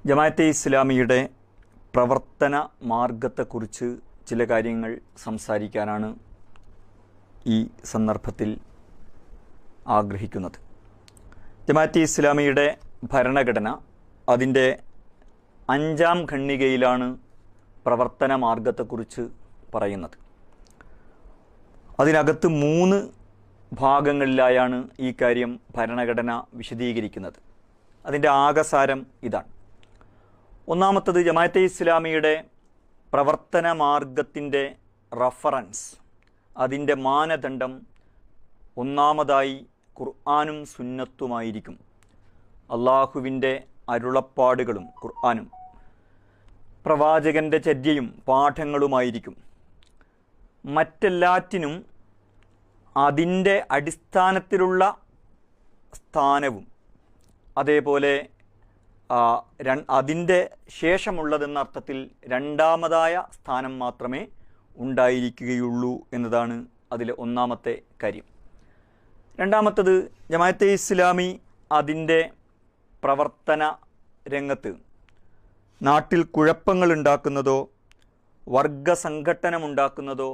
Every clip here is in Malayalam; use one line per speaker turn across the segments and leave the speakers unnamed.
ജമാഅത്തെ ഇസ്ലാമിയുടെ പ്രവർത്തന മാർഗത്തെക്കുറിച്ച് ചില കാര്യങ്ങൾ സംസാരിക്കാനാണ് ഈ സന്ദർഭത്തിൽ ആഗ്രഹിക്കുന്നത്. ജമാഅത്തെ ഇസ്ലാമിയുടെ ഭരണഘടന അതിൻ്റെ 5-ാം ഖണ്ഡികയിലാണ് പ്രവർത്തന മാർഗത്തെക്കുറിച്ച് പറയുന്നത്. അതിനകത്ത് 3 ഭാഗങ്ങളിലായാണ് ഈ കാര്യം ഭരണഘടന വിശദീകരിക്കുന്നത്. അതിൻ്റെ ആകസാരം ഇതാണ്. ഒന്നാമത്തത്, ജമാഅത്തെ ഇസ്ലാമിയുടെ പ്രവർത്തന മാർഗത്തിൻ്റെ റഫറൻസ്, അതിൻ്റെ മാനദണ്ഡം ഒന്നാമതായി ഖുർആനും സുന്നത്തുമായിരിക്കും. അള്ളാഹുവിൻ്റെ അരുളപ്പാടുകളും ഖുർആനും പ്രവാചകൻ്റെ ചര്യയും പാഠങ്ങളുമായിരിക്കും. മറ്റെല്ലാറ്റിനും അതിൻ്റെ അടിസ്ഥാനത്തിലുള്ള സ്ഥാനവും അതേപോലെ അതിൻ്റെ ശേഷമുള്ളതെന്ന അർത്ഥത്തിൽ രണ്ടാമതായ സ്ഥാനം മാത്രമേ ഉണ്ടായിരിക്കുകയുള്ളൂ എന്നതാണ് അതിലെ ഒന്നാമത്തെ കാര്യം. രണ്ടാമത്തത്, ജമാഅത്തെ ഇസ്ലാമി അതിൻ്റെ പ്രവർത്തന രംഗത്ത് നാട്ടിൽ കുഴപ്പങ്ങൾ ഉണ്ടാക്കുന്നതോ വർഗസംഘട്ടനമുണ്ടാക്കുന്നതോ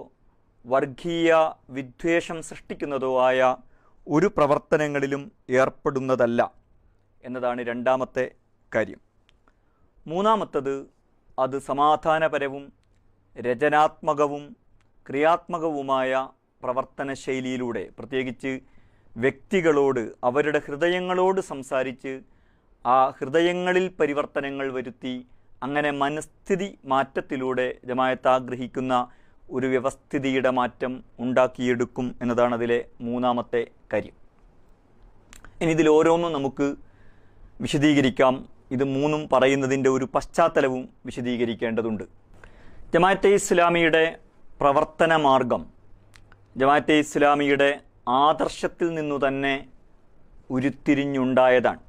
വർഗീയ വിദ്വേഷം സൃഷ്ടിക്കുന്നതോ ആയ ഒരു പ്രവർത്തനങ്ങളിലും ഏർപ്പെടുന്നതല്ല എന്നതാണ് രണ്ടാമത്തെ കാര്യം. മൂന്നാമത്തത്, അത് സമാധാനപരവും രചനാത്മകവും ക്രിയാത്മകവുമായ പ്രവർത്തന ശൈലിയിലൂടെ, പ്രത്യേകിച്ച് വ്യക്തികളോട് അവരുടെ ഹൃദയങ്ങളോട് സംസാരിച്ച് ആ ഹൃദയങ്ങളിൽ പരിവർത്തനങ്ങൾ വരുത്തി അങ്ങനെ മനസ്ഥിതി മാറ്റത്തിലൂടെ ജമാഅത്ത് ആഗ്രഹിക്കുന്ന ഒരു വ്യവസ്ഥിതിയുടെ മാറ്റം ഉണ്ടാക്കിയെടുക്കും എന്നതാണ് അതിലെ മൂന്നാമത്തെ കാര്യം. ഇനി ഇതിൽ ഓരോന്നും നമുക്ക് വിശദീകരിക്കാം. ഇത് മൂന്നും പറയുന്നതിൻ്റെ ഒരു പശ്ചാത്തലവും വിശദീകരിക്കേണ്ടതുണ്ട്. ജമാഅത്തെ ഇസ്ലാമിയുടെ പ്രവർത്തന മാർഗം ജമാഅത്തെ ഇസ്ലാമിയുടെ ആദർശത്തിൽ നിന്നു തന്നെ ഉരുത്തിരിഞ്ഞുണ്ടായതാണ്.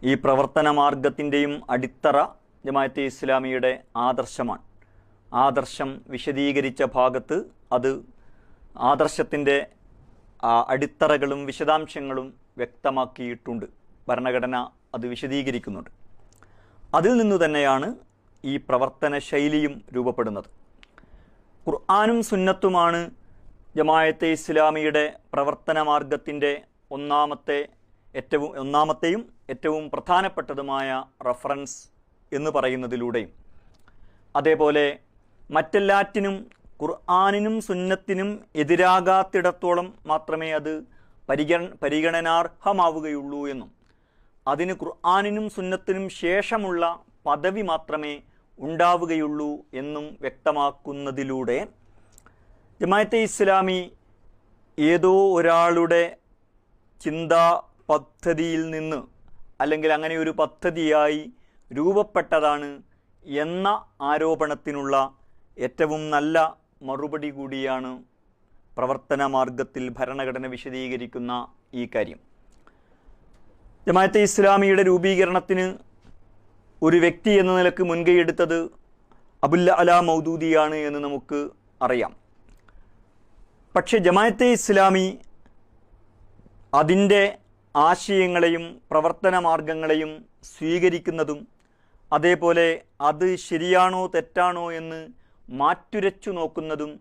ഈ പ്രവർത്തന മാർഗത്തിൻ്റെയും അടിത്തറ ജമാഅത്തെ ഇസ്ലാമിയുടെ ആദർശമാണ്. ആദർശം വിശദീകരിച്ച ഭാഗത്ത് അത് ആദർശത്തിൻ്റെ അടിത്തറകളും വിശദാംശങ്ങളും വ്യക്തമാക്കിയിട്ടുണ്ട്. ഭരണഘടന അത് വിശദീകരിക്കുന്നുണ്ട്. അതിൽ നിന്നു തന്നെയാണ് ഈ പ്രവർത്തന ശൈലിയും രൂപപ്പെടുന്നത്. ഖുർആനും സുന്നത്തുമാണ് ജമാഅത്തെ ഇസ്ലാമിയുടെ പ്രവർത്തന മാർഗത്തിൻ്റെ ഒന്നാമത്തെയും ഏറ്റവും പ്രധാനപ്പെട്ടതുമായ റഫറൻസ് എന്ന് പറയുന്നതിലൂടെയും, അതേപോലെ മറ്റെല്ലാറ്റിനും ഖുർആനിനും സുന്നത്തിനും എതിരാകാത്തിടത്തോളം മാത്രമേ അത് പരിഗണനാർഹമാവുകയുള്ളൂ എന്നും അതിന് ഖുർആനിനും സുന്നത്തിനും ശേഷമുള്ള പദവി മാത്രമേ ഉണ്ടാവുകയുള്ളൂ എന്നും വ്യക്തമാക്കുന്നതിലൂടെ ജമാഅത്തെ ഇസ്ലാമി ഏതോ ഒരാളുടെ ചിന്താ പദ്ധതിയിൽ നിന്ന്, അല്ലെങ്കിൽ അങ്ങനെ ഒരു പദ്ധതിയായി രൂപപ്പെട്ടതാണ് എന്ന ആരോപണത്തിനുള്ള ഏറ്റവും നല്ല മറുപടി കൂടിയാണ് പ്രവർത്തന മാർഗത്തിൽ ഭരണഘടന വിശദീകരിക്കുന്ന ഈ കാര്യം. ജമാഅത്തെ ഇസ്ലാമിയുടെ രൂപീകരണത്തിന് ഒരു വ്യക്തി എന്ന നിലക്ക് മുൻകൈയെടുത്തത് അബുൽ അലാ മൗദൂദിയാണ് എന്ന് നമുക്ക് അറിയാം. പക്ഷേ ജമാഅത്തെ ഇസ്ലാമി അതിൻ്റെ ആശയങ്ങളെയും പ്രവർത്തന മാർഗങ്ങളെയും സ്വീകരിക്കുന്നതും അതേപോലെ അത് ശരിയാണോ തെറ്റാണോ എന്ന് മാറ്റുരച്ചു നോക്കുന്നതും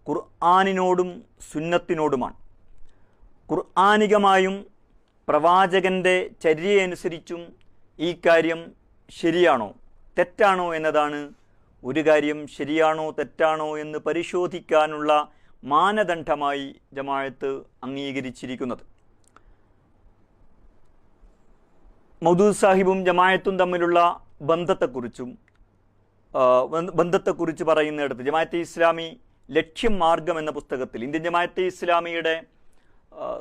ഖുർആനിനോടും സുന്നത്തിനോടുമാണ്. ഖുർആനികമായും പ്രവാചകൻ്റെ ചര്യയനുസരിച്ചും ഈ കാര്യം ശരിയാണോ തെറ്റാണോ എന്നതാണ് ഒരു കാര്യം ശരിയാണോ തെറ്റാണോ എന്ന് പരിശോധിക്കാനുള്ള മാനദണ്ഡമായി ജമാഅത്ത് അംഗീകരിച്ചിരിക്കുന്നത്. മൗദൂദ് സാഹിബും ജമാഅത്തും തമ്മിലുള്ള ബന്ധത്തെക്കുറിച്ച് പറയുന്നിടത്ത് ജമാഅത്തെ ഇസ്ലാമി ലക്ഷ്യം മാർഗം എന്ന പുസ്തകത്തിൽ ഇന്ത്യൻ ജമാഅത്തെ ഇസ്ലാമിയുടെ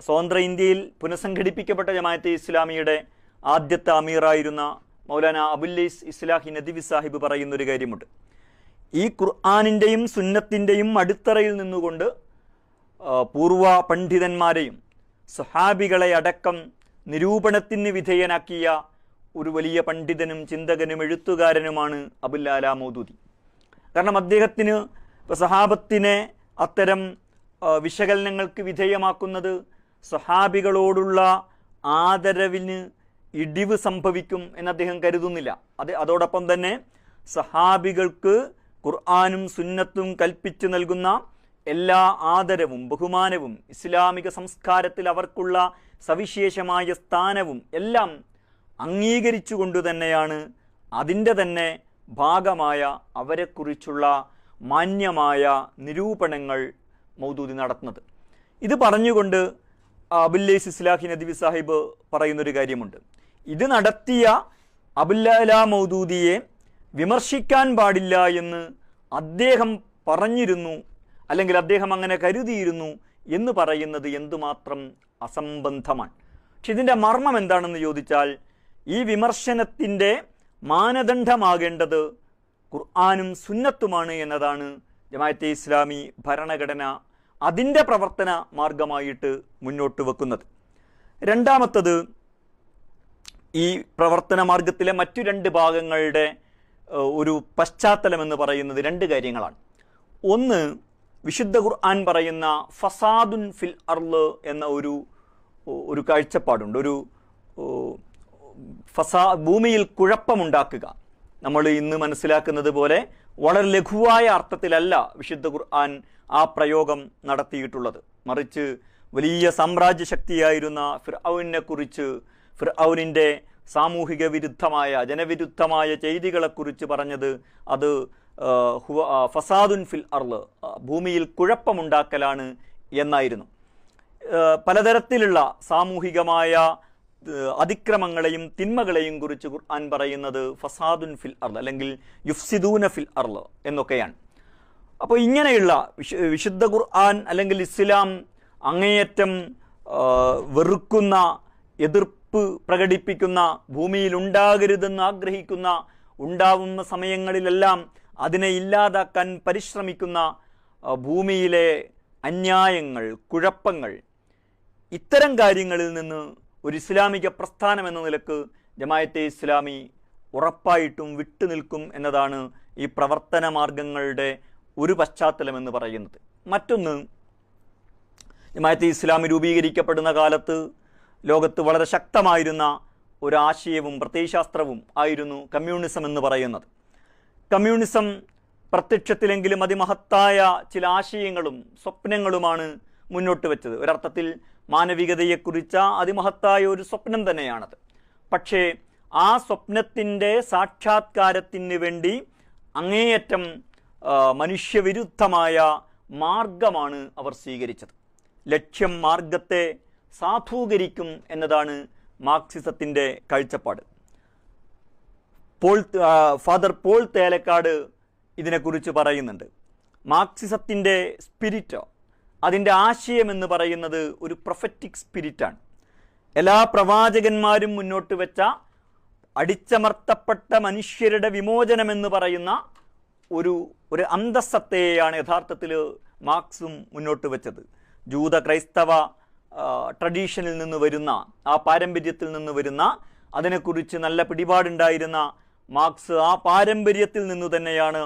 സ്വതന്ത്ര ഇന്ത്യയിൽ പുനഃസംഘടിപ്പിക്കപ്പെട്ട ജമാഅത്തെ ഇസ്ലാമിയുടെ ആദ്യത്തെ അമീറായിരുന്ന മൗലാന അബുല്ലൈസ് ഇസ്ലാഹി നദ്വി സാഹിബ് പറയുന്നൊരു കാര്യമുണ്ട്. ഈ ഖുർആനിൻ്റെയും സുന്നത്തിൻ്റെയും അടിത്തറയിൽ നിന്നുകൊണ്ട് പൂർവ പണ്ഡിതന്മാരെയും സ്വഹാബികളെ അടക്കം നിരൂപണത്തിന് വിധേയനാക്കിയ ഒരു വലിയ പണ്ഡിതനും ചിന്തകനും എഴുത്തുകാരനുമാണ് അബുൽ അലാ മൗദൂദി. കാരണം അദ്ദേഹത്തിന് സഹാബത്തിനെ അത്തരം വിശകലനങ്ങൾക്ക് വിധേയമാക്കുന്നത് സ്വഹാബികളോടുള്ള ആദരവിന് ഇടിവ് സംഭവിക്കും എന്ന് അദ്ദേഹം കരുതുന്നില്ല. അതോടൊപ്പം തന്നെ സഹാബികൾക്ക് ഖുർആനും സുന്നത്തും കൽപ്പിച്ചു നൽകുന്ന എല്ലാ ആദരവും ബഹുമാനവും ഇസ്ലാമിക സംസ്കാരത്തിൽ അവർക്കുള്ള സവിശേഷമായ സ്ഥാനവും എല്ലാം അംഗീകരിച്ചുകൊണ്ട് തന്നെയാണ് അതിൻ്റെ തന്നെ ഭാഗമായ അവരെക്കുറിച്ചുള്ള മാന്യമായ നിരൂപണങ്ങൾ മൗദൂദി നടത്തുന്നത്. ഇത് പറഞ്ഞുകൊണ്ട് അബുല്ലൈസ് ഇസ്ലാഹി നദ്വി സാഹിബ് പറയുന്നൊരു കാര്യമുണ്ട്. ഇത് നടത്തിയ അബുൽ മൗദൂദിയെ വിമർശിക്കാൻ പാടില്ല എന്ന് അദ്ദേഹം പറഞ്ഞിരുന്നു, അല്ലെങ്കിൽ അദ്ദേഹം അങ്ങനെ കരുതിയിരുന്നു എന്ന് പറയുന്നത് എന്തുമാത്രം അസംബന്ധമാണ്. പക്ഷെ ഇതിൻ്റെ മർമ്മം എന്താണെന്ന് ചോദിച്ചാൽ, ഈ വിമർശനത്തിൻ്റെ മാനദണ്ഡമാകേണ്ടത് ഖുർആനും സുന്നത്തുമാണ് എന്നതാണ് ജമാഅത്തെ ഇസ്ലാമി ഭരണഘടന അതിൻ്റെ പ്രവർത്തന മാർഗമായിട്ട് മുന്നോട്ട് വെക്കുന്നത്. രണ്ടാമത്തത്, ഈ പ്രവർത്തന മാർഗത്തിലെ മറ്റു രണ്ട് ഭാഗങ്ങളുടെ ഒരു പശ്ചാത്തലം എന്ന് പറയുന്നത് രണ്ട് കാര്യങ്ങളാണ്. ഒന്ന്, വിശുദ്ധ ഖുർആൻ പറയുന്ന ഫസാദുൻ ഫിൽ അർള് എന്ന ഒരു കാഴ്ചപ്പാടുണ്ട്. ഭൂമിയിൽ കുഴപ്പമുണ്ടാക്കുക. നമ്മൾ ഇന്ന് മനസ്സിലാക്കുന്നത് പോലെ വളരെ ലഘുവായ അർത്ഥത്തിലല്ല വിശുദ്ധ ഖുർആൻ ആ പ്രയോഗം നടത്തിയിട്ടുള്ളത്. മറിച്ച് വലിയ സാമ്രാജ്യ ശക്തിയായിരുന്ന ഫിർഔനെ കുറിച്ച്, ഫിർഔനിൻ്റെ സാമൂഹിക വിരുദ്ധമായ ജനവിരുദ്ധമായ ചെയ്തികളെക്കുറിച്ച് പറഞ്ഞത് അത് ഫസാദുൻ ഫിൽ അർള്, ഭൂമിയിൽ കുഴപ്പമുണ്ടാക്കലാണ് എന്നായിരുന്നു. പലതരത്തിലുള്ള സാമൂഹികമായ അതിക്രമങ്ങളെയും തിന്മകളെയും കുറിച്ച് ഖുർആൻ പറയുന്നത് ഫസാദുൻ ഫിൽ അർള് അല്ലെങ്കിൽ യുഫ്സിദൂന ഫിൽ അർള് എന്നൊക്കെയാണ്. അപ്പോൾ ഇങ്ങനെയുള്ള വിശുദ്ധ ഖുർആൻ അല്ലെങ്കിൽ ഇസ്ലാം അങ്ങേയറ്റം വെറുക്കുന്ന, എതിർപ്പ് പ്രകടിപ്പിക്കുന്ന, ഭൂമിയിൽ ഉണ്ടാകരുതെന്ന് ആഗ്രഹിക്കുന്ന, ഉണ്ടാവുന്ന സമയങ്ങളിലെല്ലാം അതിനെ ഇല്ലാതാക്കാൻ പരിശ്രമിക്കുന്ന ഭൂമിയിലെ അന്യായങ്ങൾ, കുഴപ്പങ്ങൾ, ഇത്തരം കാര്യങ്ങളിൽ നിന്ന് ഒരു ഇസ്ലാമിക പ്രസ്ഥാനം എന്ന നിലക്ക് ജമാഅത്തെ ഇസ്ലാമി ഉറപ്പായിട്ടും വിട്ടുനിൽക്കും എന്നതാണ് ഈ പ്രവർത്തന മാർഗങ്ങളുടെ ഒരു പശ്ചാത്തലം എന്ന് പറയുന്നത്. മറ്റൊന്ന്, ജമാഅത്തെ ഇസ്ലാമി രൂപീകരിക്കപ്പെടുന്ന കാലത്ത് ലോകത്ത് വളരെ ശക്തമായിരുന്ന ഒരാശയവും പ്രത്യയശാസ്ത്രവും ആയിരുന്നു കമ്മ്യൂണിസം എന്ന് പറയുന്നത്. കമ്മ്യൂണിസം പ്രത്യക്ഷത്തിലെങ്കിലും അതിമഹത്തായ ചില ആശയങ്ങളും സ്വപ്നങ്ങളുമാണ് മുന്നോട്ട് വെച്ചത്. ഒരർത്ഥത്തിൽ മാനവികതയെക്കുറിച്ച അതിമഹത്തായ ഒരു സ്വപ്നം തന്നെയാണത്. പക്ഷേ ആ സ്വപ്നത്തിൻ്റെ സാക്ഷാത്കാരത്തിന് വേണ്ടി അങ്ങേയറ്റം മനുഷ്യവിരുദ്ധമായ മാർഗമാണ് അവർ സ്വീകരിച്ചത്. ലക്ഷ്യം മാർഗത്തെ സാധൂകരിക്കും എന്നതാണ് മാർക്സിസത്തിൻ്റെ കാഴ്ചപ്പാട്. ഫാദർ പോൾ തേലക്കാട് ഇതിനെക്കുറിച്ച് പറയുന്നുണ്ട്. മാർക്സിസത്തിൻ്റെ സ്പിരിറ്റ്, അതിൻ്റെ ആശയം എന്ന് പറയുന്നത് ഒരു പ്രൊഫറ്റിക് സ്പിരിറ്റാണ്. എല്ലാ പ്രവാചകന്മാരും മുന്നോട്ട് വെച്ച അടിച്ചമർത്തപ്പെട്ട മനുഷ്യരുടെ വിമോചനമെന്ന് പറയുന്ന ഒരു അന്തസ്സത്തെയാണ് യഥാർത്ഥത്തിൽ മാർക്സും മുന്നോട്ട് വെച്ചത്. ജൂത ക്രൈസ്തവ ട്രഡീഷനിൽ നിന്ന് വരുന്ന, ആ പാരമ്പര്യത്തിൽ നിന്ന് വരുന്ന, അതിനെക്കുറിച്ച് നല്ല പിടിപാടുണ്ടായിരുന്ന മാർക്സ് ആ പാരമ്പര്യത്തിൽ നിന്നു തന്നെയാണ്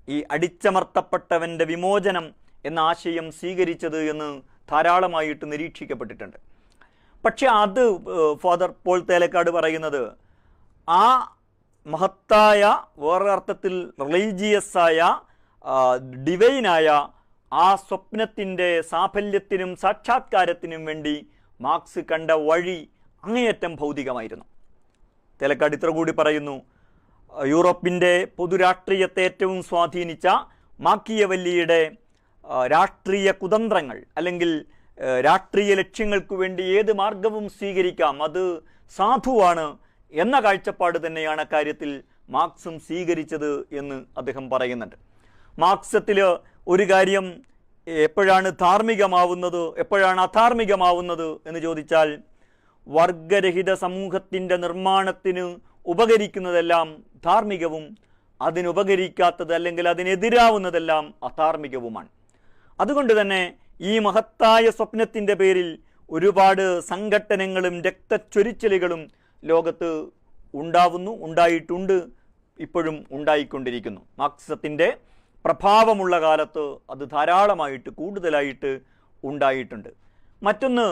ഈ അടിച്ചമർത്തപ്പെട്ടവൻ്റെ വിമോചനം എന്ന ആശയം സ്വീകരിച്ചത് എന്ന് ധാരാളമായിട്ട് നിരീക്ഷിക്കപ്പെട്ടിട്ടുണ്ട്. പക്ഷെ അത് ഫാദർ പോൾ തേലക്കാട് പറയുന്നത് ആ മഹത്തായ, വേറൊരർത്ഥത്തിൽ റിലീജിയസായ, ഡിവൈനായ ആ സ്വപ്നത്തിൻ്റെ സാഫല്യത്തിനും സാക്ഷാത്കാരത്തിനും വേണ്ടി മാർക്സ് കണ്ട വഴി അങ്ങേയറ്റം ഭൗതികമായിരുന്നു. തേലക്കാട് ഇത്ര കൂടി പറയുന്നു, യൂറോപ്പിൻ്റെ പൊതുരാഷ്ട്രീയത്തെ ഏറ്റവും സ്വാധീനിച്ച മാക്കിയവല്ലിയുടെ രാഷ്ട്രീയ കുതന്ത്രങ്ങൾ അല്ലെങ്കിൽ രാഷ്ട്രീയ ലക്ഷ്യങ്ങൾക്ക് വേണ്ടി ഏത് മാർഗവും സ്വീകരിക്കാം, അത് സാധുവാണ് എന്ന കാഴ്ചപ്പാട് തന്നെയാണ് അക്കാര്യത്തിൽ മാർക്സും സ്വീകരിച്ചത് എന്ന് അദ്ദേഹം പറയുന്നുണ്ട്. മാർക്സത്തിൽ ഒരു കാര്യം എപ്പോഴാണ് ധാർമ്മികമാവുന്നത്, എപ്പോഴാണ് അധാർമികമാവുന്നത് എന്ന് ചോദിച്ചാൽ, വർഗരഹിത സമൂഹത്തിൻ്റെ നിർമ്മാണത്തിന് ഉപകരിക്കുന്നതെല്ലാം ധാർമ്മികവും അതിനുപകരിക്കാത്തത് അല്ലെങ്കിൽ അതിനെതിരാവുന്നതെല്ലാം അധാർമികവുമാണ്. അതുകൊണ്ട് തന്നെ ഈ മഹത്തായ സ്വപ്നത്തിൻ്റെ പേരിൽ ഒരുപാട് സംഘട്ടനങ്ങളും രക്തച്ചൊരിച്ചിലുകളും ലോകത്ത് ഉണ്ടാവുന്നു, ഉണ്ടായിട്ടുണ്ട്, ഇപ്പോഴും ഉണ്ടായിക്കൊണ്ടിരിക്കുന്നു. മാർക്സിസത്തിൻ്റെ പ്രഭാവമുള്ള കാലത്ത് അത് ധാരാളമായിട്ട് കൂടുതലായിട്ട് ഉണ്ടായിട്ടുണ്ട്. മറ്റൊന്ന്,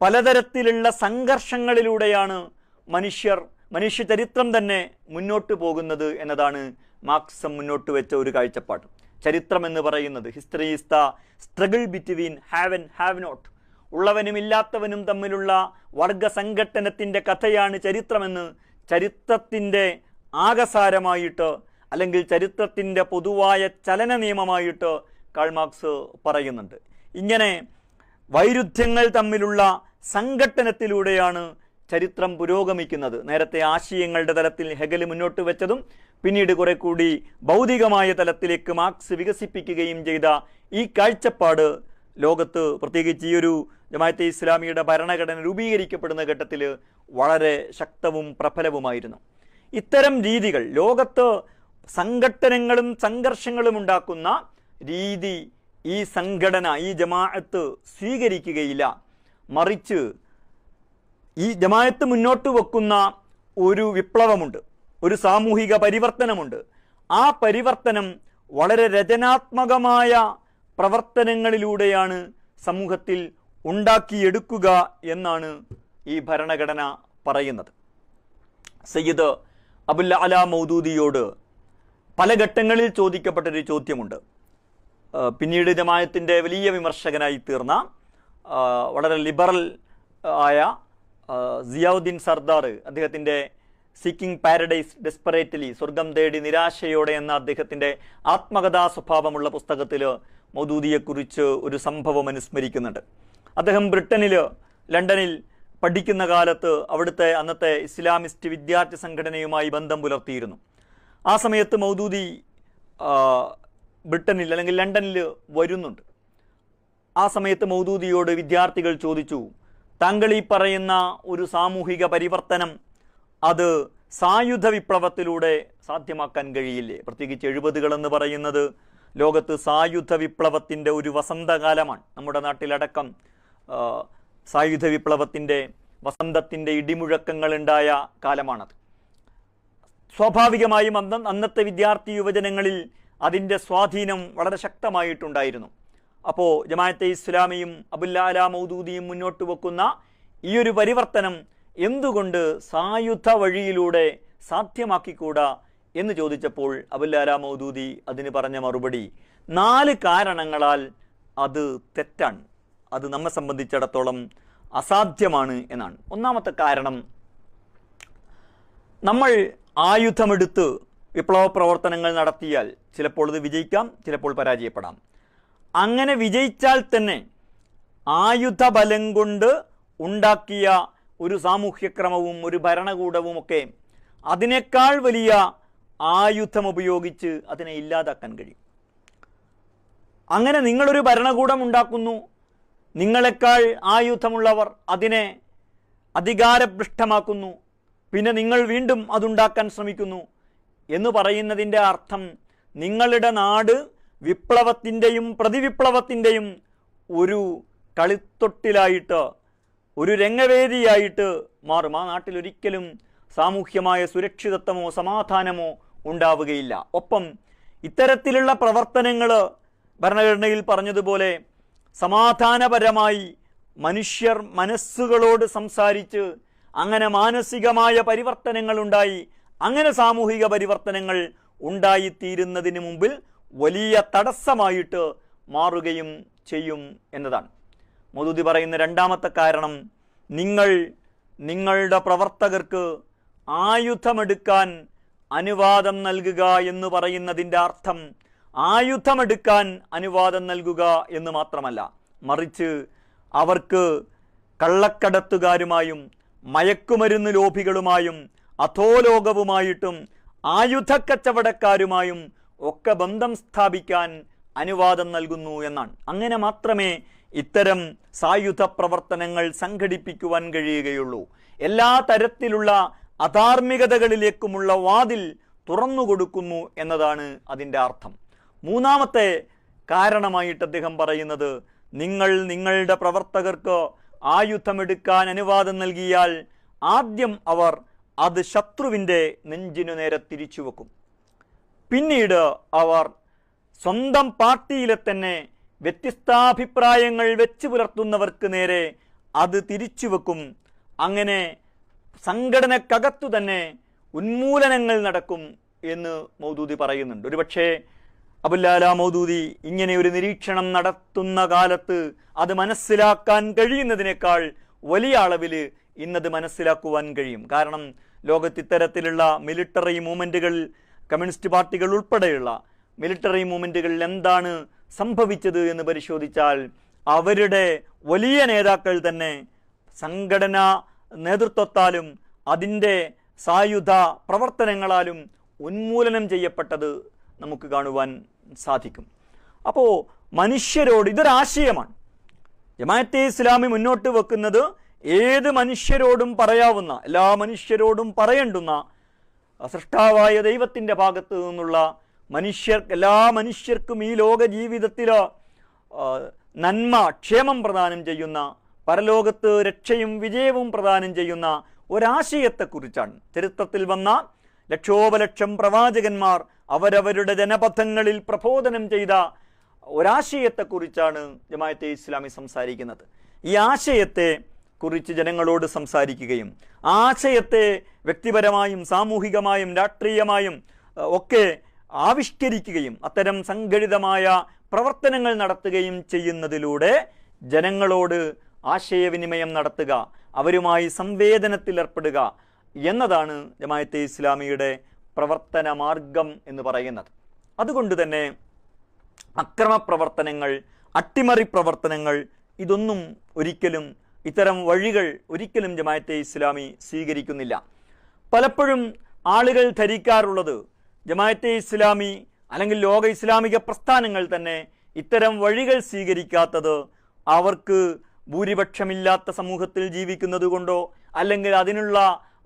പലതരത്തിലുള്ള സംഘർഷങ്ങളിലൂടെയാണ് മനുഷ്യ ചരിത്രം തന്നെ മുന്നോട്ട് പോകുന്നത് എന്നതാണ് മാർക്സം മുന്നോട്ട് വെച്ച ഒരു കാഴ്ചപ്പാട്. ചരിത്രം എന്ന് പറയുന്നത് history is the struggle between have and have not, ഉള്ളവനും ഇല്ലാത്തവനും തമ്മിലുള്ള വർഗ സംഘട്ടനത്തിൻ്റെ കഥയാണ് ചരിത്രമെന്ന് ചരിത്രത്തിൻ്റെ ആകസാരമായിട്ട് അല്ലെങ്കിൽ ചരിത്രത്തിൻ്റെ പൊതുവായ ചലന നിയമമായിട്ട് കാൾ മാർക്സ് പറയുന്നുണ്ട്. ഇങ്ങനെ വൈരുദ്ധ്യങ്ങൾ തമ്മിലുള്ള സംഘട്ടനത്തിലൂടെയാണ് ചരിത്രം പുരോഗമിക്കുന്നത്. നേരത്തെ ആശയങ്ങളുടെ തലത്തിൽ ഹെഗൽ മുന്നോട്ട് വെച്ചതും പിന്നീട് കുറെ കൂടി ഭൗതികമായ തലത്തിലേക്ക് മാർക്സ് വികസിപ്പിക്കുകയും ചെയ്ത ഈ കാഴ്ചപ്പാട് ലോകത്ത്, പ്രത്യേകിച്ച് ഈ ഒരു ജമാഅത്തെ ഇസ്ലാമിയുടെ ഭരണഘടന രൂപീകരിക്കപ്പെടുന്ന ഘട്ടത്തിൽ വളരെ ശക്തവും പ്രബലവുമായിരുന്നു. ഇത്തരം രീതികൾ ലോകത്ത് സംഘട്ടനങ്ങളും സംഘർഷങ്ങളും ഉണ്ടാക്കുന്ന രീതി ഈ സംഘടന, ഈ ജമാഅത്ത് സ്വീകരിക്കുകയില്ല. മറിച്ച് ഈ ജമാഅത്ത് മുന്നോട്ട് വെക്കുന്ന ഒരു വിപ്ലവമുണ്ട്, ഒരു സാമൂഹിക പരിവർത്തനമുണ്ട്. ആ പരിവർത്തനം വളരെ രചനാത്മകമായ പ്രവർത്തനങ്ങളിലൂടെയാണ് സമൂഹത്തിൽ ഉണ്ടാക്കിയെടുക്കുക എന്നാണ് ഈ ഭരണഘടന പറയുന്നത്. സയ്യിദ് അബുൽ അല മൗദൂദിയോട് പല ഘട്ടങ്ങളിൽ ചോദിക്കപ്പെട്ടൊരു ചോദ്യമുണ്ട്. പിന്നീട് ജമാഅത്തിൻ്റെ വലിയ വിമർശകനായി തീർന്ന വളരെ ലിബറൽ ആയ സിയാവുദ്ദീൻ സർദാർ അദ്ദേഹത്തിൻ്റെ സീക്കിംഗ് പാരഡൈസ് ഡെസ്പറേറ്റ്ലി, സ്വർഗം തേടി നിരാശയോടെ എന്ന അദ്ദേഹത്തിൻ്റെ ആത്മകഥാ സ്വഭാവമുള്ള പുസ്തകത്തിൽ മൗദൂദിയെക്കുറിച്ച് ഒരു സംഭവം അനുസ്മരിക്കുന്നുണ്ട്. അദ്ദേഹം ലണ്ടനിൽ പഠിക്കുന്ന കാലത്ത് അവിടുത്തെ അന്നത്തെ ഇസ്ലാമിസ്റ്റ് വിദ്യാർത്ഥി സംഘടനയുമായി ബന്ധം പുലർത്തിയിരുന്നു. ആ സമയത്ത് മൗദൂദി ബ്രിട്ടനിൽ അല്ലെങ്കിൽ ലണ്ടനിൽ വരുന്നുണ്ട്. ആ സമയത്ത് മൗദൂദിയോട് വിദ്യാർത്ഥികൾ ചോദിച്ചു, താങ്കൾ ഈ പറയുന്ന ഒരു സാമൂഹിക പരിവർത്തനം അത് സായുധ വിപ്ലവത്തിലൂടെ സാധ്യമാക്കാൻ കഴിയില്ലേ? പ്രത്യേകിച്ച് 70-കൾ എന്ന് പറയുന്നത് ലോകത്ത് സായുധ വിപ്ലവത്തിൻ്റെ ഒരു വസന്തകാലമാണ്. നമ്മുടെ നാട്ടിലടക്കം സായുധ വിപ്ലവത്തിൻ്റെ വസന്തത്തിൻ്റെ ഇടിമുഴക്കങ്ങളുണ്ടായ കാലമാണത്. സ്വാഭാവികമായും അന്നത്തെ വിദ്യാർത്ഥി യുവജനങ്ങളിൽ അതിൻ്റെ സ്വാധീനം വളരെ ശക്തമായിട്ടുണ്ടായിരുന്നു. അപ്പോൾ ജമാഅത്തെ ഇസ്ലാമിയും അബുൽ അല മൗദൂദിയും മുന്നോട്ട് വെക്കുന്ന ഈ ഒരു പരിവർത്തനം എന്തുകൊണ്ട് സായുധ വഴിയിലൂടെ സാധ്യമാക്കിക്കൂടാ എന്ന് ചോദിച്ചപ്പോൾ അബുൽ അല മൗദൂദി അതിന് പറഞ്ഞ മറുപടി 4 കാരണങ്ങളാൽ അത് തെറ്റാണ്, അത് നമ്മെ സംബന്ധിച്ചിടത്തോളം അസാധ്യമാണ് എന്നാണ്. ഒന്നാമത്തെ കാരണം, നമ്മൾ ആയുധമെടുത്ത് വിപ്ലവ പ്രവർത്തനങ്ങൾ നടത്തിയാൽ ചിലപ്പോൾ ഇത് വിജയിക്കാം, ചിലപ്പോൾ പരാജയപ്പെടാം. അങ്ങനെ വിജയിച്ചാൽ തന്നെ ആയുധ ബലം കൊണ്ട് ഉണ്ടാക്കിയ ഒരു സാമൂഹ്യക്രമവും ഒരു ഭരണകൂടവുമൊക്കെ അതിനേക്കാൾ വലിയ ആയുധം ഉപയോഗിച്ച് അതിനെ ഇല്ലാതാക്കാൻ കഴിയും. അങ്ങനെ നിങ്ങളൊരു ഭരണകൂടം ഉണ്ടാക്കുന്നു, നിങ്ങളെക്കാൾ ആയുധമുള്ളവർ അതിനെ അധികാരഭ്രഷ്ടമാക്കുന്നു, പിന്നെ നിങ്ങൾ വീണ്ടും അതുണ്ടാക്കാൻ ശ്രമിക്കുന്നു എന്ന് പറയുന്നതിൻ്റെ അർത്ഥം നിങ്ങളുടെ നാട് വിപ്ലവത്തിൻ്റെയും പ്രതിവിപ്ലവത്തിൻ്റെയും ഒരു കളിത്തൊട്ടിലായിട്ട്, ഒരു രംഗവേദിയായിട്ട് മാറും. ആ നാട്ടിലൊരിക്കലും സാമൂഹ്യമായ സുരക്ഷിതത്വമോ സമാധാനമോ ഉണ്ടാവുകയില്ല. ഒപ്പം ഇത്തരത്തിലുള്ള പ്രവർത്തനങ്ങൾ ഭരണഘടനയിൽ പറഞ്ഞതുപോലെ സമാധാനപരമായി മനുഷ്യർ മനസ്സുകളോട് സംസാരിച്ച് അങ്ങനെ മാനസികമായ പരിവർത്തനങ്ങൾ ഉണ്ടായി, അങ്ങനെ സാമൂഹിക പരിവർത്തനങ്ങൾ ഉണ്ടായിത്തീരുന്നതിന് മുമ്പിൽ വലിയ തടസ്സമായിട്ട് മാറുകയും ചെയ്യും എന്നതാണ്. മൗദൂദി പറയുന്ന രണ്ടാമത്തെ കാരണം, നിങ്ങളുടെ പ്രവർത്തകർക്ക് ആയുധമെടുക്കാൻ അനുവാദം നൽകുക എന്ന് പറയുന്നതിൻ്റെ അർത്ഥം ആയുധമെടുക്കാൻ അനുവാദം നൽകുക എന്ന് മാത്രമല്ല, മറിച്ച് അവർക്ക് കള്ളക്കടത്തുകാരുമായും മയക്കുമരുന്ന് ലോഭികളുമായും അധോലോകവുമായിട്ടും ആയുധക്കച്ചവടക്കാരുമായും ഒക്കെ ബന്ധം സ്ഥാപിക്കാൻ അനുവാദം നൽകുന്നു എന്നാണ്. അങ്ങനെ മാത്രമേ ഇത്തരം സായുധ പ്രവർത്തനങ്ങൾ സംഘടിപ്പിക്കുവാൻ കഴിയുകയുള്ളൂ. എല്ലാ തരത്തിലുള്ള അധാർമികതകളിലേക്കുമുള്ള വാതിൽ തുറന്നുകൊടുക്കുന്നു എന്നതാണ് അതിൻ്റെ അർത്ഥം. മൂന്നാമത്തെ കാരണമായിട്ട് അദ്ദേഹം പറയുന്നത്, നിങ്ങളുടെ പ്രവർത്തകർക്ക് ആയുധമെടുക്കാൻ അനുവാദം നൽകിയാൽ ആദ്യം അവർ അത് ശത്രുവിൻ്റെ നെഞ്ചിനു നേരെ തിരിച്ചു വെക്കും. പിന്നീട് അവർ സ്വന്തം പാർട്ടിയിലെ തന്നെ വ്യത്യസ്താഭിപ്രായങ്ങൾ വെച്ച് പുലർത്തുന്നവർക്ക് നേരെ അത് തിരിച്ചു വെക്കും. അങ്ങനെ സംഘടനക്കകത്തു തന്നെ ഉന്മൂലനങ്ങൾ നടക്കും എന്ന് മൗദൂദി പറയുന്നുണ്ട്. ഒരുപക്ഷെ അബുല്ലാല മൗദൂദി ഇങ്ങനെ ഒരു നിരീക്ഷണം നടത്തുന്ന കാലത്ത് അത് മനസ്സിലാക്കാൻ കഴിയുന്നതിനേക്കാൾ വലിയ അളവിൽ ഇന്നത് മനസ്സിലാക്കുവാൻ കഴിയും. കാരണം ലോകത്ത് ഇത്തരത്തിലുള്ള മിലിറ്ററി മൂവ്മെൻറ്റുകൾ, കമ്മ്യൂണിസ്റ്റ് പാർട്ടികൾ ഉൾപ്പെടെയുള്ള മിലിറ്ററി മൂവ്മെൻറ്റുകളിൽ എന്താണ് സംഭവിച്ചത് എന്ന് പരിശോധിച്ചാൽ അവരുടെ വലിയ നേതാക്കൾ തന്നെ സംഘടനാ നേതൃത്വത്താലും അതിൻ്റെ സായുധ പ്രവർത്തനങ്ങളാലും ഉന്മൂലനം ചെയ്യപ്പെട്ടത് നമുക്ക് കാണുവാൻ സാധിക്കും. അപ്പോൾ മനുഷ്യരോട് ഇതൊരാശയമാണ്. ജമാഅത്തെ ഇസ്ലാമി മുന്നോട്ട് വെക്കുന്നത് ഏത് മനുഷ്യരോടും പറയാവുന്ന, എല്ലാ മനുഷ്യരോടും പറയേണ്ടുന്ന, സൃഷ്ടാവായ ദൈവത്തിൻ്റെ ഭാഗത്തു നിന്നുള്ള എല്ലാ മനുഷ്യർക്കും ഈ ലോക ജീവിതത്തിൽ നന്മ, ക്ഷേമം പ്രദാനം ചെയ്യുന്ന, പരലോകത്ത് രക്ഷയും വിജയവും പ്രദാനം ചെയ്യുന്ന ഒരാശയത്തെക്കുറിച്ചാണ്. ചരിത്രത്തിൽ വന്ന ലക്ഷോപലക്ഷം പ്രവാചകന്മാർ അവരവരുടെ ജനപഥങ്ങളിൽ പ്രബോധനം ചെയ്ത ഒരാശയത്തെക്കുറിച്ചാണ് ജമാഅത്തെ ഇസ്ലാമി സംസാരിക്കുന്നത്. ഈ ആശയത്തെ കുറിച്ച് ജനങ്ങളോട് സംസാരിക്കുകയും ആശയത്തെ വ്യക്തിപരമായും സാമൂഹികമായും രാഷ്ട്രീയമായും ഒക്കെ ആവിഷ്കരിക്കുകയും അത്തരം സംഘടിതമായ പ്രവർത്തനങ്ങൾ നടത്തുകയും ചെയ്യുന്നതിലൂടെ ജനങ്ങളോട് ആശയവിനിമയം നടത്തുക, അവരുമായി സംവേദനത്തിലേർപ്പെടുക എന്നതാണ് ജമാഅത്തെ ഇസ്ലാമിയുടെ പ്രവർത്തന മാർഗം എന്ന് പറയുന്നത്. അതുകൊണ്ട് തന്നെ അക്രമപ്രവർത്തനങ്ങൾ, അട്ടിമറി പ്രവർത്തനങ്ങൾ, ഇതൊന്നും ഒരിക്കലും, ഇത്തരം വഴികൾ ഒരിക്കലും ജമാഅത്തെ ഇസ്ലാമി സ്വീകരിക്കുന്നില്ല. പലപ്പോഴും ആളുകൾ ധരിക്കാറുള്ളത് ജമാഅത്തെ ഇസ്ലാമി അല്ലെങ്കിൽ ലോക ഇസ്ലാമിക പ്രസ്ഥാനങ്ങൾ തന്നെ ഇത്തരം വഴികൾ സ്വീകരിക്കാത്തത് അവർക്ക് ഭൂരിപക്ഷമില്ലാത്ത സമൂഹത്തിൽ ജീവിക്കുന്നത് കൊണ്ടോ അല്ലെങ്കിൽ അതിനുള്ള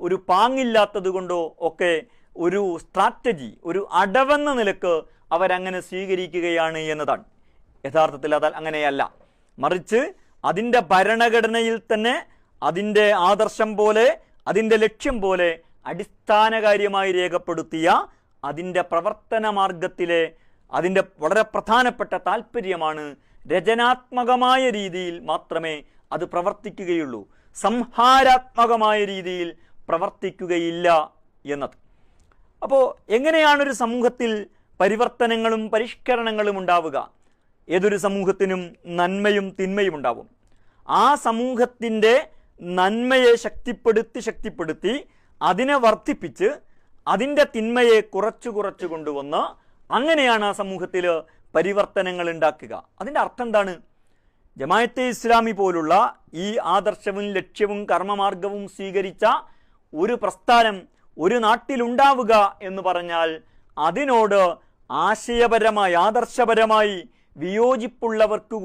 ഒരു പാങ്ങില്ലാത്തത് കൊണ്ടോ ഒക്കെ ഒരു സ്ട്രാറ്റജി, ഒരു അടവെന്ന നിലക്ക് അവരങ്ങനെ സ്വീകരിക്കുകയാണ് എന്നതാണ്. യഥാർത്ഥത്തിൽ അത് അങ്ങനെയല്ല. മറിച്ച് അതിൻ്റെ ഭരണഘടനയിൽ തന്നെ അതിൻ്റെ ആദർശം പോലെ, അതിൻ്റെ ലക്ഷ്യം പോലെ അടിസ്ഥാനകാര്യമായി രേഖപ്പെടുത്തിയ അതിൻ്റെ പ്രവർത്തന മാർഗത്തിലെ അതിൻ്റെ വളരെ പ്രധാനപ്പെട്ട താല്പര്യമാണ് രചനാത്മകമായ രീതിയിൽ മാത്രമേ അത് പ്രവർത്തിക്കുകയുള്ളൂ, സംഹാരാത്മകമായ രീതിയിൽ പ്രവർത്തിക്കുകയില്ല എന്നത്. അപ്പോൾ എങ്ങനെയാണൊരു സമൂഹത്തിൽ പരിവർത്തനങ്ങളും പരിഷ്കരണങ്ങളും ഉണ്ടാവുക? ഏതൊരു സമൂഹത്തിനും നന്മയും തിന്മയും ഉണ്ടാവും. ആ സമൂഹത്തിൻ്റെ നന്മയെ ശക്തിപ്പെടുത്തി അതിനെ വർദ്ധിപ്പിച്ച് അതിൻ്റെ തിന്മയെ കുറച്ചു കൊണ്ടുവന്ന് അങ്ങനെയാണ് ആ സമൂഹത്തിൽ പരിവർത്തനങ്ങൾ ഉണ്ടാക്കുക. അതിൻ്റെ അർത്ഥം എന്താണ്? ജമാഅത്തെ ഇസ്ലാമി പോലുള്ള ഈ ആദർശവും ലക്ഷ്യവും കർമ്മമാർഗവും സ്വീകരിച്ച ഒരു പ്രസ്ഥാനം ഒരു നാട്ടിലുണ്ടാവുക എന്ന് പറഞ്ഞാൽ അതിനോട് ആശയപരമായി, ആദർശപരമായി വിയോജിപ്പുള്ളവർക്ക്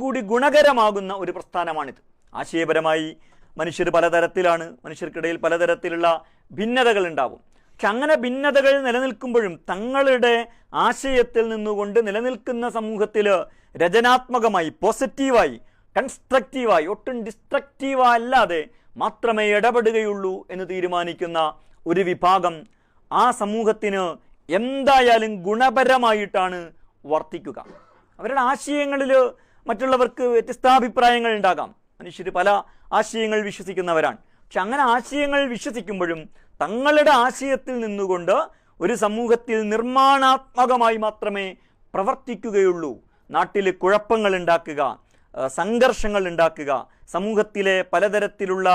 കൂടി ഗുണകരമാകുന്ന ഒരു പ്രസ്ഥാനമാണിത്. ആശയപരമായി മനുഷ്യർ പലതരത്തിലാണ്, മനുഷ്യർക്കിടയിൽ പലതരത്തിലുള്ള ഭിന്നതകൾ ഉണ്ടാവും. പക്ഷെ അങ്ങനെ ഭിന്നതകൾ നിലനിൽക്കുമ്പോഴും തങ്ങളുടെ ആശയത്തിൽ നിന്നുകൊണ്ട് നിലനിൽക്കുന്ന സമൂഹത്തിൽ രചനാത്മകമായി, പോസിറ്റീവായി, കൺസ്ട്രക്റ്റീവായി, ഒട്ടും ഡിസ്ട്രക്റ്റീവായി അല്ലാതെ മാത്രമേ ഇടപെടുകയുള്ളൂ എന്ന് തീരുമാനിക്കുന്ന ഒരു വിഭാഗം ആ സമൂഹത്തിന് എന്തായാലും ഗുണപരമായിട്ടാണ് വർത്തിക്കുക. അവരുടെ ആശയങ്ങളിൽ മറ്റുള്ളവർക്ക് വ്യത്യസ്താഭിപ്രായങ്ങൾ ഉണ്ടാകാം. മനുഷ്യർ പല ആശയങ്ങൾ വിശ്വസിക്കുന്നവരാണ്. പക്ഷെ അങ്ങനെ ആശയങ്ങൾ വിശ്വസിക്കുമ്പോഴും തങ്ങളുടെ ആശയത്തിൽ നിന്നുകൊണ്ട് ഒരു സമൂഹത്തിൽ നിർമ്മാണാത്മകമായി മാത്രമേ പ്രവർത്തിക്കുകയുള്ളൂ. നാട്ടിൽ കുഴപ്പങ്ങൾ ഉണ്ടാക്കുക, സംഘർഷങ്ങൾ ഉണ്ടാക്കുക, സമൂഹത്തിലെ പലതരത്തിലുള്ള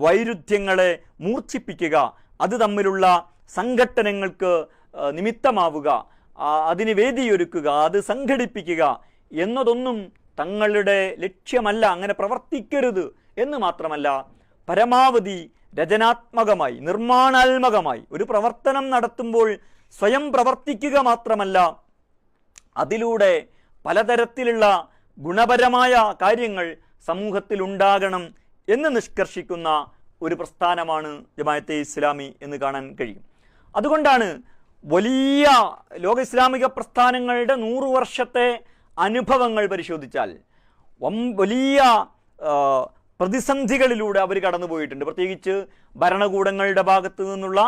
വൈരുദ്ധ്യങ്ങളെ മൂർച്ഛിപ്പിക്കുക, അത് തമ്മിലുള്ള സംഘട്ടനങ്ങൾക്ക് നിമിത്തമാവുക, അതിന് വേദിയൊരുക്കുക, അത് സംഘടിപ്പിക്കുക എന്നതൊന്നും തങ്ങളുടെ ലക്ഷ്യമല്ല. അങ്ങനെ പ്രവർത്തിക്കരുത് എന്ന് മാത്രമല്ല, പരമാവധി രചനാത്മകമായി, നിർമ്മാണാത്മകമായി ഒരു പ്രവർത്തനം നടത്തുമ്പോൾ സ്വയം പ്രവർത്തിക്കുക മാത്രമല്ല, അതിലൂടെ പലതരത്തിലുള്ള ഗുണപരമായ കാര്യങ്ങൾ സമൂഹത്തിൽ ഉണ്ടാകണം എന്ന് നിഷ്കർഷിക്കുന്ന ഒരു പ്രസ്ഥാനമാണ് ജമാഅത്തെ ഇസ്ലാമി എന്ന് കാണാൻ കഴിയും. അതുകൊണ്ടാണ് വലിയ ലോക ഇസ്ലാമിക പ്രസ്ഥാനങ്ങളുടെ 100 വർഷത്തെ അനുഭവങ്ങൾ പരിശോധിച്ചാൽ വലിയ പ്രതിസന്ധികളിലൂടെ അവർ കടന്നുപോയിട്ടുണ്ട്. പ്രത്യേകിച്ച് ഭരണകൂടങ്ങളുടെ ഭാഗത്തു നിന്നുള്ള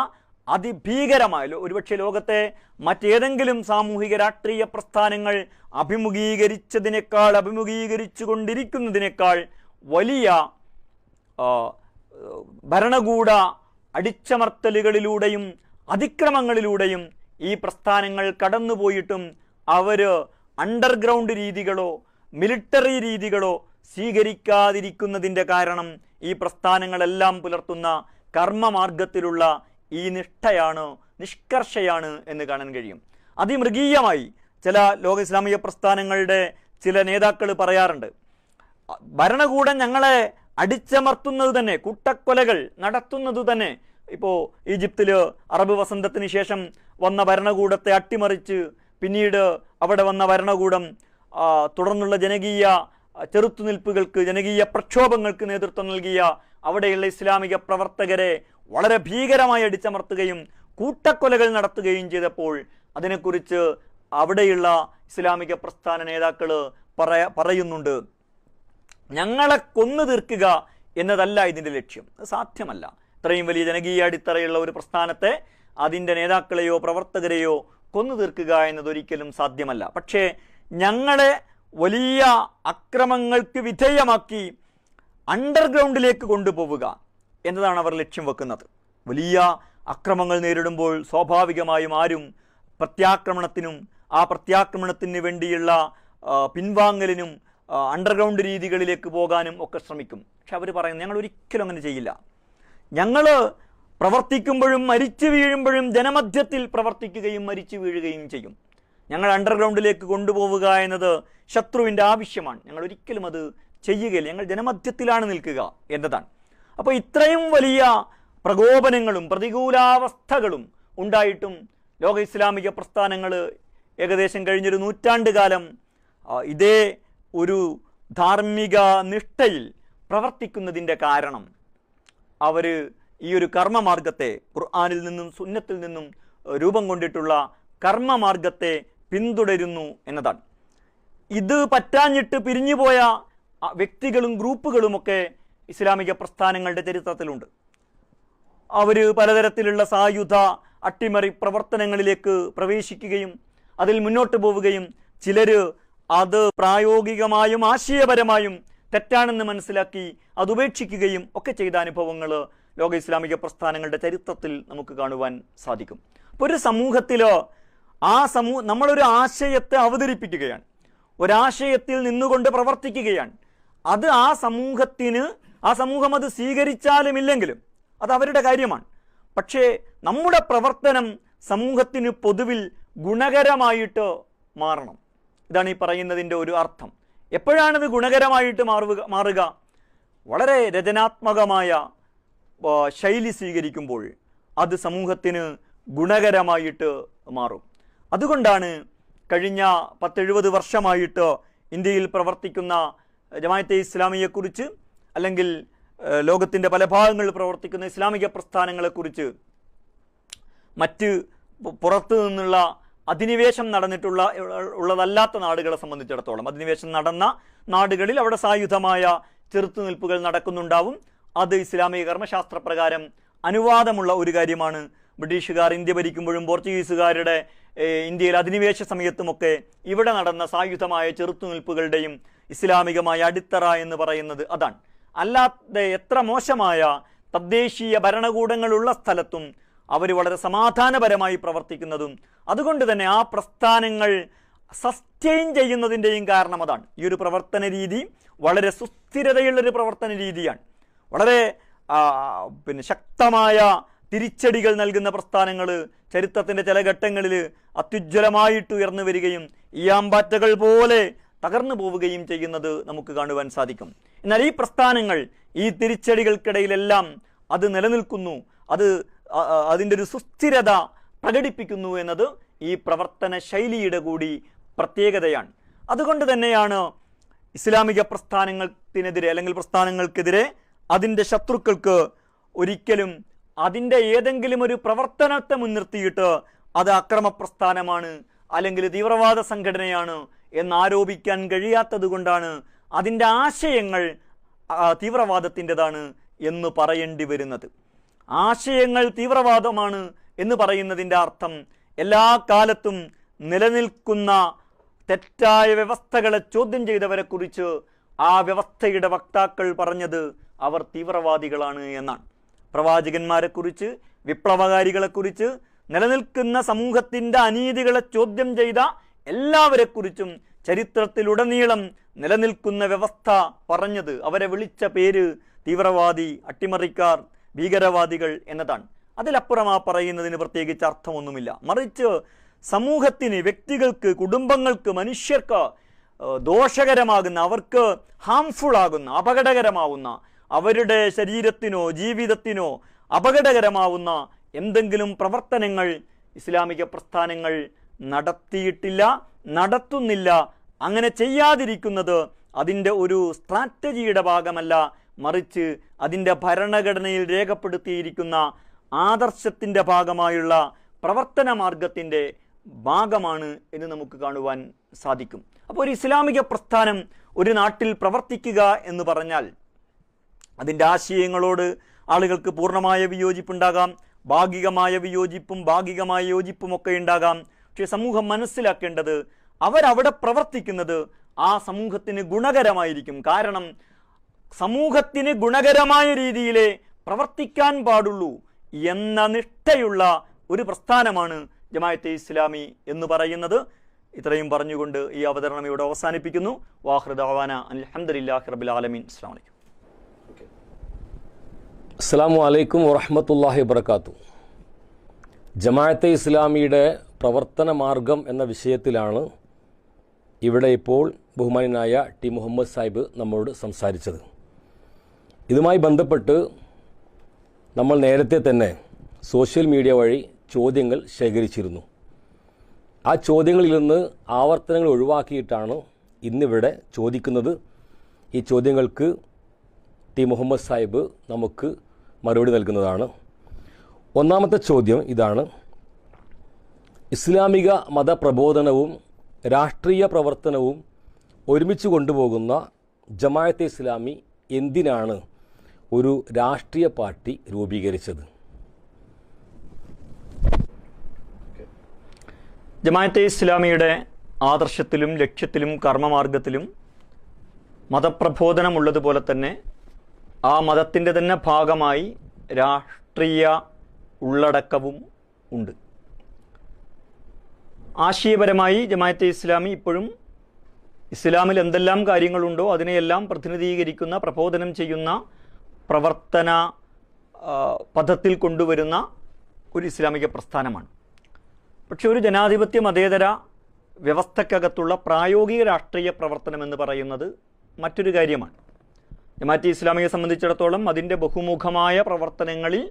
അതിഭീകരമായ, ഒരുപക്ഷെ ലോകത്തെ മറ്റേതെങ്കിലും സാമൂഹിക രാഷ്ട്രീയ പ്രസ്ഥാനങ്ങൾ അഭിമുഖീകരിച്ചു കൊണ്ടിരിക്കുന്നതിനേക്കാൾ വലിയ ഭരണകൂട അടിച്ചമർത്തലുകളിലൂടെയും അതിക്രമങ്ങളിലൂടെയും ഈ പ്രസ്ഥാനങ്ങൾ കടന്നുപോയിട്ടും അവർ അണ്ടർഗ്രൗണ്ട് രീതികളോ മിലിറ്ററി രീതികളോ സ്വീകരിക്കാതിരിക്കുന്നതിൻ്റെ കാരണം ഈ പ്രസ്ഥാനങ്ങളെല്ലാം പുലർത്തുന്ന കർമ്മമാർഗത്തിലുള്ള ഈ നിഷ്ഠയാണ്, നിഷ്കർഷയാണ് എന്ന് കാണാൻ കഴിയും. അതിമൃഗീയമായി ചില ലോക ഇസ്ലാമിക പ്രസ്ഥാനങ്ങളുടെ ചില നേതാക്കൾ പറയാറുണ്ട്, ഭരണകൂടം ഞങ്ങളെ അടിച്ചമർത്തുന്നത് തന്നെ, കൂട്ടക്കൊലകൾ നടത്തുന്നത് തന്നെ, ഇപ്പോൾ ഈജിപ്തിൽ അറബ് വസന്തത്തിന് ശേഷം വന്ന ഭരണകൂടത്തെ അട്ടിമറിച്ച് പിന്നീട് അവിടെ വന്ന ഭരണകൂടം തുടർന്നുള്ള ജനകീയ ചെറുത്തുനിൽപ്പുകൾക്ക്, ജനകീയ പ്രക്ഷോഭങ്ങൾക്ക് നേതൃത്വം നൽകിയ അവിടെയുള്ള ഇസ്ലാമിക പ്രവർത്തകരെ വളരെ ഭീകരമായി അടിച്ചമർത്തുകയും കൂട്ടക്കൊലകൾ നടത്തുകയും ചെയ്തപ്പോൾ അതിനെക്കുറിച്ച് അവിടെയുള്ള ഇസ്ലാമിക പ്രസ്ഥാന നേതാക്കൾ പറയുന്നുണ്ട്, ഞങ്ങളെ കൊന്നു തീർക്കുക എന്നതല്ല ഇതിൻ്റെ ലക്ഷ്യം, സാധ്യമല്ല. ഇത്രയും വലിയ ജനകീയ അടിത്തറയുള്ള ഒരു പ്രസ്ഥാനത്തെ അതിൻ്റെ നേതാക്കളെയോ പ്രവർത്തകരെയോ കൊന്നു തീർക്കുക എന്നതൊരിക്കലും സാധ്യമല്ല. പക്ഷേ ഞങ്ങളെ വലിയ അക്രമങ്ങൾക്ക് വിധേയമാക്കി അണ്ടർഗ്രൗണ്ടിലേക്ക് കൊണ്ടുപോവുക എന്നതാണ് അവർ ലക്ഷ്യം വെക്കുന്നത്. വലിയ അക്രമങ്ങൾ നേരിടുമ്പോൾ സ്വാഭാവികമായും ആരും പ്രത്യാക്രമണത്തിനും ആ പ്രത്യാക്രമണത്തിന് വേണ്ടിയുള്ള പിൻവാങ്ങലിനും അണ്ടർഗ്രൗണ്ട് രീതികളിലേക്ക് പോകാനും ഒക്കെ ശ്രമിക്കും. പക്ഷെ അവർ പറയുന്നത് ഞങ്ങൾ ഒരിക്കലും അങ്ങനെ ചെയ്യില്ല. ഞങ്ങൾ പ്രവർത്തിക്കുമ്പോഴും മരിച്ചു വീഴുമ്പോഴും ജനമധ്യത്തിൽ പ്രവർത്തിക്കുകയും മരിച്ചു വീഴുകയും ചെയ്യും. ഞങ്ങൾ അണ്ടർഗ്രൗണ്ടിലേക്ക് കൊണ്ടുപോവുക എന്നത് ശത്രുവിൻ്റെ ആവശ്യമാണ്, ഞങ്ങൾ ഒരിക്കലും അത് ചെയ്യുകയില്ല, ഞങ്ങൾ ജനമധ്യത്തിലാണ് നിൽക്കുക എന്നതാണ്. അപ്പോൾ ഇത്രയും വലിയ പ്രകോപനങ്ങളും പ്രതികൂലാവസ്ഥകളും ഉണ്ടായിട്ടും ലോക ഇസ്ലാമിക പ്രസ്ഥാനങ്ങൾ ഏകദേശം കഴിഞ്ഞൊരു നൂറ്റാണ്ട് കാലം ഇതേ ഒരു ധാർമ്മിക നിഷ്ഠയിൽ പ്രവർത്തിക്കുന്നതിൻ്റെ കാരണം അവർ ഈ ഒരു കർമ്മമാർഗത്തെ, ഖുർആനിൽ നിന്നും സുന്നത്തിൽ നിന്നും രൂപം കൊണ്ടിട്ടുള്ള കർമ്മമാർഗത്തെ പിന്തുടരുന്നു എന്നതാണ്. ഇത് പറ്റാഞ്ഞിട്ട് പിരിഞ്ഞുപോയ വ്യക്തികളും ഗ്രൂപ്പുകളുമൊക്കെ ഇസ്ലാമിക പ്രസ്ഥാനങ്ങളുടെ ചരിത്രത്തിലുണ്ട്. അവർ പലതരത്തിലുള്ള സായുധ അട്ടിമറി പ്രവർത്തനങ്ങളിലേക്ക് പ്രവേശിക്കുകയും അതിൽ മുന്നോട്ട് പോവുകയും ചിലർ അത് പ്രായോഗികമായും ആശയപരമായും തെറ്റാണെന്ന് മനസ്സിലാക്കി അതുപേക്ഷിക്കുകയും ഒക്കെ ചെയ്ത അനുഭവങ്ങൾ ലോക ഇസ്ലാമിക പ്രസ്ഥാനങ്ങളുടെ ചരിത്രത്തിൽ നമുക്ക് കാണുവാൻ സാധിക്കും. അപ്പോൾ ഒരു സമൂഹത്തിലോ നമ്മളൊരു ആശയത്തെ അവതരിപ്പിക്കുകയാണ്, ഒരാശയത്തിൽ നിന്നുകൊണ്ട് പ്രവർത്തിക്കുകയാണ്. അത് ആ സമൂഹം അത് സ്വീകരിച്ചാലും ഇല്ലെങ്കിലും അത് അവരുടെ കാര്യമാണ്. പക്ഷേ നമ്മുടെ പ്രവർത്തനം സമൂഹത്തിന് പൊതുവിൽ ഗുണകരമായിട്ട് മാറണം. ഇതാണ് ഈ പറയുന്നതിൻ്റെ ഒരു അർത്ഥം. എപ്പോഴാണിത് ഗുണകരമായിട്ട് മാറുക? വളരെ രചനാത്മകമായ ശൈലി സ്വീകരിക്കുമ്പോൾ അത് സമൂഹത്തിന് ഗുണകരമായിട്ട് മാറും. അതുകൊണ്ടാണ് കഴിഞ്ഞ 10-70 വർഷമായിട്ട് ഇന്ത്യയിൽ പ്രവർത്തിക്കുന്ന ജമാഅത്തെ ഇസ്ലാമിയെക്കുറിച്ച്, അല്ലെങ്കിൽ ലോകത്തിൻ്റെ പല ഭാഗങ്ങളിൽ പ്രവർത്തിക്കുന്ന ഇസ്ലാമിക പ്രസ്ഥാനങ്ങളെക്കുറിച്ച് മറ്റ് പുറത്തു നിന്നുള്ള അധിനിവേശം ഉള്ളതല്ലാത്ത നാടുകളെ സംബന്ധിച്ചിടത്തോളം, അധിനിവേശം നടന്ന നാടുകളിൽ അവിടെ സായുധമായ ചെറുത്തുനിൽപ്പുകൾ നടക്കുന്നുണ്ടാവും. അത് ഇസ്ലാമിക കർമ്മശാസ്ത്രപ്രകാരം അനുവാദമുള്ള ഒരു കാര്യമാണ്. ബ്രിട്ടീഷുകാർ ഇന്ത്യ ഭരിക്കുമ്പോഴും പോർച്ചുഗീസുകാരുടെ ഇന്ത്യയിൽ അധിനിവേശ സമയത്തുമൊക്കെ ഇവിടെ നടന്ന സായുധമായ ചെറുത്തുനിൽപ്പുകളുടെയും ഇസ്ലാമികമായ അടിത്തറ എന്ന് പറയുന്നത് അതാണ്. അല്ലാതെ എത്ര മോശമായ തദ്ദേശീയ ഭരണകൂടങ്ങളുള്ള സ്ഥലത്തും അവർ വളരെ സമാധാനപരമായി പ്രവർത്തിക്കുന്നതും അതുകൊണ്ട് തന്നെ ആ പ്രസ്ഥാനങ്ങൾ സസ്റ്റെയിൻ ചെയ്യുന്നതിൻ്റെയും കാരണം അതാണ്. ഈ ഒരു പ്രവർത്തന രീതി വളരെ സുസ്ഥിരതയുള്ളൊരു പ്രവർത്തന രീതിയാണ്. വളരെ ശക്തമായ തിരിച്ചടികൾ നൽകുന്ന പ്രസ്ഥാനങ്ങൾ ചരിത്രത്തിൻ്റെ ചില ഘട്ടങ്ങളിൽ അത്യുജ്വലമായിട്ട് ഉയർന്നു വരികയും ഈയാമ്പാറ്റകൾ പോലെ തകർന്നു പോവുകയും ചെയ്യുന്നത് നമുക്ക് കാണുവാൻ സാധിക്കും. എന്നാൽ ഈ പ്രസ്ഥാനങ്ങൾ ഈ തിരിച്ചടികൾക്കിടയിലെല്ലാം അത് നിലനിൽക്കുന്നു, അതിൻ്റെ ഒരു സുസ്ഥിരത പ്രകടിപ്പിക്കുന്നു എന്നത് ഈ പ്രവർത്തന ശൈലിയുടെ കൂടി പ്രത്യേകതയാണ്. അതുകൊണ്ട് തന്നെയാണ് ഇസ്ലാമിക പ്രസ്ഥാനങ്ങൾക്കെതിരെ അല്ലെങ്കിൽ പ്രസ്ഥാനങ്ങൾക്കെതിരെ അതിൻ്റെ ശത്രുക്കൾക്ക് ഒരിക്കലും അതിൻ്റെ ഏതെങ്കിലും ഒരു പ്രവർത്തനത്തെ മുൻനിർത്തിയിട്ട് അത് അക്രമപ്രസ്ഥാനമാണ് അല്ലെങ്കിൽ തീവ്രവാദ സംഘടനയാണ് എന്നാരോപിക്കാൻ കഴിയാത്തത് കൊണ്ടാണ് അതിൻ്റെ ആശയങ്ങൾ തീവ്രവാദത്തിൻ്റെതാണ് എന്ന് പറയേണ്ടി വരുന്നത്. ആശയങ്ങൾ തീവ്രവാദമാണ് എന്ന് പറയുന്നതിൻ്റെ അർത്ഥം എല്ലാ കാലത്തും നിലനിൽക്കുന്ന തെറ്റായ വ്യവസ്ഥകളെ ചോദ്യം ചെയ്തവരെക്കുറിച്ച് ആ വ്യവസ്ഥയുടെ വക്താക്കൾ പറഞ്ഞത് അവർ തീവ്രവാദികളാണ് എന്നാണ്. പ്രവാചകന്മാരെക്കുറിച്ച്, വിപ്ലവകാരികളെക്കുറിച്ച്, നിലനിൽക്കുന്ന സമൂഹത്തിൻ്റെ അനീതികളെ ചോദ്യം ചെയ്ത എല്ലാവരെക്കുറിച്ചും ചരിത്രത്തിലുടനീളം നിലനിൽക്കുന്ന വ്യവസ്ഥ പറഞ്ഞത്, അവരെ വിളിച്ച പേര് തീവ്രവാദി, അട്ടിമറിക്കാർ, ഭീകരവാദികൾ എന്നതാണ്. അതിലപ്പുറം ആ പറയുന്നതിന് പ്രത്യേകിച്ച് അർത്ഥമൊന്നുമില്ല. മറിച്ച് സമൂഹത്തിന്, വ്യക്തികൾക്ക്, കുടുംബങ്ങൾക്ക്, മനുഷ്യർക്ക് ദോഷകരമാകുന്ന, അവർക്ക് ഹാംഫുൾ ആകുന്ന, അപകടകരമാവുന്ന, അവരുടെ ശരീരത്തിനോ ജീവിതത്തിനോ അപകടകരമാവുന്ന എന്തെങ്കിലും പ്രവർത്തനങ്ങൾ ഇസ്ലാമിക പ്രസ്ഥാനങ്ങൾ നടത്തിയിട്ടില്ല, നടത്തുന്നില്ല. അങ്ങനെ ചെയ്യാതിരിക്കുന്നത് അതിൻ്റെ ഒരു സ്ട്രാറ്റജിയുടെ ഭാഗമല്ല, മറിച്ച് അതിൻ്റെ ഭരണഘടനയിൽ രേഖപ്പെടുത്തിയിരിക്കുന്ന ആദർശത്തിൻ്റെ ഭാഗമായുള്ള പ്രവർത്തന മാർഗത്തിൻ്റെ ഭാഗമാണ് എന്ന് നമുക്ക് കാണുവാൻ സാധിക്കും. അപ്പോൾ ഒരു ഇസ്ലാമിക പ്രസ്ഥാനം ഒരു നാട്ടിൽ പ്രവർത്തിക്കുക എന്ന് പറഞ്ഞാൽ അതിൻ്റെ ആശയങ്ങളോട് ആളുകൾക്ക് പൂർണ്ണമായ വിയോജിപ്പുണ്ടാകാം, ഭാഗികമായ വിയോജിപ്പും ഭാഗികമായ യോജിപ്പുമൊക്കെ ഉണ്ടാകാം. പക്ഷേ സമൂഹം മനസ്സിലാക്കേണ്ടത് അവരവിടെ പ്രവർത്തിക്കുന്നത് ആ സമൂഹത്തിന് ഗുണകരമായിരിക്കും. കാരണം സമൂഹത്തിന് ഗുണകരമായ രീതിയിലേ പ്രവർത്തിക്കാൻ പാടുള്ളൂ എന്ന നിഷ്ഠയുള്ള ഒരു പ്രസ്ഥാനമാണ് ജമാഅത്തെ ഇസ്ലാമി എന്ന് പറയുന്നത്. ഇത്രയും പറഞ്ഞുകൊണ്ട് ഈ അവതരണം ഇവിടെ അവസാനിപ്പിക്കുന്നു. വാഖിറു ദഅവാന അൽഹംദുലില്ലാഹി റബ്ബിൽ ആലമീൻ. അസ്സലാമു അലൈക്കും.
അസ്സലാമു അലൈക്കും വറഹ്മത്തുള്ളാഹി വബറകാതുഹു. ജമാഅത്തെ ഇസ്ലാമിയുടെ പ്രവർത്തന മാർഗം എന്ന വിഷയത്തിലാണ് ഇവിടെ ഇപ്പോൾ ബഹുമാനായ ടി മുഹമ്മദ് സാഹിബ് നമ്മോട് സംസാരിച്ചത്. ഇതുമായി ബന്ധപ്പെട്ട് നമ്മൾ നേരത്തെ തന്നെ സോഷ്യൽ മീഡിയ വഴി ചോദ്യങ്ങൾ ശേഖരിച്ചിരുന്നു. ആ ചോദ്യങ്ങളിൽ നിന്ന് ആവർത്തനങ്ങൾ ഒഴിവാക്കിയിട്ടാണ് ഇന്നിവിടെ ചോദിക്കുന്നത്. ഈ ചോദ്യങ്ങൾക്ക് ടി മുഹമ്മദ് സാഹിബ് നമുക്ക് മറുപടി നൽകുന്നതാണ്. ഒന്നാമത്തെ ചോദ്യം ഇതാണ്: ഇസ്ലാമിക മതപ്രബോധനവും രാഷ്ട്രീയ പ്രവർത്തനവും ഒരുമിച്ച് കൊണ്ടുപോകുന്ന ജമാഅത്തെ ഇസ്ലാമി എന്തിനാണ് ഒരു രാഷ്ട്രീയ പാർട്ടി രൂപീകരിച്ചത്?
ജമാഅത്തെ ഇസ്ലാമിയുടെ ആദർശത്തിലും ലക്ഷ്യത്തിലും കർമ്മമാർഗത്തിലും മതപ്രബോധനമുള്ളതുപോലെ തന്നെ ആ മതത്തിൻ്റെ തന്നെ ഭാഗമായി രാഷ്ട്രീയ ഉള്ളടക്കവും ഉണ്ട്. ആശയപരമായി ജമാഅത്തെ ഇസ്ലാമി ഇപ്പോഴും ഇസ്ലാമിൽ എന്തെല്ലാം കാര്യങ്ങളുണ്ടോ അതിനെയെല്ലാം പ്രതിനിധീകരിക്കുന്ന, പ്രബോധനം ചെയ്യുന്ന, പ്രവർത്തന പദത്തിൽ കൊണ്ടുവരുന്ന ഒരു ഇസ്ലാമിക പ്രസ്ഥാനമാണ്. പക്ഷെ ഒരു ജനാധിപത്യ മതേതര വ്യവസ്ഥക്കകത്തുള്ള പ്രായോഗിക രാഷ്ട്രീയ പ്രവർത്തനം എന്ന് പറയുന്നത് മറ്റൊരു കാര്യമാണ്. ജമാഅത്തെ ഇസ്ലാമിയെ സംബന്ധിച്ചിടത്തോളം അതിൻ്റെ ബഹുമുഖമായ പ്രവർത്തനങ്ങളിൽ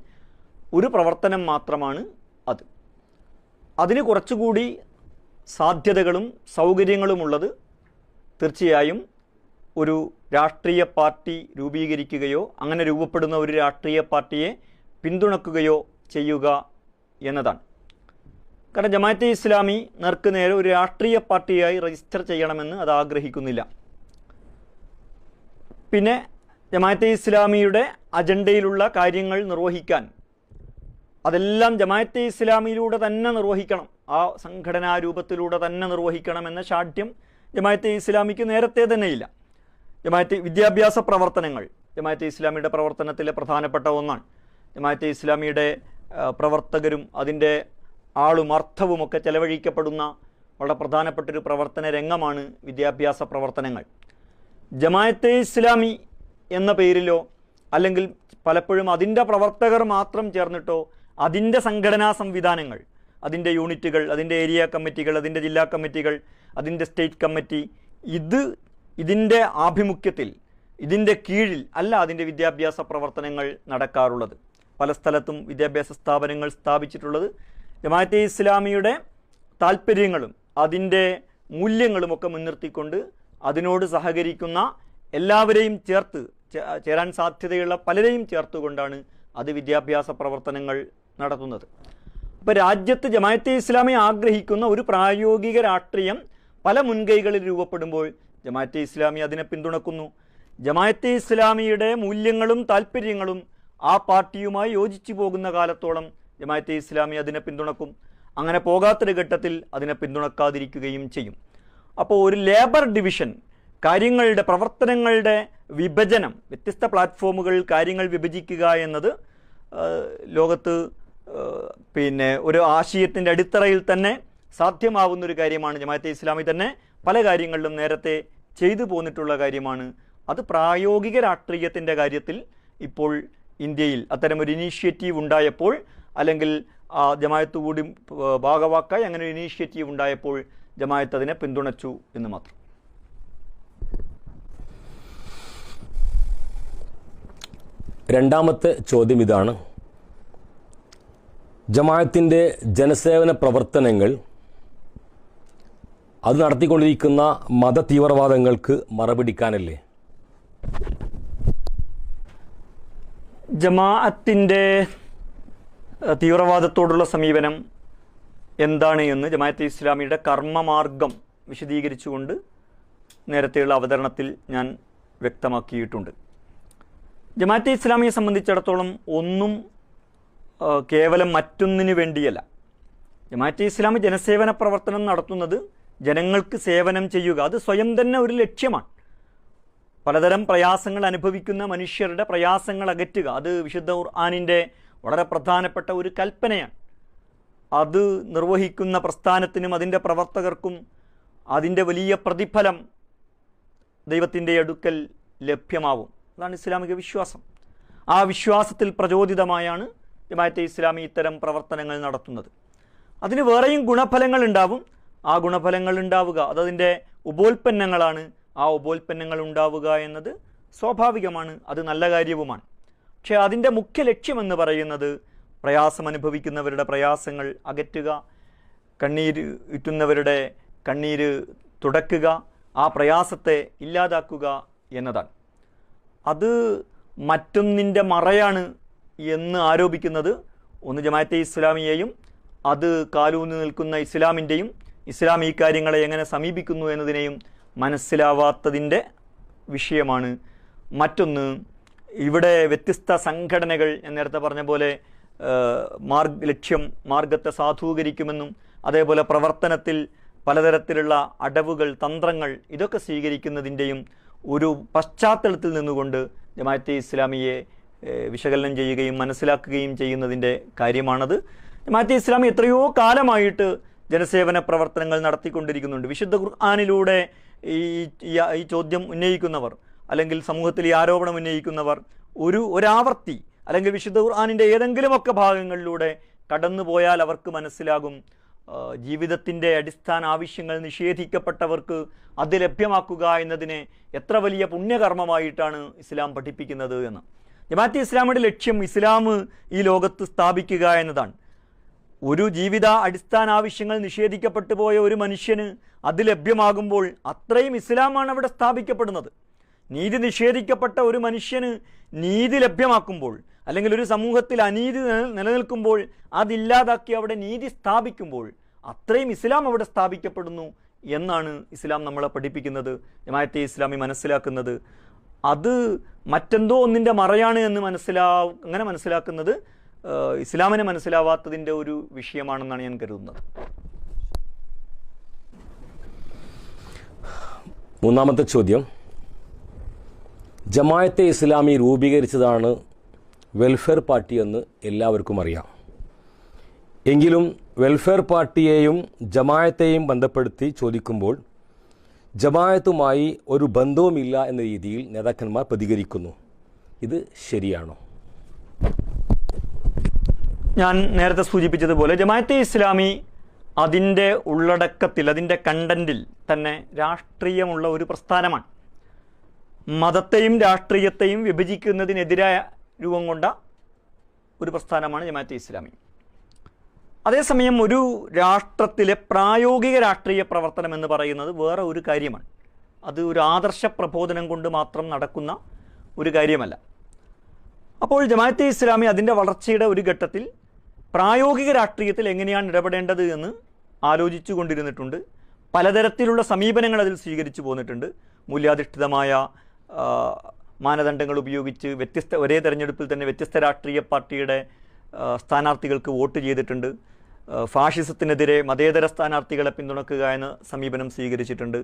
ഒരു പ്രവർത്തനം മാത്രമാണ് അത്. അതിന് കുറച്ചുകൂടി സാധ്യതകളും സൗകര്യങ്ങളുമുള്ളത് തീർച്ചയായും ഒരു രാഷ്ട്രീയ പാർട്ടി രൂപീകരിക്കുകയോ അങ്ങനെ രൂപപ്പെടുന്ന ഒരു രാഷ്ട്രീയ പാർട്ടിയെ പിന്തുണക്കുകയോ ചെയ്യുക എന്നതാണ്. കാരണം ജമാഅത്തെ ഇസ്ലാമി നേർക്കുനേരെ ഒരു രാഷ്ട്രീയ പാർട്ടിയായി രജിസ്റ്റർ ചെയ്യണമെന്ന് അത് ആഗ്രഹിക്കുന്നില്ല. പിന്നെ ജമാഅത്തെ ഇസ്ലാമിയുടെ അജണ്ടയിലുള്ള കാര്യങ്ങൾ നിർവഹിക്കാൻ അതെല്ലാം ജമാഅത്തെ ഇസ്ലാമിയിലൂടെ തന്നെ നിർവഹിക്കണം, ആ സംഘടനാ രൂപത്തിലൂടെ തന്നെ നിർവഹിക്കണം എന്ന ശാഠ്യം ജമാഅത്തെ ഇസ്ലാമിക്ക് നേരത്തെ തന്നെയില്ല. വിദ്യാഭ്യാസ പ്രവർത്തനങ്ങൾ ജമാഅത്തെ ഇസ്ലാമിയുടെ പ്രവർത്തനത്തിലെ പ്രധാനപ്പെട്ട ഒന്നാണ്. ജമാഅത്തെ ഇസ്ലാമിയുടെ പ്രവർത്തകരും അതിൻ്റെ ആളും അർത്ഥവുമൊക്കെ ചെലവഴിക്കപ്പെടുന്ന വളരെ പ്രധാനപ്പെട്ടൊരു പ്രവർത്തന രംഗമാണ് വിദ്യാഭ്യാസ പ്രവർത്തനങ്ങൾ. ജമാഅത്തെ ഇസ്ലാമി എന്ന പേരിലോ അല്ലെങ്കിൽ പലപ്പോഴും അതിൻ്റെ പ്രവർത്തകർ മാത്രം ചേർന്നിട്ടോ അതിൻ്റെ സംഘടനാ സംവിധാനങ്ങൾ, അതിൻ്റെ യൂണിറ്റുകൾ, അതിൻ്റെ ഏരിയ കമ്മിറ്റികൾ, അതിൻ്റെ ജില്ലാ കമ്മിറ്റികൾ, അതിൻ്റെ സ്റ്റേറ്റ് കമ്മിറ്റി, ഇതിൻ്റെ ആഭിമുഖ്യത്തിൽ, ഇതിൻ്റെ കീഴിൽ അല്ല അതിൻ്റെ വിദ്യാഭ്യാസ പ്രവർത്തനങ്ങൾ നടക്കാറുള്ളത്. പല സ്ഥലത്തും വിദ്യാഭ്യാസ സ്ഥാപനങ്ങൾ സ്ഥാപിച്ചിട്ടുള്ളത് ജമാഅത്തെ ഇസ്ലാമിയുടെ താല്പര്യങ്ങളും അതിൻ്റെ മൂല്യങ്ങളുമൊക്കെ മുൻനിർത്തിക്കൊണ്ട് അതിനോട് സഹകരിക്കുന്ന എല്ലാവരെയും ചേരാൻ സാധ്യതയുള്ള പലരെയും ചേർത്തുകൊണ്ടാണ് അത് വിദ്യാഭ്യാസ പ്രവർത്തനങ്ങൾ നടത്തുന്നത്. അപ്പോൾ രാജ്യത്ത് ജമാഅത്തെ ഇസ്ലാമി ആഗ്രഹിക്കുന്ന ഒരു പ്രായോഗിക രാഷ്ട്രീയം പല മുൻകൈകളിൽ രൂപപ്പെടുമ്പോൾ ജമാഅത്തെ ഇസ്ലാമി അതിനെ പിന്തുണക്കുന്നു. ജമാഅത്തെ ഇസ്ലാമിയുടെ മൂല്യങ്ങളും താല്പര്യങ്ങളും ആ പാർട്ടിയുമായി യോജിച്ചു പോകുന്ന കാലത്തോളം ജമാഅത്തെ ഇസ്ലാമി അതിനെ പിന്തുണക്കും. അങ്ങനെ പോകാത്തൊരു ഘട്ടത്തിൽ അതിനെ പിന്തുണക്കാതിരിക്കുകയും ചെയ്യും. അപ്പോൾ ഒരു ലേബർ ഡിവിഷൻ, കാര്യങ്ങളുടെ പ്രവർത്തനങ്ങളുടെ വിഭജനം, വ്യത്യസ്ത പ്ലാറ്റ്ഫോമുകളിൽ കാര്യങ്ങൾ വിഭജിക്കുക എന്നത് ലോകത്ത് ഒരു ആശയത്തിൻ്റെ അടിത്തറയിൽ തന്നെ സാധ്യമാവുന്നൊരു കാര്യമാണ്. ജമാഅത്തെ ഇസ്ലാമി തന്നെ പല കാര്യങ്ങളിലും നേരത്തെ ചെയ്തു പോന്നിട്ടുള്ള കാര്യമാണ്. അത് പ്രായോഗിക രാഷ്ട്രീയത്തിൻ്റെ കാര്യത്തിൽ ഇപ്പോൾ ഇന്ത്യയിൽ അത്തരമൊരു ഇനീഷ്യേറ്റീവ് ഉണ്ടായപ്പോൾ, അല്ലെങ്കിൽ ജമാഅത്ത് കൂടി ഭാഗവാക്കായി അങ്ങനെ ഒരു ഇനീഷ്യേറ്റീവ് ഉണ്ടായപ്പോൾ ജമാഅത്ത് അതിനെ പിന്തുണച്ചു എന്ന് മാത്രം.
രണ്ടാമത്തെ ചോദ്യം ഇതാണ്: ജമാഅത്തിൻ്റെ ജനസേവന പ്രവർത്തനങ്ങൾ അത് നടത്തിക്കൊണ്ടിരിക്കുന്ന മത തീവ്രവാദങ്ങൾക്ക് മറുപടിക്കാനല്ലേ?
ജമാഅത്തിൻ്റെ തീവ്രവാദത്തോടുള്ള സമീപനം എന്താണ് എന്ന് ജമാഅത്തെ ഇസ്ലാമിയുടെ കർമ്മമാർഗം വിശദീകരിച്ചുകൊണ്ട് നേരത്തെയുള്ള അവതരണത്തിൽ ഞാൻ വ്യക്തമാക്കിയിട്ടുണ്ട്. ജമാഅത്തെ ഇസ്ലാമിയെ സംബന്ധിച്ചിടത്തോളം ഒന്നും കേവലം മറ്റൊന്നിനു വേണ്ടിയല്ല. ജമാഅത്തെ ഇസ്ലാമി ജനസേവന പ്രവർത്തനം നടത്തുന്നത് ജനങ്ങൾക്ക് സേവനം ചെയ്യുക, അത് സ്വയം തന്നെ ഒരു ലക്ഷ്യമാണ്. പലതരം പ്രയാസങ്ങൾ അനുഭവിക്കുന്ന മനുഷ്യരുടെ പ്രയാസങ്ങൾ അകറ്റുക, അത് വിശുദ്ധ ഖുർആനിൻ്റെ വളരെ പ്രധാനപ്പെട്ട ഒരു കൽപ്പനയാണ്. അത് നിർവഹിക്കുന്ന പ്രസ്ഥാനത്തിനും അതിൻ്റെ പ്രവർത്തകർക്കും അതിൻ്റെ വലിയ പ്രതിഫലം ദൈവത്തിൻ്റെ അടുക്കൽ ലഭ്യമാവും. അതാണ് ഇസ്ലാമിക വിശ്വാസം. ആ വിശ്വാസത്തിൽ പ്രചോദിതമായാണ് ജമാഅത്തെ ഇസ്ലാമി ഇത്തരം പ്രവർത്തനങ്ങൾ നടത്തുന്നത്. അതിന് വേറെയും ഗുണഫലങ്ങൾ ഉണ്ടാവും. ആ ഗുണഫലങ്ങൾ ഉണ്ടാവുക അതതിൻ്റെ ഉപോൽപ്പന്നങ്ങളാണ്. ആ ഉപോൽപ്പന്നങ്ങൾ ഉണ്ടാവുക എന്നത് സ്വാഭാവികമാണ്, അത് നല്ല കാര്യവുമാണ്. പക്ഷേ അതിൻ്റെ മുഖ്യ ലക്ഷ്യമെന്ന് പറയുന്നത് പ്രയാസം അനുഭവിക്കുന്നവരുടെ പ്രയാസങ്ങൾ അകറ്റുക, കണ്ണീര് ഇറ്റുന്നവരുടെ കണ്ണീര് തുടക്കുക, ആ പ്രയാസത്തെ ഇല്ലാതാക്കുക എന്നതാണ്. അത് മറ്റൊന്നിൻ്റെ മറയാണ് എന്ന് ആരോപിക്കുന്നത് ഒന്ന് ജമാഅത്തെ ഇസ്ലാമിയെയും അത് കാലൂന്നി നിൽക്കുന്ന ഇസ്ലാമിൻ്റെയും ഇസ്ലാം ഈ കാര്യങ്ങളെ എങ്ങനെ സമീപിക്കുന്നു എന്നതിനെയും മനസ്സിലാവാത്തതിൻ്റെ വിഷയമാണ്. മറ്റൊന്ന്, ഇവിടെ വ്യത്യസ്ത സംഘടനകൾ ഞാൻ നേരത്തെ പറഞ്ഞ പോലെ മാർഗത്തെ സാധൂകരിക്കുമെന്നും അതേപോലെ പ്രവർത്തനത്തിൽ പലതരത്തിലുള്ള അടവുകൾ, തന്ത്രങ്ങൾ ഇതൊക്കെ സ്വീകരിക്കുന്നതിൻ്റെയും ഒരു പശ്ചാത്തലത്തിൽ നിന്നുകൊണ്ട് ജമാഅത്തെ ഇസ്ലാമിയെ വിശകലനം ചെയ്യുകയും മനസ്സിലാക്കുകയും ചെയ്യുന്നതിൻ്റെ കാര്യമാണത്. ജമാഅത്തെ ഇസ്ലാമി എത്രയോ കാലമായിട്ട് ജനസേവന പ്രവർത്തനങ്ങൾ നടത്തിക്കൊണ്ടിരിക്കുന്നുണ്ട്. വിശുദ്ധ ഖുർആനിലൂടെ ഈ ചോദ്യം ഉന്നയിക്കുന്നവർ അല്ലെങ്കിൽ സമൂഹത്തിൽ ഈ ആരോപണം ഉന്നയിക്കുന്നവർ ഒരാവർത്തി അല്ലെങ്കിൽ വിശുദ്ധ ഖുർആനിൻ്റെ ഏതെങ്കിലുമൊക്കെ ഭാഗങ്ങളിലൂടെ കടന്നു പോയാൽ അവർക്ക് മനസ്സിലാകും ജീവിതത്തിൻ്റെ അടിസ്ഥാന ആവശ്യങ്ങൾ നിഷേധിക്കപ്പെട്ടവർക്ക് അത് ലഭ്യമാക്കുക എന്നതിനെ എത്ര വലിയ പുണ്യകർമ്മമായിട്ടാണ് ഇസ്ലാം പഠിപ്പിക്കുന്നത് എന്ന്. ജമാഅത്തെ ഇസ്ലാമിയുടെ ലക്ഷ്യം ഇസ്ലാം ഈ ലോകത്ത് സ്ഥാപിക്കുക എന്നതാണ്. ഒരു ജീവിത അടിസ്ഥാന ആവശ്യങ്ങൾ നിഷേധിക്കപ്പെട്ടു പോയ ഒരു മനുഷ്യന് അത് ലഭ്യമാകുമ്പോൾ അത്രയും ഇസ്ലാമാണ് അവിടെ സ്ഥാപിക്കപ്പെടുന്നത്. നീതി നിഷേധിക്കപ്പെട്ട ഒരു മനുഷ്യന് നീതി ലഭ്യമാക്കുമ്പോൾ അല്ലെങ്കിൽ ഒരു സമൂഹത്തിൽ അനീതി നിലനിൽക്കുമ്പോൾ അതില്ലാതാക്കി അവിടെ നീതി സ്ഥാപിക്കുമ്പോൾ അത്രയും ഇസ്ലാം അവിടെ സ്ഥാപിക്കപ്പെടുന്നു എന്നാണ് ഇസ്ലാം നമ്മളെ പഠിപ്പിക്കുന്നത്. ജമാഅത്തെ ഇസ്ലാമി മനസ്സിലാക്കുന്നത് അത് മറ്റെന്തോ ഒന്നിൻ്റെ മറയാണ് എന്ന് അങ്ങനെ മനസ്സിലാക്കുന്നത് ഇസ്ലാമിനെ മനസ്സിലാവാത്തതിൻ്റെ ഒരു വിഷയമാണെന്നാണ് ഞാൻ കരുതുന്നത്.
മൂന്നാമത്തെ ചോദ്യം: ജമാഅത്തെ ഇസ്ലാമി രൂപീകരിച്ചതാണ് വെൽഫെയർ പാർട്ടി എന്ന് എല്ലാവർക്കും അറിയാം. എങ്കിലും വെൽഫെയർ പാർട്ടിയെയും ജമാഅത്തെയും ബന്ധപ്പെടുത്തി ചോദിക്കുമ്പോൾ ജമാഅത്തുമായി ഒരു ബന്ധവുമില്ല എന്ന രീതിയിൽ നേതാക്കന്മാർ പ്രതികരിക്കുന്നു. ഇത് ശരിയാണോ?
ഞാൻ നേരത്തെ സൂചിപ്പിച്ചതുപോലെ ജമാഅത്തെ ഇസ്ലാമി അതിൻ്റെ ഉള്ളടക്കത്തിൽ, അതിൻ്റെ കണ്ടൻറ്റിൽ തന്നെ രാഷ്ട്രീയമുള്ള ഒരു പ്രസ്ഥാനമാണ്. മതത്തെയും രാഷ്ട്രീയത്തെയും വിഭജിക്കുന്നതിനെതിരായ രൂപം കൊണ്ട ഒരു പ്രസ്ഥാനമാണ് ജമാഅത്തെ ഇസ്ലാമി. അതേസമയം ഒരു രാഷ്ട്രത്തിലെ പ്രായോഗിക രാഷ്ട്രീയ പ്രവർത്തനം എന്ന് പറയുന്നത് വേറെ ഒരു കാര്യമാണ്. അത് ഒരു ആദർശ പ്രബോധനം കൊണ്ട് മാത്രം നടക്കുന്ന ഒരു കാര്യമല്ല. അപ്പോൾ ജമാഅത്തെ ഇസ്ലാമി അതിൻ്റെ വളർച്ചയുടെ ഒരു ഘട്ടത്തിൽ പ്രായോഗിക രാഷ്ട്രീയത്തിൽ എങ്ങനെയാണ് ഇടപെടേണ്ടത് എന്ന് ആലോചിച്ചു കൊണ്ടിരുന്നിട്ടുണ്ട്. പലതരത്തിലുള്ള സമീപനങ്ങൾ അതിൽ സ്വീകരിച്ചു പോന്നിട്ടുണ്ട്. മൂല്യാധിഷ്ഠിതമായ മാനദണ്ഡങ്ങൾ ഉപയോഗിച്ച് ഒരേ തെരഞ്ഞെടുപ്പിൽ തന്നെ വ്യത്യസ്ത രാഷ്ട്രീയ പാർട്ടിയുടെ സ്ഥാനാർത്ഥികൾക്ക് വോട്ട് ചെയ്തിട്ടുണ്ട്. ഫാഷിസത്തിനെതിരെ മതേതര സ്ഥാനാർത്ഥികളെ പിന്തുണക്കുക എന്ന സമീപനം സ്വീകരിച്ചിട്ടുണ്ട്.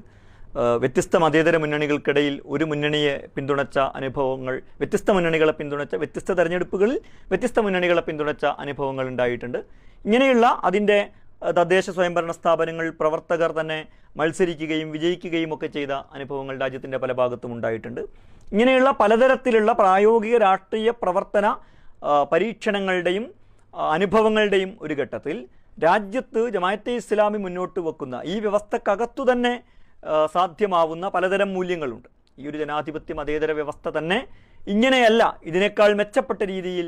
വ്യത്യസ്ത മതേതര മുന്നണികൾക്കിടയിൽ ഒരു മുന്നണിയെ പിന്തുണച്ച അനുഭവങ്ങൾ, വ്യത്യസ്ത മുന്നണികളെ പിന്തുണച്ച, വ്യത്യസ്ത തെരഞ്ഞെടുപ്പുകളിൽ വ്യത്യസ്ത മുന്നണികളെ പിന്തുണച്ച അനുഭവങ്ങൾ ഉണ്ടായിട്ടുണ്ട്. ഇങ്ങനെയുള്ള അതിൻ്റെ തദ്ദേശ സ്വയംഭരണ സ്ഥാപനങ്ങൾ പ്രവർത്തകർ തന്നെ മത്സരിക്കുകയും വിജയിക്കുകയും ഒക്കെ ചെയ്ത അനുഭവങ്ങൾ രാജ്യത്തിൻ്റെ പല ഭാഗത്തും ഉണ്ടായിട്ടുണ്ട്. ഇങ്ങനെയുള്ള പലതരത്തിലുള്ള പ്രായോഗിക രാഷ്ട്രീയ പ്രവർത്തന പരീക്ഷണങ്ങളുടെയും അനുഭവങ്ങളുടെയും ഒരു ഘട്ടത്തിൽ രാജ്യത്ത് ജമാഅത്തെ ഇസ്ലാമി മുന്നോട്ട് വെക്കുന്ന ഈ വ്യവസ്ഥക്കകത്തു തന്നെ സാധ്യമാവുന്ന പലതരം മൂല്യങ്ങളുണ്ട്. ഈ ഒരു ജനാധിപത്യ മതേതര വ്യവസ്ഥ തന്നെ ഇങ്ങനെയല്ല, ഇതിനേക്കാൾ മെച്ചപ്പെട്ട രീതിയിൽ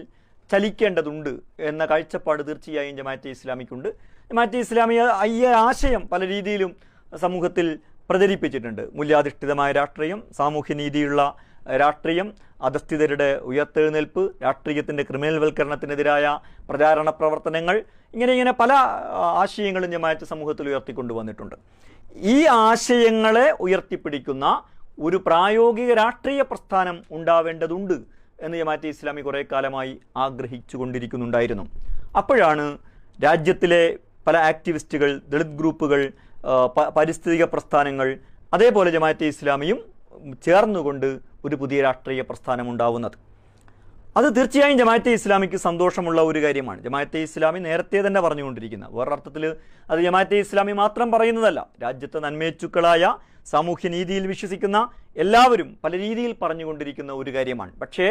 ചലിക്കേണ്ടതുണ്ട് എന്ന കാഴ്ചപ്പാട് തീർച്ചയായും ജമാഅത്തെ ഇസ്ലാമിക്കുണ്ട്. ജമാഅത്തെ ഇസ്ലാമി ഈ ആശയം പല രീതിയിലും സമൂഹത്തിൽ പ്രചരിപ്പിച്ചിട്ടുണ്ട്. മൂല്യാധിഷ്ഠിതമായ രാഷ്ട്രീയം, സാമൂഹ്യനീതിയുള്ള രാഷ്ട്രീയം, അധസ്ഥിതരുടെ ഉയർത്തെഴുന്നേൽപ്പ്, രാഷ്ട്രീയത്തിൻ്റെ ക്രിമിനൽവൽക്കരണത്തിനെതിരായ പ്രചാരണ പ്രവർത്തനങ്ങൾ, ഇങ്ങനെ പല ആശയങ്ങളും ജമാഅത്ത് സമൂഹത്തിൽ ഉയർത്തിക്കൊണ്ടുവന്നിട്ടുണ്ട്. ഈ ആശയങ്ങളെ ഉയർത്തിപ്പിടിക്കുന്ന ഒരു പ്രായോഗിക രാഷ്ട്രീയ പ്രസ്ഥാനം ഉണ്ടാവേണ്ടതുണ്ട് എന്ന് ജമാഅത്തെ ഇസ്ലാമി കുറേ കാലമായി ആഗ്രഹിച്ചു കൊണ്ടിരിക്കുന്നുണ്ടായിരുന്നു. അപ്പോഴാണ് രാജ്യത്തിലെ പല ആക്ടിവിസ്റ്റുകൾ, ദളിത് ഗ്രൂപ്പുകൾ, പാരിസ്ഥിതിക പ്രസ്ഥാനങ്ങൾ, അതേപോലെ ജമാഅത്തെ ഇസ്ലാമിയും ചേർന്നുകൊണ്ട് ഒരു പുതിയ രാഷ്ട്രീയ പ്രസ്ഥാനം ഉണ്ടാവുന്നത്. അത് തീർച്ചയായും ജമാഅത്തെ ഇസ്ലാമിക്ക് സന്തോഷമുള്ള ഒരു കാര്യമാണ്. ജമാഅത്തെ ഇസ്ലാമി നേരത്തെ തന്നെ പറഞ്ഞുകൊണ്ടിരിക്കുന്ന, വേറൊരർത്ഥത്തിൽ അത് ജമാഅത്തെ ഇസ്ലാമി മാത്രം പറയുന്നതല്ല, രാജ്യത്തെ നന്മേച്ചുക്കളായ സാമൂഹ്യനീതിയിൽ വിശ്വസിക്കുന്ന എല്ലാവരും പല രീതിയിൽ പറഞ്ഞുകൊണ്ടിരിക്കുന്ന ഒരു കാര്യമാണ്. പക്ഷേ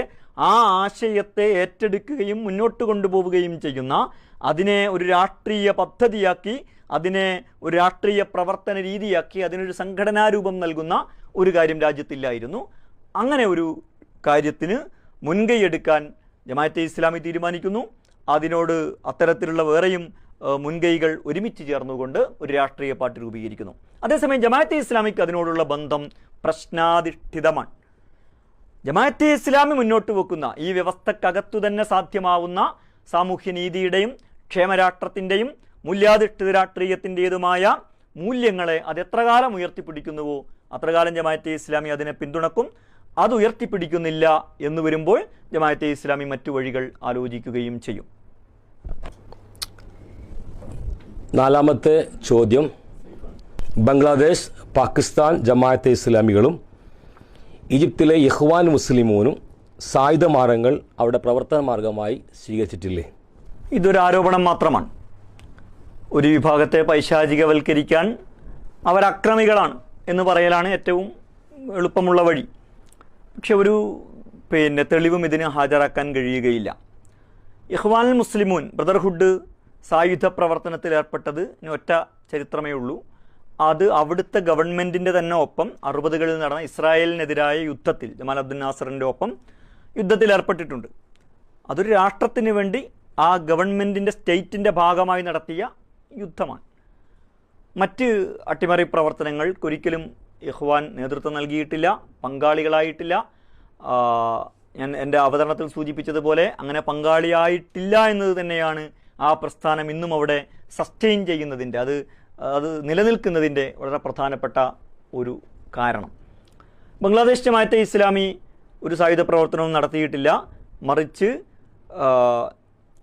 ആ ആശയത്തെ ഏറ്റെടുക്കുകയും മുന്നോട്ട് കൊണ്ടുപോവുകയും ചെയ്യുന്ന, അതിനെ ഒരു രാഷ്ട്രീയ പദ്ധതിയാക്കി, അതിനെ ഒരു രാഷ്ട്രീയ പ്രവർത്തന രീതിയാക്കി, അതിനൊരു സംഘടനാരൂപം നൽകുന്ന ഒരു കാര്യം രാജ്യത്തില്ലായിരുന്നു. അങ്ങനെ ഒരു കാര്യത്തിന് മുൻകൈയെടുക്കാൻ ജമാഅത്തെ ഇസ്ലാമി തീരുമാനിക്കുന്നു. അതിനോട് അത്തരത്തിലുള്ള വേറെയും മുൻകൈകൾ ഒരുമിച്ച് ചേർന്നുകൊണ്ട് ഒരു രാഷ്ട്രീയ പാർട്ടി രൂപീകരിക്കുന്നു. അതേസമയം ജമാഅത്തെ ഇസ്ലാമിക്ക് അതിനോടുള്ള ബന്ധം പ്രശ്നാധിഷ്ഠിതമാണ്. ജമാഅത്തെ ഇസ്ലാമി മുന്നോട്ട് വെക്കുന്ന ഈ വ്യവസ്ഥക്കകത്തു തന്നെ സാധ്യമാവുന്ന സാമൂഹ്യനീതിയുടെയും ക്ഷേമരാഷ്ട്രത്തിൻ്റെയും മൂല്യാധിഷ്ഠിത രാഷ്ട്രീയത്തിൻ്റേതുമായ മൂല്യങ്ങളെ അത് എത്ര കാലം ഉയർത്തിപ്പിടിക്കുന്നുവോ അത്രകാലം ജമാഅത്തെ ഇസ്ലാമി അതിനെ പിന്തുണക്കും. അത് ഉയർത്തിപ്പിടിക്കുന്നില്ല എന്ന് വരുമ്പോൾ ജമാഅത്തെ ഇസ്ലാമി മറ്റു വഴികൾ ആലോചിക്കുകയും ചെയ്യും.
നാലാമത്തെ ചോദ്യം, ബംഗ്ലാദേശ്, പാകിസ്ഥാൻ ജമാഅത്തെ ഇസ്ലാമികളും ഈജിപ്തിലെ ഇഖ്വാൻ മുസ്ലിമൂനും സായുധ മാർഗങ്ങൾ അവിടെ പ്രവർത്തന മാർഗമായി സ്വീകരിച്ചിട്ടില്ലേ?
ഇതൊരു ആരോപണം മാത്രമാണ്. ഒരു വിഭാഗത്തെ പൈശാചികവൽക്കരിക്കാൻ അവരക്രമികളാണ് എന്ന് പറയലാണ് ഏറ്റവും എളുപ്പമുള്ള വഴി. പക്ഷെ ഒരു തെളിവും ഇതിന് ഹാജരാക്കാൻ കഴിയുകയില്ല. ഇഖ്വാൻ മുസ്ലിമൂൻ ബ്രദർഹുഡ് സായുധ പ്രവർത്തനത്തിൽ ഏർപ്പെട്ടത് ഒറ്റ ചരിത്രമേ ഉള്ളൂ. അത് അവിടുത്തെ ഗവൺമെൻറ്റിൻ്റെ തന്നെ ഒപ്പം 60കളിൽ നടന്ന ഇസ്രായേലിനെതിരായ യുദ്ധത്തിൽ ജമാൽ അബ്ദുൽ നാസറിൻ്റെ ഒപ്പം യുദ്ധത്തിൽ ഏർപ്പെട്ടിട്ടുണ്ട്. അതൊരു രാഷ്ട്രത്തിന് വേണ്ടി ആ ഗവൺമെൻറ്റിൻ്റെ സ്റ്റേറ്റിൻ്റെ ഭാഗമായി നടത്തിയ യുദ്ധമാണ്. മറ്റ് അട്ടിമറി പ്രവർത്തനങ്ങൾക്കൊരിക്കലും ഇഖ്വാൻ നേതൃത്വം നൽകിയിട്ടില്ല, പങ്കാളികളായിട്ടില്ല. ഞാൻ എൻ്റെ അവതരണത്തിൽ സൂചിപ്പിച്ചതുപോലെ അങ്ങനെ പങ്കാളിയായിട്ടില്ല എന്നത് തന്നെയാണ് ആ പ്രസ്ഥാനം ഇന്നും അവിടെ സസ്റ്റെയിൻ ചെയ്യുന്നതിൻ്റെ, അത് നിലനിൽക്കുന്നതിൻ്റെ വളരെ പ്രധാനപ്പെട്ട ഒരു കാരണം. ബംഗ്ലാദേശ് ജമാഅത്തെ ഇസ്ലാമി ഒരു സായുധ പ്രവർത്തനവും നടത്തിയിട്ടില്ല. മറിച്ച്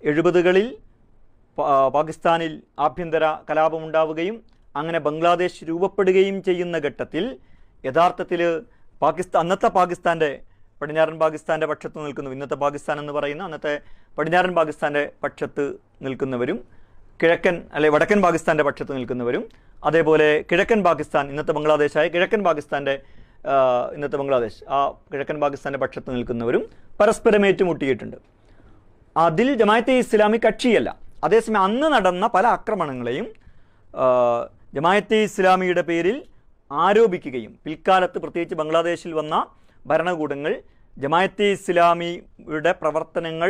70കളിൽ പാകിസ്ഥാനിൽ ആഭ്യന്തര കലാപമുണ്ടാവുകയും അങ്ങനെ ബംഗ്ലാദേശ് രൂപപ്പെടുകയും ചെയ്യുന്ന ഘട്ടത്തിൽ യഥാർത്ഥത്തിൽ അന്നത്തെ പാകിസ്ഥാൻ്റെ പടിഞ്ഞാറൻ പാകിസ്ഥാൻ്റെ പക്ഷത്ത് നിൽക്കുന്നു, ഇന്നത്തെ പാകിസ്ഥാൻ എന്ന് പറയുന്ന അന്നത്തെ പടിഞ്ഞാറൻ പാകിസ്ഥാൻ്റെ പക്ഷത്ത് നിൽക്കുന്നവരും വടക്കൻ പാകിസ്ഥാൻ്റെ പക്ഷത്ത് നിൽക്കുന്നവരും, അതേപോലെ കിഴക്കൻ പാകിസ്ഥാൻ ഇന്നത്തെ ബംഗ്ലാദേശായ കിഴക്കൻ പാകിസ്ഥാൻ്റെ ഇന്നത്തെ ബംഗ്ലാദേശ് ആ കിഴക്കൻ പാകിസ്ഥാൻ്റെ പക്ഷത്ത് നിൽക്കുന്നവരും പരസ്പരം ഏറ്റുമുട്ടിയിട്ടുണ്ട്. അതിൽ ജമാഅത്തെ ഇസ്ലാമി കക്ഷിയല്ല. അതേസമയം അന്ന് നടന്ന പല ആക്രമണങ്ങളെയും ജമാഅത്തെ ഇസ്ലാമിയുടെ പേരിൽ ആരോപിക്കുകയും പിൽക്കാലത്ത് പ്രത്യേകിച്ച് ബംഗ്ലാദേശിൽ വന്ന ഭരണകൂടങ്ങൾ ജമാഅത്തെ ഇസ്ലാമിയുടെ പ്രവർത്തനങ്ങൾ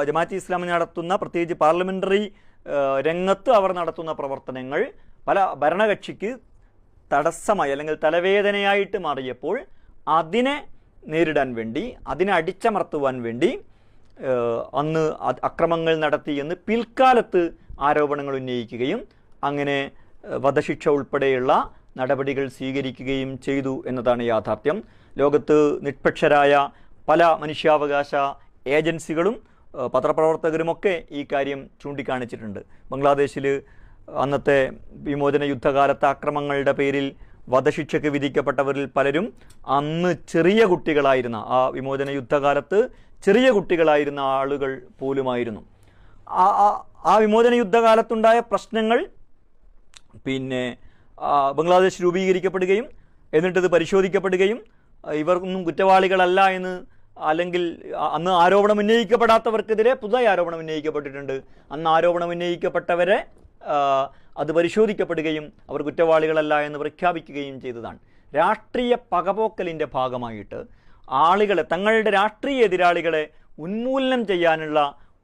ജമാഅത്തെ ഇസ്ലാമി നടത്തുന്ന പ്രത്യേകിച്ച് പാർലമെൻ്ററി രംഗത്ത് അവർ നടത്തുന്ന പ്രവർത്തനങ്ങൾ പല ഭരണകക്ഷിക്ക് തടസ്സമായി അല്ലെങ്കിൽ തലവേദനയായിട്ട് മാറിയപ്പോൾ അതിനെ നേരിടാൻ വേണ്ടി, അതിനെ അടിച്ചമർത്തുവാൻ വേണ്ടി അന്ന് അക്രമങ്ങൾ നടത്തിയെന്ന് പിൽക്കാലത്ത് ആരോപണങ്ങൾ ഉന്നയിക്കുകയും അങ്ങനെ വധശിക്ഷ ഉൾപ്പെടെയുള്ള നടപടികൾ സ്വീകരിക്കുകയും ചെയ്തു എന്നതാണ് യാഥാർത്ഥ്യം. ലോകത്ത് നിഷ്പക്ഷരായ പല മനുഷ്യാവകാശ ഏജൻസികളും പത്രപ്രവർത്തകരുമൊക്കെ ഈ കാര്യം ചൂണ്ടിക്കാണിച്ചിട്ടുണ്ട്. ബംഗ്ലാദേശിൽ അന്നത്തെ വിമോചന യുദ്ധകാലത്തെ അക്രമങ്ങളുടെ പേരിൽ വധശിക്ഷയ്ക്ക് വിധിക്കപ്പെട്ടവരിൽ പലരും അന്ന് ചെറിയ കുട്ടികളായിരുന്ന, ആ വിമോചന യുദ്ധകാലത്ത് ചെറിയ കുട്ടികളായിരുന്ന ആളുകൾ പോലുമായിരുന്നു. ആ വിമോചന യുദ്ധകാലത്തുണ്ടായ പ്രശ്നങ്ങൾ പിന്നെ ബംഗ്ലാദേശ് രൂപീകരിക്കപ്പെടുകയും എന്നിട്ടിത് പരിശോധിക്കപ്പെടുകയും ഇവർക്കൊന്നും കുറ്റവാളികളല്ല എന്ന്, അല്ലെങ്കിൽ അന്ന് ആരോപണം ഉന്നയിക്കപ്പെടാത്തവർക്കെതിരെ പുതുതായി ആരോപണം ഉന്നയിക്കപ്പെട്ടിട്ടുണ്ട്. അന്ന് ആരോപണം ഉന്നയിക്കപ്പെട്ടവരെ അത് പരിശോധിക്കപ്പെടുകയും അവർ കുറ്റവാളികളല്ല എന്ന് പ്രഖ്യാപിക്കുകയും ചെയ്തതാണ്. രാഷ്ട്രീയ പകപോക്കലിൻ്റെ ഭാഗമായിട്ട് ആളുകളെ, തങ്ങളുടെ രാഷ്ട്രീയ എതിരാളികളെ ഉന്മൂലനം ചെയ്യാനുള്ള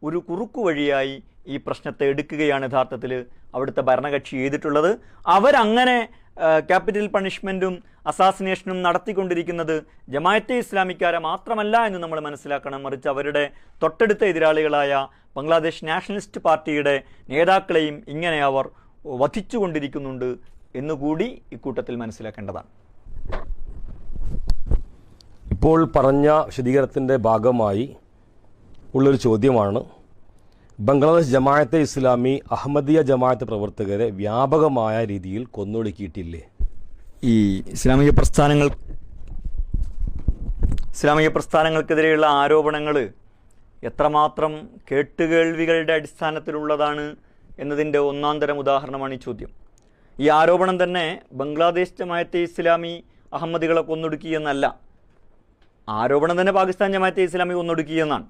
ഒരു കുറുക്കുവഴിയായി ഈ പ്രശ്നത്തെ എടുക്കുകയാണ് യഥാർത്ഥത്തിൽ അവിടുത്തെ ഭരണകക്ഷി ചെയ്തിട്ടുള്ളത്. അവരങ്ങനെ ക്യാപിറ്റൽ പണിഷ്മെൻറ്റും അസാസിനേഷനും നടത്തിക്കൊണ്ടിരിക്കുന്നത് ജമാഅത്തെ ഇസ്ലാമിക്കാരെ മാത്രമല്ല എന്ന് നമ്മൾ മനസ്സിലാക്കണം. മറിച്ച് അവരുടെ തൊട്ടടുത്ത എതിരാളികളായ ബംഗ്ലാദേശ് നാഷണലിസ്റ്റ് പാർട്ടിയുടെ നേതാക്കളെയും ഇങ്ങനെ അവർ വധിച്ചുകൊണ്ടിരിക്കുന്നുണ്ട് എന്നുകൂടി ഇക്കൂട്ടത്തിൽ മനസ്സിലാക്കേണ്ടതാണ്.
ഇപ്പോൾ പറഞ്ഞ വിശദീകരണത്തിൻ്റെ ഭാഗമായി ഉള്ളൊരു ചോദ്യമാണ്, ബംഗ്ലാദേശ് ജമാഅത്തെ ഇസ്ലാമി അഹമ്മദിയ ജമാഅത്ത് പ്രവർത്തകരെ വ്യാപകമായ രീതിയിൽ കൊന്നൊടുക്കിയിട്ടില്ലേ?
ഈ ഇസ്ലാമിക പ്രസ്ഥാനങ്ങൾക്കെതിരെയുള്ള ആരോപണങ്ങൾ എത്രമാത്രം കേട്ടുകേൾവികളുടെ അടിസ്ഥാനത്തിലുള്ളതാണ് എന്നതിൻ്റെ ഒന്നാന്തരം ഉദാഹരണമാണ് ഈ ചോദ്യം. ഈ ആരോപണം തന്നെ ബംഗ്ലാദേശ് ജമാഅത്തെ ഇസ്ലാമി അഹമ്മദികളെ കൊന്നൊടുക്കിയെന്നല്ല, ആരോപണം തന്നെ പാകിസ്ഥാൻ ജമാഅത്തെ ഇസ്ലാമി കൊന്നൊടുക്കിയെന്നാണ്.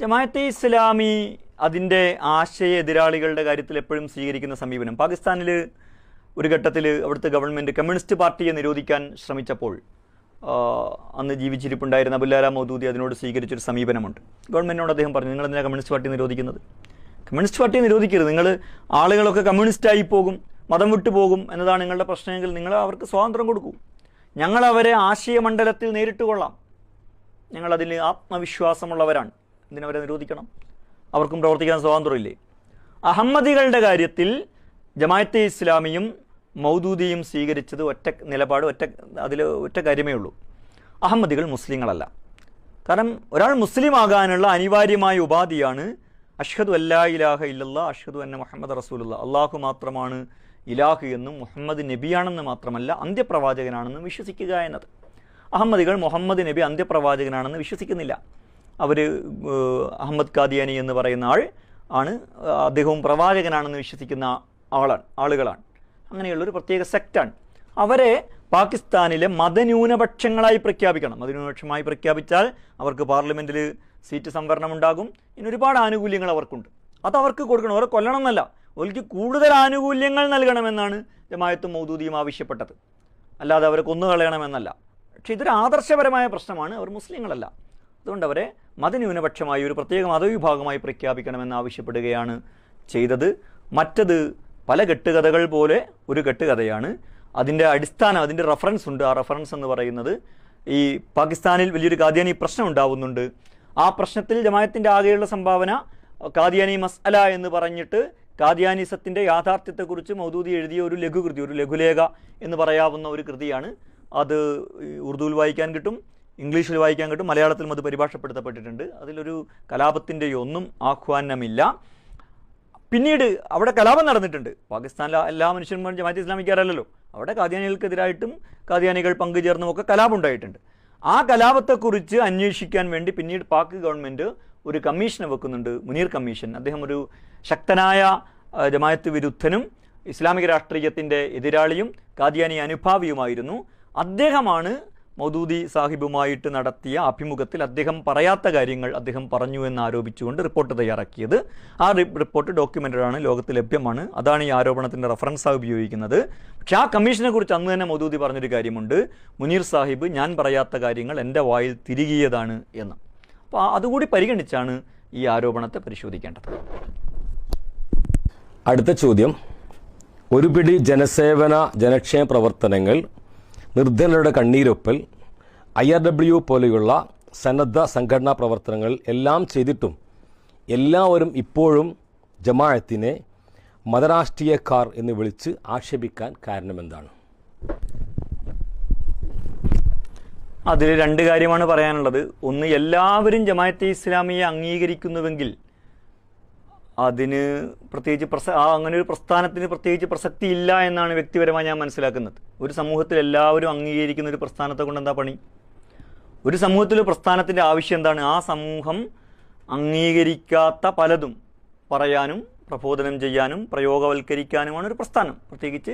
ജമാഅത്തെ ഇസ്ലാമി അതിൻ്റെ ആശയ എതിരാളികളുടെ കാര്യത്തിൽ എപ്പോഴും സ്വീകരിക്കുന്ന സമീപനം, പാകിസ്ഥാനിൽ ഒരു ഘട്ടത്തിൽ അവിടുത്തെ ഗവൺമെൻറ് കമ്മ്യൂണിസ്റ്റ് പാർട്ടിയെ നിരോധിക്കാൻ ശ്രമിച്ചപ്പോൾ അന്ന് ജീവിച്ചിരിപ്പുണ്ടായിരുന്ന അബുല്ലാല മൗദൂദി അതിനോട് സ്വീകരിച്ചൊരു സമീപനമുണ്ട്. ഗവൺമെൻറ്റിനോട് അദ്ദേഹം പറഞ്ഞു, നിങ്ങൾ എന്തിനാണ് കമ്മ്യൂണിസ്റ്റ് പാർട്ടി നിരോധിക്കുന്നത്? കമ്മ്യൂണിസ്റ്റ് പാർട്ടിയെ നിരോധിക്കരുത്, നിങ്ങൾ ആളുകളൊക്കെ കമ്മ്യൂണിസ്റ്റായി പോകും, മതം വിട്ടു പോകും എന്നതാണ് നിങ്ങളുടെ പ്രശ്നമെങ്കിൽ നിങ്ങൾ അവർക്ക് സ്വാതന്ത്ര്യം കൊടുക്കൂ, ഞങ്ങളവരെ ആശയമണ്ഡലത്തിൽ നേരിട്ട് കൊള്ളാം, ഞങ്ങളതിൽ ആത്മവിശ്വാസമുള്ളവരാണ്, എന്തിനവരെ നിരോധിക്കണം? അവർക്കും പ്രവർത്തിക്കാൻ സ്വാതന്ത്ര്യമില്ലേ? അഹമ്മദികളുടെ കാര്യത്തിൽ ജമാഅത്തെ ഇസ്ലാമിയും മൗദൂദിയും സ്വീകരിച്ചത് നിലപാട് ഒറ്റ കാര്യമേ ഉള്ളൂ, അഹമ്മദികൾ മുസ്ലിങ്ങളല്ല. കാരണം ഒരാൾ മുസ്ലിം ആകാനുള്ള അനിവാര്യമായ ഉപാധിയാണ് അഷ്ഹദു അല്ലാ ഇലാഹ ഇല്ലല്ലാ അഷ്ഹദു അന്ന മുഹമ്മദ് റസൂലുള്ള, അള്ളാഹു മാത്രമാണ് ഇലാഹ് എന്നും മുഹമ്മദ് നബിയാണെന്ന് മാത്രമല്ല അന്ത്യപ്രവാചകനാണെന്നും വിശ്വസിക്കുക എന്നത്. അഹമ്മദികൾ മുഹമ്മദ് നബി അന്ത്യപ്രവാചകനാണെന്ന് വിശ്വസിക്കുന്നില്ല. അവർ അഹമ്മദ് ഖാദിയാനി എന്ന് പറയുന്ന ആൾ ആണ്, അദ്ദേഹവും പ്രവാചകനാണെന്ന് വിശ്വസിക്കുന്ന ആളുകളാണ്. അങ്ങനെയുള്ളൊരു പ്രത്യേക സെക്റ്റാണ്. അവരെ പാകിസ്ഥാനിലെ മതന്യൂനപക്ഷങ്ങളായി പ്രഖ്യാപിക്കണം. മതന്യൂനപക്ഷമായി പ്രഖ്യാപിച്ചാൽ അവർക്ക് പാർലമെൻറ്റിൽ സീറ്റ് സംവരണം ഉണ്ടാകും, ഇനി ഒരുപാട് ആനുകൂല്യങ്ങൾ അവർക്കുണ്ട്. അതവർക്ക് കൊടുക്കണം, അവരെ കൊല്ലണം എന്നല്ല, അവർക്ക് കൂടുതൽ ആനുകൂല്യങ്ങൾ നൽകണമെന്നാണ് ജമാഅത്തും മൗദൂദിയും ആവശ്യപ്പെട്ടത്, അല്ലാതെ അവരെ കൊന്നുകളയണമെന്നല്ല. പക്ഷേ ഇതൊരു ആദർശപരമായ പ്രശ്നമാണ്, അവർ മുസ്ലിങ്ങളല്ല, അതുകൊണ്ട് അവരെ മതന്യൂനപക്ഷമായി ഒരു പ്രത്യേക മതവിഭാഗമായി പ്രഖ്യാപിക്കണമെന്ന് ആവശ്യപ്പെടുകയാണ് ചെയ്തത്. മറ്റത് പല കെട്ടുകഥകൾ പോലെ ഒരു കെട്ടുകഥയാണ്. അതിൻ്റെ അതിൻ്റെ റെഫറൻസ് ഉണ്ട്. ആ റെഫറൻസ് എന്ന് പറയുന്നത് ഈ പാകിസ്ഥാനിൽ വലിയൊരു ഖാദിയാനി പ്രശ്നം ഉണ്ടാവുന്നുണ്ട്. ആ പ്രശ്നത്തിൽ ജമാഅത്തിൻ്റെ ആകെയുള്ള സംഭാവന ഖാദിയാനി മസ്അല എന്ന് പറഞ്ഞിട്ട് ഖാദിയാനിസത്തിൻ്റെ യാഥാർത്ഥ്യത്തെക്കുറിച്ച് മൗദൂദി എഴുതിയ ഒരു ലഘുകൃതി, ഒരു ലഘുലേഖ എന്ന് പറയാവുന്ന ഒരു കൃതിയാണ്. അത് ഉറുദുവിൽ വായിക്കാൻ കിട്ടും, ഇംഗ്ലീഷിൽ വായിക്കാൻ കിട്ടും, മലയാളത്തിലും അത് പരിഭാഷപ്പെടുത്തപ്പെട്ടിട്ടുണ്ട്. അതിലൊരു കലാപത്തിൻ്റെ ഒന്നും ആഹ്വാനമില്ല. പിന്നീട് അവിടെ കലാപം നടന്നിട്ടുണ്ട്. പാകിസ്ഥാനിലെ എല്ലാ മനുഷ്യന്മാരും ജമാഅത്തെ ഇസ്ലാമിക്കാരല്ലല്ലോ, അവിടെ ഖാദിയാനികൾക്കെതിരായിട്ടും ഖാദിയാനികൾ പങ്കുചേർന്നും ഒക്കെ കലാപം ഉണ്ടായിട്ടുണ്ട്. ആ കലാപത്തെക്കുറിച്ച് അന്വേഷിക്കാൻ വേണ്ടി പിന്നീട് പാക് ഗവൺമെൻറ് ഒരു കമ്മീഷനെ വെക്കുന്നുണ്ട്, മുനീർ കമ്മീഷൻ. അദ്ദേഹം ഒരു ശക്തനായ ജമാഅത്ത് വിരുദ്ധനും ഇസ്ലാമിക രാഷ്ട്രീയത്തിൻ്റെ എതിരാളിയും ഖാദിയാനി അനുഭാവിയുമായിരുന്നു. അദ്ദേഹമാണ് മൗദൂദി സാഹിബുമായിട്ട് നടത്തിയ അഭിമുഖത്തിൽ അദ്ദേഹം പറയാത്ത കാര്യങ്ങൾ അദ്ദേഹം പറഞ്ഞു എന്ന് ആരോപിച്ചുകൊണ്ട് റിപ്പോർട്ട് തയ്യാറാക്കിയത്. ആ റിപ്പോർട്ട് ഡോക്യുമെൻ്റഡാണ്, ലോകത്ത് ലഭ്യമാണ്. അതാണ് ഈ ആരോപണത്തിൻ്റെ റെഫറൻസായി ഉപയോഗിക്കുന്നത്. പക്ഷേ ആ കമ്മീഷനെ കുറിച്ച് അന്ന് തന്നെ മൗദൂദി പറഞ്ഞൊരു കാര്യമുണ്ട്, മുനീർ സാഹിബ് ഞാൻ പറയാത്ത കാര്യങ്ങൾ എൻ്റെ വായിൽ തിരികിയതാണ് എന്ന്. അപ്പോൾ അതുകൂടി പരിഗണിച്ചാണ് ഈ ആരോപണത്തെ പരിശോധിക്കേണ്ടത്.
അടുത്ത ചോദ്യം, ഒരു പിടി ജനസേവന ജനക്ഷേമ പ്രവർത്തനങ്ങൾ, നിർധനരുടെ കണ്ണീരൊപ്പൽ, IRW പോലെയുള്ള സന്നദ്ധ സംഘടനാ പ്രവർത്തനങ്ങൾ എല്ലാം ചെയ്തിട്ടും എല്ലാവരും ഇപ്പോഴും ജമാഅത്തിനെ മതരാഷ്ട്രീയക്കാർ എന്ന് വിളിച്ച് ആക്ഷേപിക്കാൻ കാരണമെന്താണ്?
അതിൽ രണ്ട് കാര്യമാണ് പറയാനുള്ളത്. ഒന്ന്, എല്ലാവരും ജമാഅത്തെ ഇസ്ലാമിയെ അംഗീകരിക്കുന്നുവെങ്കിൽ അതിന് പ്രത്യേകിച്ച് അങ്ങനെ ഒരു പ്രസ്ഥാനത്തിന് പ്രത്യേകിച്ച് പ്രസക്തി ഇല്ല എന്നാണ് വ്യക്തിപരമായി ഞാൻ മനസ്സിലാക്കുന്നത്. ഒരു സമൂഹത്തിൽ എല്ലാവരും അംഗീകരിക്കുന്ന ഒരു പ്രസ്ഥാനത്തെ കൊണ്ട് എന്താ പണി? ഒരു സമൂഹത്തിൽ പ്രസ്ഥാനത്തിൻ്റെ ആവശ്യം എന്താണ്? ആ സമൂഹം അംഗീകരിക്കാത്ത പലതും പറയാനും പ്രബോധനം ചെയ്യാനും പ്രയോഗവൽക്കരിക്കാനുമാണ് ഒരു പ്രസ്ഥാനം. പ്രത്യേകിച്ച്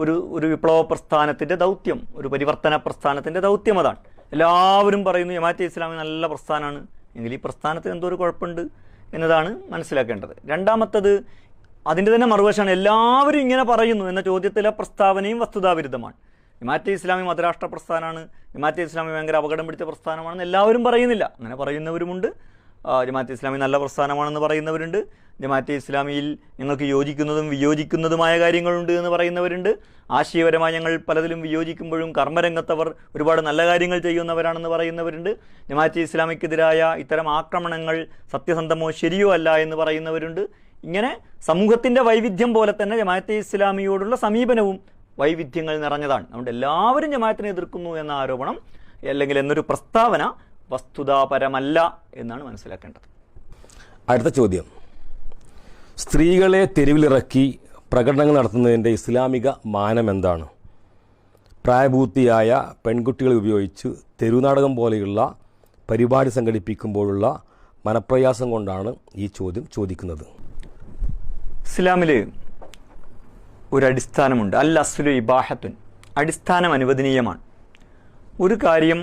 ഒരു വിപ്ലവ പ്രസ്ഥാനത്തിൻ്റെ ദൗത്യം, ഒരു പരിവർത്തന പ്രസ്ഥാനത്തിൻ്റെ ദൗത്യം അതാണ്. എല്ലാവരും പറയുന്നു ജമാഅത്തെ ഇസ്ലാമി നല്ല പ്രസ്ഥാനമാണ്, എങ്കിൽ ഈ പ്രസ്ഥാനത്തിന് എന്തോ ഒരു കുഴപ്പമുണ്ട് എന്നതാണ് മനസ്സിലാക്കേണ്ടത്. രണ്ടാമത്തത് അതിൻ്റെ തന്നെ മറുവശമാണ്. എല്ലാവരും ഇങ്ങനെ പറയുന്നു എന്ന ചോദ്യത്തിലെ പ്രസ്താവനയും വസ്തുതാവിരുദ്ധമാണ്. ജമാഅത്തെ ഇസ്ലാമി മതരാഷ്ട്ര പ്രസ്ഥാനമാണ്, ജമാഅത്തെ ഇസ്ലാമി ഭയങ്കര അപകടം പിടിച്ച പ്രസ്ഥാനമാണെന്ന് എല്ലാവരും പറയുന്നില്ല. അങ്ങനെ പറയുന്നവരുമുണ്ട്. ജമാഅത്തെ ഇസ്ലാമി നല്ല പ്രസ്ഥാനമാണെന്ന് പറയുന്നവരുണ്ട്. ജമാഅത്തെ ഇസ്ലാമിയിൽ ഞങ്ങൾക്ക് യോജിക്കുന്നതും വിയോജിക്കുന്നതുമായ കാര്യങ്ങളുണ്ട് എന്ന് പറയുന്നവരുണ്ട്. ആശയപരമായി ഞങ്ങൾ പലതിലും വിയോജിക്കുമ്പോഴും കർമ്മരംഗത്തവർ ഒരുപാട് നല്ല കാര്യങ്ങൾ ചെയ്യുന്നവരാണെന്ന് പറയുന്നവരുണ്ട്. ജമാഅത്തെ ഇസ്ലാമിക്കെതിരായ ഇത്തരം ആക്രമണങ്ങൾ സത്യസന്ധമോ ശരിയോ അല്ല എന്ന് പറയുന്നവരുണ്ട്. ഇങ്ങനെ സമൂഹത്തിൻ്റെ വൈവിധ്യം പോലെ തന്നെ ജമാഅത്തെ ഇസ്ലാമിയോടുള്ള സമീപനവും വൈവിധ്യങ്ങൾ നിറഞ്ഞതാണ്. അതുകൊണ്ട് എല്ലാവരും ജമാഅത്തിനെ എതിർക്കുന്നു എന്ന ആരോപണം അല്ലെങ്കിൽ എന്നൊരു പ്രസ്താവന വസ്തുതാപരമല്ല എന്നാണ് മനസ്സിലാക്കേണ്ടത്.
അടുത്ത ചോദ്യം, സ്ത്രീകളെ തെരുവിലിറക്കി പ്രകടനങ്ങൾ നടത്തുന്നതിൻ്റെ ഇസ്ലാമിക മാനം എന്താണ്? പ്രായപൂർത്തിയായ പെൺകുട്ടികളെ ഉപയോഗിച്ച് തെരുവുനാടകം പോലെയുള്ള പരിപാടി സംഘടിപ്പിക്കുമ്പോഴുള്ള മനപ്രയാസം കൊണ്ടാണ് ഈ ചോദ്യം ചോദിക്കുന്നത്.
ഇസ്ലാമിൽ ഒരു അടിസ്ഥാനമുണ്ട്. അൽ അസ്ലു ഇബാഹത്തുൻ, അടിസ്ഥാനം അനുവദനീയമാണ്. ഒരു കാര്യം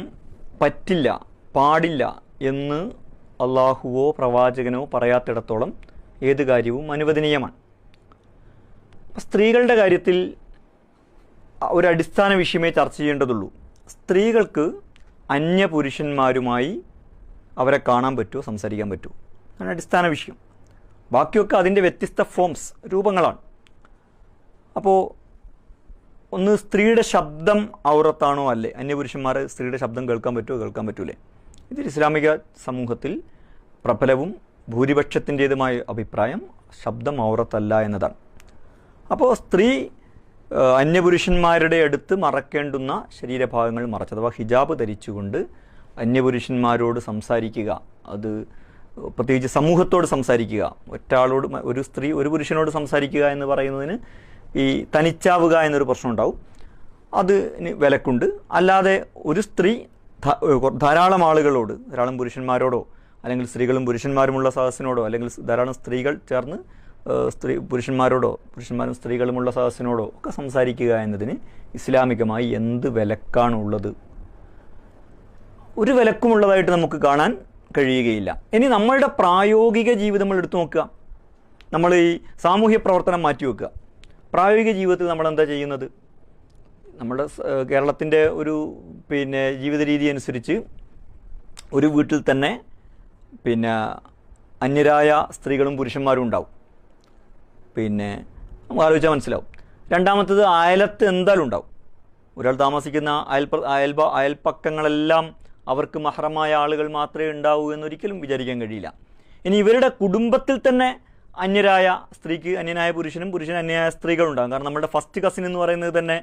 പറ്റില്ല, പാടില്ല എന്ന് അള്ളാഹുവോ പ്രവാചകനോ പറയാത്തിടത്തോളം ഏത് കാര്യവും അനുവദനീയമാണ്. സ്ത്രീകളുടെ കാര്യത്തിൽ ഒരു അടിസ്ഥാന വിഷയമേ ചർച്ച ചെയ്യേണ്ടതുള്ളൂ. സ്ത്രീകൾക്ക് അന്യപുരുഷന്മാരുമായി അവരെ കാണാൻ പറ്റുമോ, സംസാരിക്കാൻ പറ്റുമോ, അതാണ് അടിസ്ഥാന വിഷയം. ബാക്കിയൊക്കെ അതിൻ്റെ വ്യത്യസ്ത ഫോംസ്, രൂപങ്ങളാണ്. അപ്പോൾ ഒന്ന് സ്ത്രീയുടെ ശബ്ദം ഔറത്താണോ അല്ലേ, അന്യപുരുഷന്മാർ സ്ത്രീയുടെ ശബ്ദം കേൾക്കാൻ പറ്റുമോ, കേൾക്കാൻ പറ്റൂലേ? ഇതിൽ ഇസ്ലാമിക സമൂഹത്തിൽ പ്രബലവും ഭൂരിപക്ഷത്തിൻ്റേതുമായ അഭിപ്രായം ശബ്ദം ഔറത്തല്ല എന്നതാണ്. അപ്പോൾ സ്ത്രീ അന്യപുരുഷന്മാരുടെ അടുത്ത് മറക്കേണ്ടുന്ന ശരീരഭാഗങ്ങൾ മറച്ച്, അഥവാ ഹിജാബ് ധരിച്ചുകൊണ്ട് അന്യപുരുഷന്മാരോട് സംസാരിക്കുക, അത് പ്രത്യേകിച്ച് സമൂഹത്തോട് സംസാരിക്കുക, ഒരാളോട് ഒരു സ്ത്രീ ഒരു പുരുഷനോട് സംസാരിക്കുക എന്ന് പറയുന്നതിന് ഈ തനിച്ചാവുക എന്നൊരു പ്രശ്നം ഉണ്ടാവും, അതിന് വിലക്കുണ്ട്. അല്ലാതെ ഒരു സ്ത്രീ ധാരാളം ആളുകളോട്, ധാരാളം പുരുഷന്മാരോടോ അല്ലെങ്കിൽ സ്ത്രീകളും പുരുഷന്മാരുമുള്ള സദസ്സിനോടോ അല്ലെങ്കിൽ ധാരാളം സ്ത്രീകൾ ചേർന്ന് പുരുഷന്മാരോടോ പുരുഷന്മാരും സ്ത്രീകളുമുള്ള സദസ്സിനോടോ ഒക്കെ സംസാരിക്കുക എന്നതിന് ഇസ്ലാമികമായി എന്ത് വിലക്കാണുള്ളത്? ഒരു വിലക്കുമുള്ളതായിട്ട് നമുക്ക് കാണാൻ കഴിയുകയില്ല. ഇനി നമ്മളുടെ പ്രായോഗിക ജീവിതം നമ്മൾ എടുത്തു നോക്കുക. നമ്മൾ ഈ സാമൂഹ്യ പ്രവർത്തനം മാറ്റിവെക്കുക. പ്രായോഗിക ജീവിതത്തിൽ നമ്മളെന്താ ചെയ്യുന്നത്? നമ്മുടെ കേരളത്തിൻ്റെ ഒരു ജീവിത രീതി അനുസരിച്ച് ഒരു വീട്ടിൽ തന്നെ അന്യരായ സ്ത്രീകളും പുരുഷന്മാരും ഉണ്ടാവും. നമുക്ക് ആലോചിച്ചാൽ മനസ്സിലാവും. രണ്ടാമത്തത് അയലത്ത് എന്തായാലും ഉണ്ടാവും. ഒരാൾ താമസിക്കുന്ന അയൽപ്പക്കങ്ങളെല്ലാം അവർക്ക് മഹ്റമായ ആളുകൾ മാത്രമേ ഉണ്ടാവൂ എന്നൊരിക്കലും വിചാരിക്കാൻ കഴിയില്ല. ഇനി ഇവരുടെ കുടുംബത്തിൽ തന്നെ അന്യരായ സ്ത്രീക്ക് അന്യനായ പുരുഷനും പുരുഷന് അന്യനായ സ്ത്രീകളുണ്ടാകും. കാരണം നമ്മുടെ ഫസ്റ്റ് കസിൻ എന്ന് പറയുന്നത് തന്നെ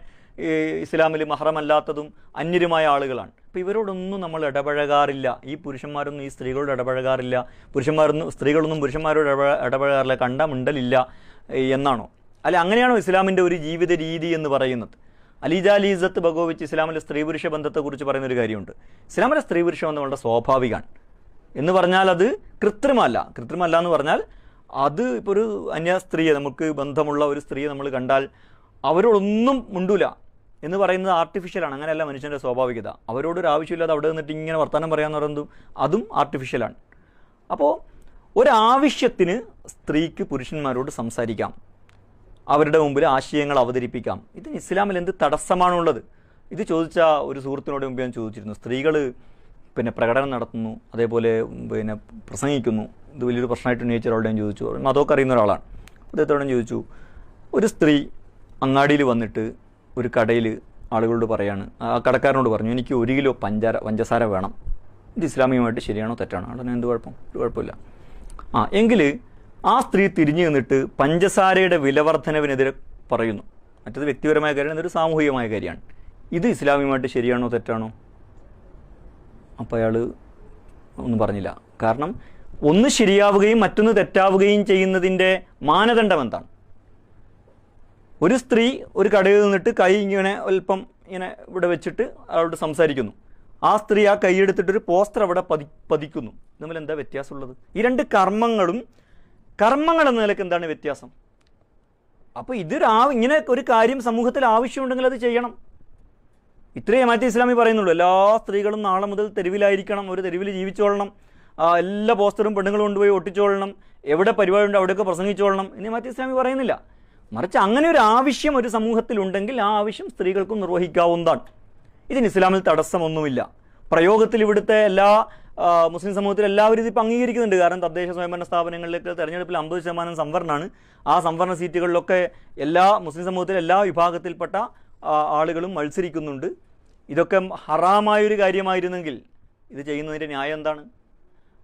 ഇസ്ലാമിൽ മഹ്റമല്ലാത്തതും അന്യരുമായ ആളുകളാണ്. അപ്പോൾ ഇവരോടൊന്നും നമ്മൾ ഇടപഴകാറില്ല. ഈ പുരുഷന്മാരൊന്നും ഈ സ്ത്രീകളോട് ഇടപഴകാറില്ല, സ്ത്രീകളൊന്നും പുരുഷന്മാരോട് ഇടപഴകാറില്ല, കണ്ട മിണ്ടലില്ല എന്നാണോ? അല്ല, അങ്ങനെയാണോ ഇസ്ലാമിൻ്റെ ഒരു ജീവിത രീതി എന്ന് പറയുന്നത്? അലിജാലി ഇസ്സത്ത് ഭഗവച്ച് ഇസ്ലാമിലെ സ്ത്രീ പുരുഷ ബന്ധത്തെക്കുറിച്ച് പറയുന്നൊരു കാര്യമുണ്ട്. ഇസ്ലാമിലെ സ്ത്രീ പുരുഷ ബന്ധം വളരെ സ്വാഭാവികമാണ് എന്ന് പറഞ്ഞാൽ അത് കൃത്രിമല്ല എന്ന് പറഞ്ഞാൽ അത് ഇപ്പോൾ ഒരു അന്യ സ്ത്രീയെ, നമുക്ക് ബന്ധമുള്ള ഒരു സ്ത്രീയെ നമ്മൾ കണ്ടാൽ അവരോടൊന്നും മുണ്ടൂല എന്ന് പറയുന്നത് ആർട്ടിഫിഷ്യലാണ്. അങ്ങനെയല്ല മനുഷ്യൻ്റെ സ്വാഭാവികത. അവരോടൊരു ആവശ്യമില്ലാതെ അവിടെ നിന്നിട്ട് ഇങ്ങനെ വർത്തമാനം പറയാമെന്ന് പറയുന്നതും അതും ആർട്ടിഫിഷ്യലാണ്. അപ്പോൾ ഒരാവശ്യത്തിന് സ്ത്രീക്ക് പുരുഷന്മാരോട് സംസാരിക്കാം, അവരുടെ മുമ്പിൽ ആശയങ്ങൾ അവതരിപ്പിക്കാം. ഇതിന് ഇസ്ലാമിൽ എന്ത് തടസ്സമാണുള്ളത്? ഇത് ചോദിച്ച ഒരു സുഹൃത്തിനോട് മുമ്പ് ഞാൻ ചോദിച്ചിരുന്നു. സ്ത്രീകൾ പ്രകടനം നടത്തുന്നു, അതേപോലെ പ്രസംഗിക്കുന്നു, ഇത് വലിയൊരു പ്രശ്നമായിട്ട് ഉന്നയിച്ച ഒരാളോട് ഞാൻ ചോദിച്ചു. അതൊക്കെ അറിയുന്ന ഒരാളാണ്. അദ്ദേഹത്തോടെ ഞാൻ ചോദിച്ചു, ഒരു സ്ത്രീ അങ്ങാടിയിൽ വന്നിട്ട് ഒരു കടയിൽ ആളുകളോട് പറയാണ്, ആ കടക്കാരനോട് പറഞ്ഞു, എനിക്ക് 1 കിലോ പഞ്ചസാര വേണം. ഇത് ഇസ്ലാമികമായിട്ട് ശരിയാണോ തെറ്റാണോ? അവിടെ എന്ത് കുഴപ്പം? ഒരു കുഴപ്പമില്ല. എങ്കിൽ ആ സ്ത്രീ തിരിഞ്ഞു നിന്നിട്ട് പഞ്ചസാരയുടെ വിലവർദ്ധനവിനെതിരെ പറയുന്നു. മറ്റത് വ്യക്തിപരമായ കാര്യമാണ്, ഇതൊരു സാമൂഹികമായ കാര്യമാണ്. ഇത് ഇസ്ലാമികമായിട്ട് ശരിയാണോ തെറ്റാണോ? അപ്പോൾ അയാൾ ഒന്നും പറഞ്ഞില്ല. കാരണം ഒന്ന് ശരിയാവുകയും മറ്റൊന്ന് തെറ്റാവുകയും ചെയ്യുന്നതിൻ്റെ മാനദണ്ഡം എന്താണ്? ഒരു സ്ത്രീ ഒരു കടയിൽ നിന്നിട്ട് കൈ ഇങ്ങനെ അല്പം ഇങ്ങനെ ഇവിടെ വെച്ചിട്ട് അവളോട് സംസാരിക്കുന്നു. ആ സ്ത്രീ ആ കൈയെടുത്തിട്ടൊരു പോസ്റ്റർ അവിടെ പതിക്കുന്നു. തമ്മിൽ എന്താ വ്യത്യാസമുള്ളത്? ഈ രണ്ട് കർമ്മങ്ങൾ എന്ന നിലയ്ക്ക് എന്താണ് വ്യത്യാസം? അപ്പോൾ ഇങ്ങനെ ഒരു കാര്യം സമൂഹത്തിൽ ആവശ്യമുണ്ടെങ്കിൽ അത് ചെയ്യണം. ഇത്രയേ ജമാഅത്തെ ഇസ്ലാമി പറയുന്നുള്ളൂ. എല്ലാ സ്ത്രീകളും നാളെ മുതൽ തെരുവിലായിരിക്കണം, ഒരു തെരുവിൽ ജീവിച്ചോളണം, എല്ലാ പോസ്റ്ററും പെണ്ണുങ്ങൾ കൊണ്ടുപോയി ഒട്ടിച്ചോളണം, എവിടെ പരിപാടി ഉണ്ട് അവിടെയൊക്കെ പ്രസംഗിച്ചോളണം എന്ന് ജമാഅത്തെ ഇസ്ലാമി പറയുന്നില്ല. മറിച്ച് അങ്ങനെ ഒരു ആവശ്യം ഒരു സമൂഹത്തിലുണ്ടെങ്കിൽ ആ ആവശ്യം സ്ത്രീകൾക്കും നിർവഹിക്കാവുന്നതാണ്. ഇതിന് ഇസ്ലാമിൽ തടസ്സമൊന്നുമില്ല. പ്രയോഗത്തിൽ ഇവിടുത്തെ എല്ലാ മുസ്ലിം സമൂഹത്തിൽ എല്ലാവരും ഇതിപ്പോൾ അംഗീകരിക്കുന്നുണ്ട്. കാരണം തദ്ദേശ സ്വയംഭരണ സ്ഥാപനങ്ങളിലേക്ക് തെരഞ്ഞെടുപ്പിൽ 50% സംവരണമാണ്. ആ സംവരണ സീറ്റുകളിലൊക്കെ എല്ലാ മുസ്ലിം സമൂഹത്തിലെ എല്ലാ വിഭാഗത്തിൽപ്പെട്ട ആളുകളും മത്സരിക്കുന്നുണ്ട്. ഇതൊക്കെ ഹറാമായൊരു കാര്യമായിരുന്നെങ്കിൽ ഇത് ചെയ്യുന്നതിൻ്റെ ന്യായം എന്താണ്?